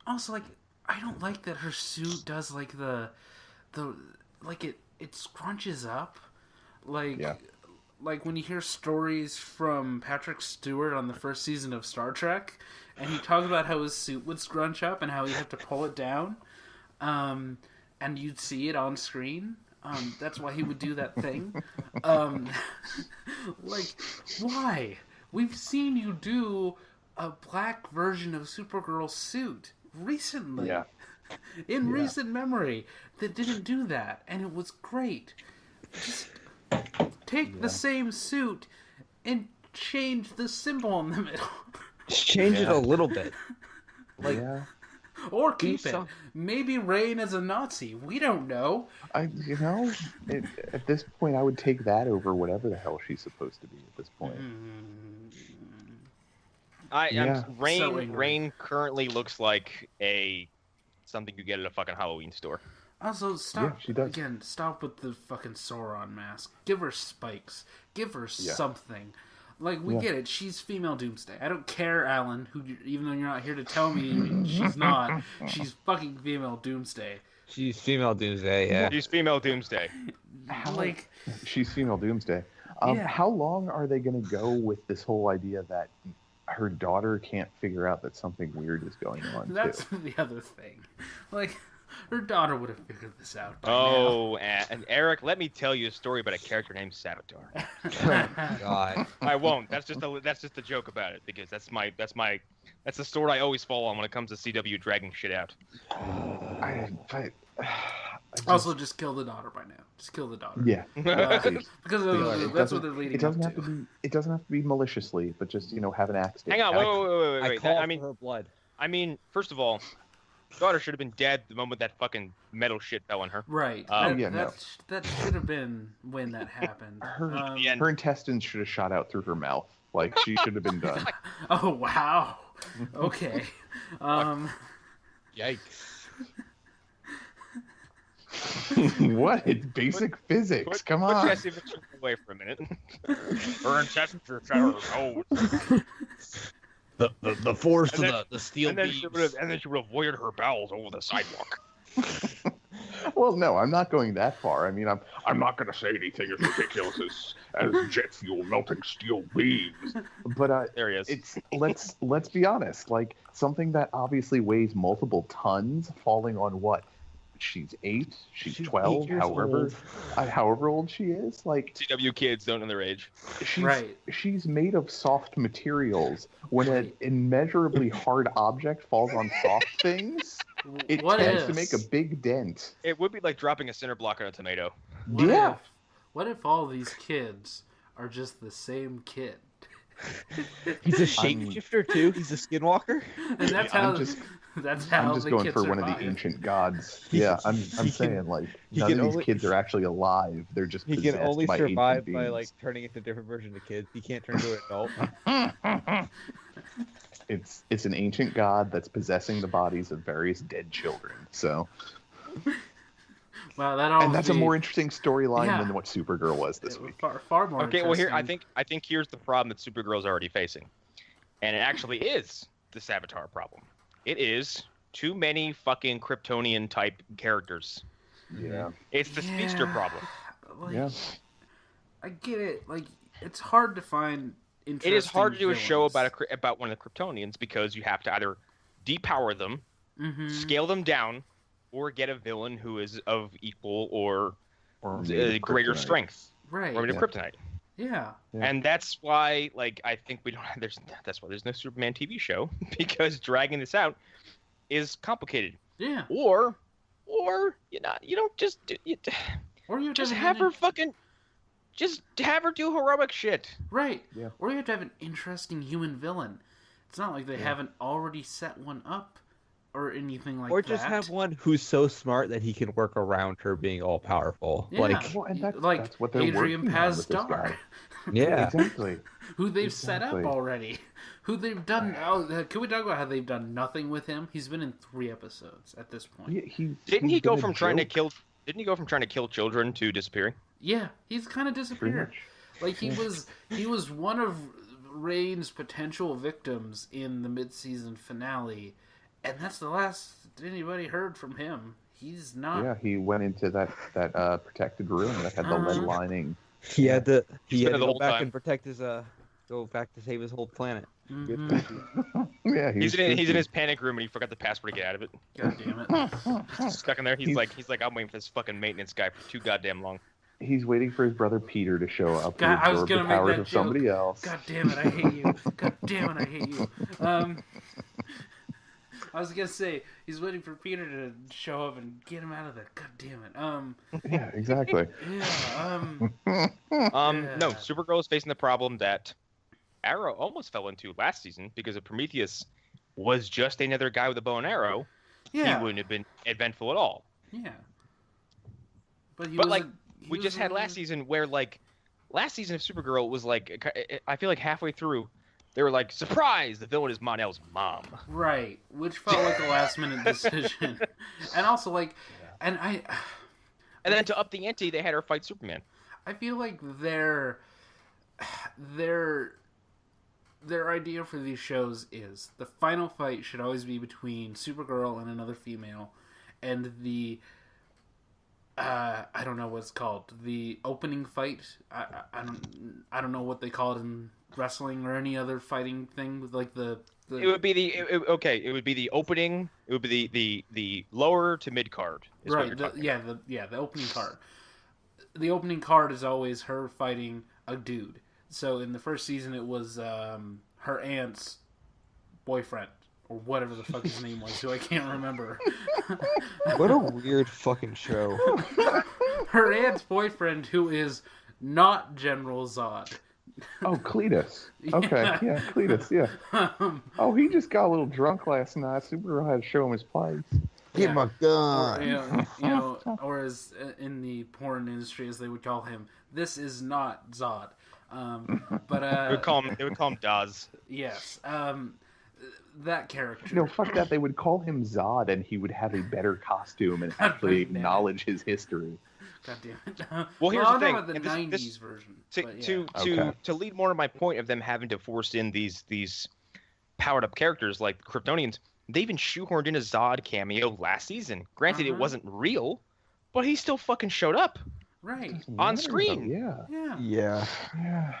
also like, I don't like that her suit does like the like it scrunches up, like. Yeah. Like when you hear stories from Patrick Stewart on the first season of Star Trek, and he talks about how his suit would scrunch up and how he'd have to pull it down, and you'd see it on screen. That's why he would do that thing. Like, why? We've seen you do a black version of Supergirl's suit recently. Yeah. In recent memory that didn't do that, and it was great. Just take the same suit and change the symbol in the middle. Just change it a little bit. Like, yeah. or keep it. Maybe Rain as a Nazi. We don't know. At this point, I would take that over whatever the hell she's supposed to be at this point. Rain currently looks like something you get at a fucking Halloween store. Also, stop. Yeah, she does. Again, stop with the fucking Sauron mask. Give her spikes. Give her something. Like, we get it. She's female Doomsday. I don't care, Alan, even though you're not here to tell me she's not. She's fucking female Doomsday. She's female Doomsday, yeah. She's female Doomsday. She's female Doomsday. How long are they going to go with this whole idea that her daughter can't figure out that something weird is going on? That's the other thing. Like, her daughter would have figured this out by now. And Eric, let me tell you a story about a character named Savitar. Oh, God. I won't. That's just a joke about it because that's the sword I always fall on when it comes to CW dragging shit out. Also, just kill the daughter by now. Just kill the daughter. Yeah. Because that's what they're leading it doesn't up have to. It doesn't have to be maliciously, but just have an axe. Hang on, wait. I call for her blood. I mean, first of all, daughter should have been dead the moment that fucking metal shit fell on her. Right. That should have been when that happened. Her intestines should have shot out through her mouth. Like, she should have been done. Oh, wow. Okay. Yikes. What? It's basic physics. Come on. Put Jesse away for a minute. Her intestines are shot out her nose. The force of the steel beams. And then she would have voided her bowels over the sidewalk. Well, no, I'm not going that far. I mean, I'm not going to say anything as ridiculous as jet fuel melting steel beams. But there he is. It's let's be honest. Like, something that obviously weighs multiple tons falling on what, she's 8, she's She's 12, 8 years however old she is. Like, CW kids don't know their age. she's made of soft materials. When an immeasurably hard object falls on soft things, it tends to make a big dent. It would be like dropping a cinder block on a tomato. What if all these kids are just the same kid? He's a shapeshifter too. He's a skinwalker. And that's how. That's how I'm just the going kids for one survive. of the ancient gods. Yeah, I'm saying like none of these kids are actually alive. They're just He possessed can only by survive ancient by beings. like turning into different versions of kids. He can't turn into an adult. It's an ancient god that's possessing the bodies of various dead children. So, Wow, and that's a more interesting storyline Yeah. than what Supergirl was this week. far more. Okay, well here interesting. I think here's the problem that Supergirl's already facing, and it actually is the Savitar problem. It is too many fucking Kryptonian type characters. Yeah. It's the speedster problem. Like, Yeah. I get it. Like, it's hard to find. It is hard to do a show villains. about one of the Kryptonians because you have to either depower them, Mhm. scale them down, or get a villain who is of equal or made of greater kryptonite. strength, Right. or made of Yeah. kryptonite. Yeah. Yeah. And that's why, like, I think we don't. That's why there's no Superman TV show because dragging this out is complicated. Yeah. Or you don't just do, Or you just have her fucking, just have her do heroic shit. Right. Yeah. Or you have to have an interesting human villain. It's not like they haven't already set one up or anything like that. Or just have one who's so smart that he can work around her being all powerful. Yeah. Like, Well, and that's what they're Adrian working on with this Pasdar, guy. yeah. Exactly. who they've set up Exactly. already, who they've done. Oh, can we talk about how they've done nothing with him? He's been in 3 episodes at this point. Yeah, Didn't he's he go been a from trying to joke, kill? Didn't he go from trying to kill children to disappearing? Yeah, he's kind of pretty disappeared. much? Like he was one of Rain's potential victims in the mid-season finale, and that's the last anybody heard from him. He's not. Yeah, he went into that protected room that had the lead Uh-huh. lining. He had to He's been go there the whole back time. and protect his go back to save his whole planet. Mhm. Yeah, He's in spooky. his panic room and he forgot the password to get out of it. God damn it. He's stuck in there. He's like I'm waiting for this fucking maintenance guy for too goddamn long. He's waiting for his brother Peter to show up God, to I was absorb the gonna make powers that of somebody joke. else. God damn it, I hate you. God damn it, I hate you. I was gonna say he's waiting for Peter to show up and get him out of there. God damn it. Yeah, exactly. Yeah. No, Supergirl is facing the problem that Arrow almost fell into last season because if Prometheus was just another guy with a bow and arrow, Yeah. he wouldn't have been eventful at all. Yeah. But We just had last season where last season of Supergirl was I feel like halfway through they were like, surprise, the villain is Mon-El's mom. Right, which felt like a last minute decision, and also and And then to up the ante, they had her fight Superman. I feel like their idea for these shows is the final fight should always be between Supergirl and another female, and the I don't know what it's called, the opening fight. I don't know what they call it in wrestling or any other fighting thing with It would be it would be the opening. It would be the lower to mid card. right. The opening card. The opening card is always her fighting a dude. So in the first season, it was her aunt's boyfriend or whatever the fuck his name was, who I can't remember. What a weird fucking show. Her aunt's boyfriend, who is not General Zod. Oh, Cletus. Okay, yeah, Cletus, yeah. Oh, he just got a little drunk last night. Supergirl had to show him his place. Get my Or, gun. or as in the porn industry, as they would call him, this is not Zod. But They would call him Daz. yes, that character. No, fuck that. They would call him Zod, and he would have a better costume and actually acknowledge his history. God damn it. Well, here's I'm the thing. talking about the and 90s version. To but yeah. to lead more to my point of them having to force in these powered up characters like the Kryptonians, they even shoehorned in a Zod cameo last season. Granted, it wasn't real, but he still fucking showed up Right. on screen. Yeah. Yeah. Yeah.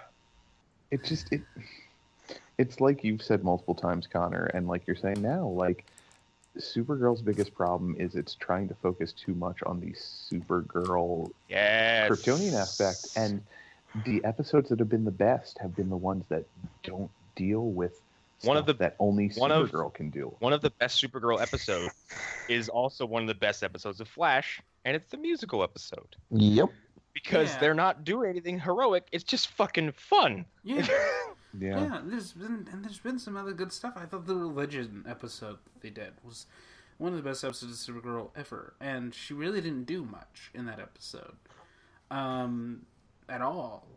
It's like you've said multiple times, Connor, and like you're saying now, like Supergirl's biggest problem is it's trying to focus too much on the Supergirl Yes. Kryptonian aspect, and the episodes that have been the best have been the ones that don't deal with One of stuff that only one of- Supergirl can do. One of the best Supergirl episodes is also one of the best episodes of Flash, and it's the musical episode. Yep. Because Yeah. they're not doing anything heroic, it's just fucking fun. Yeah. Yeah. Yeah, there's been some other good stuff. I thought the religion episode they did was one of the best episodes of Supergirl ever, and she really didn't do much in that episode, at all.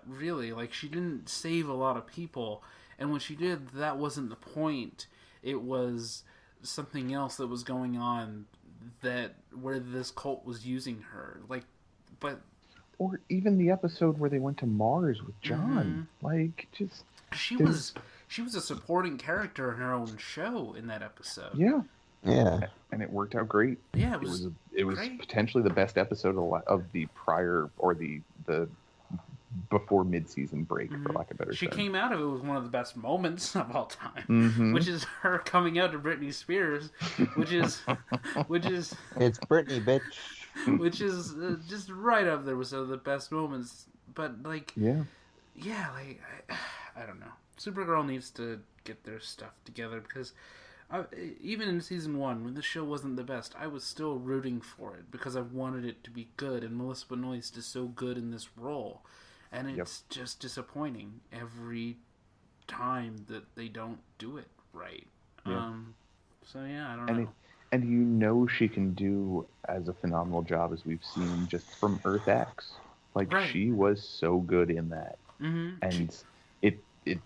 Really, like she didn't save a lot of people, and when she did, that wasn't the point. It was something else that was going on that where this cult was using her, like, but. Or even the episode where they went to Mars with John. Like, just She was a supporting character in her own show in that episode. yeah, Yeah. and it worked out great. Yeah, It was great. potentially the best episode of the prior or the before mid-season break, for lack of a better She term. came out of it with one of the best moments of all time, Mhm. which is her coming out to Britney Spears, which is It's Britney, bitch. just right up there with some of the best moments. But like, Yeah. like I don't know. Supergirl needs to get their stuff together because even in season 1, when the show wasn't the best, I was still rooting for it because I wanted it to be good. And Melissa Benoist is so good in this role, and it's just disappointing every time that they don't do it right. Yeah. So yeah, I don't know. And you know she can do as a phenomenal job as we've seen just from Earth X. Like, Right. she was so good in that. And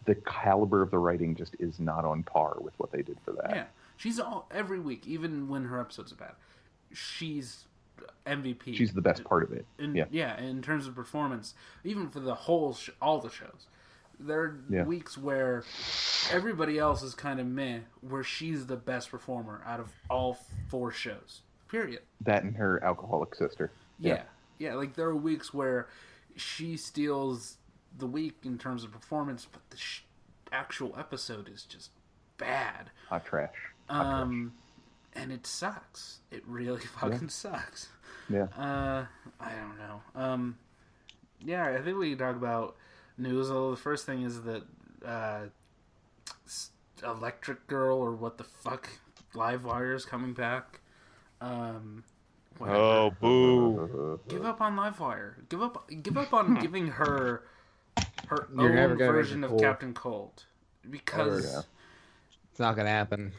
the caliber of the writing just is not on par with what they did for that. Yeah, she's every week, even when her episodes are bad, she's MVP. She's the best part of it. In terms of performance, even for the whole all the shows, there are weeks where everybody else is kind of meh, where she's the best performer out of all 4 shows. Period. That and her alcoholic sister. Yeah. Like there are weeks where she steals the week in terms of performance, but the actual episode is just bad. Hot trash. And it sucks. It really fucking sucks. Yeah. I don't know. I think we can talk about news. Although the first thing is that Electric Girl or what the fuck, Livewire is coming back. Whatever. Oh, boo. Give up on Livewire. Give up on giving her You're never own gonna version make of it cool. Captain Cold, because It's not gonna happen.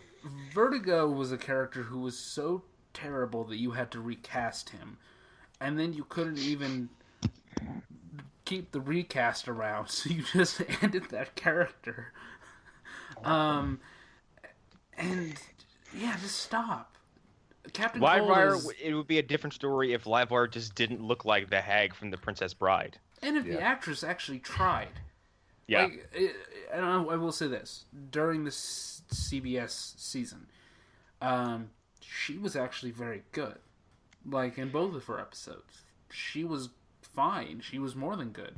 Vertigo was a character who was so terrible that you had to recast him, and then you couldn't even keep the recast around, so you just ended that character. And yeah, just stop. Captain Cold Livewire, is... it would be a different story if Livewire just didn't look like the hag from The Princess Bride. And if the actress actually tried. Yeah. And I will say this. During the CBS season, she was actually very good. Like, in both of her episodes. She was fine. She was more than good.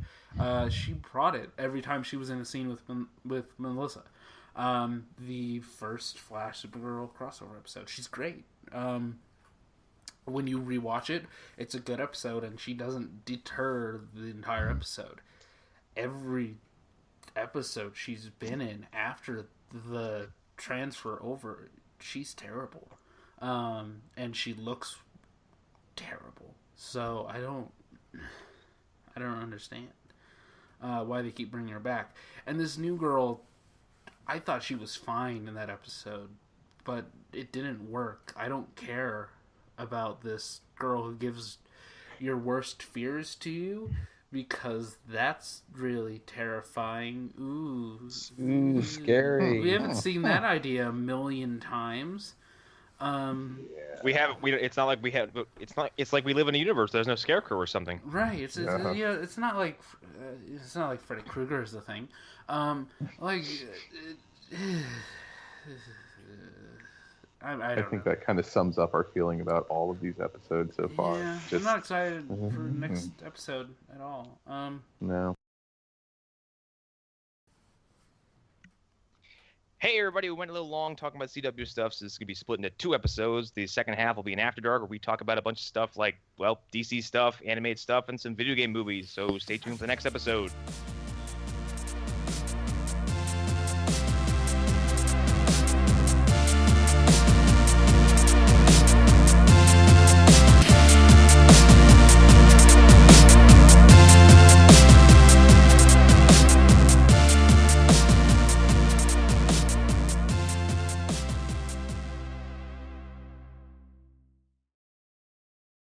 She brought it every time she was in a scene with Melissa. The first Flash Supergirl crossover episode. She's great. When you rewatch it, it's a good episode, and she doesn't deter the entire episode. Every episode she's been in after the transfer over, she's terrible. And she looks terrible. So I don't understand why they keep bringing her back. And this new girl, I thought she was fine in that episode, but it didn't work. I don't care about this girl who gives your worst fears to you, because that's really terrifying. Ooh, scary. We haven't seen that idea a million times. It's not like we have. It's like we live in a universe. There's no Scarecrow or something. Right. It's not like Freddy Krueger is the thing. I think that kind of sums up our feeling about all of these episodes so far. Yeah, I'm not excited for the next episode at all. No. Hey everybody, we went a little long talking about CW stuff, so this is going to be split into 2 episodes. The second half will be an After Dark, where we talk about a bunch of stuff like, well, DC stuff, animated stuff, and some video game movies. So stay tuned for the next episode.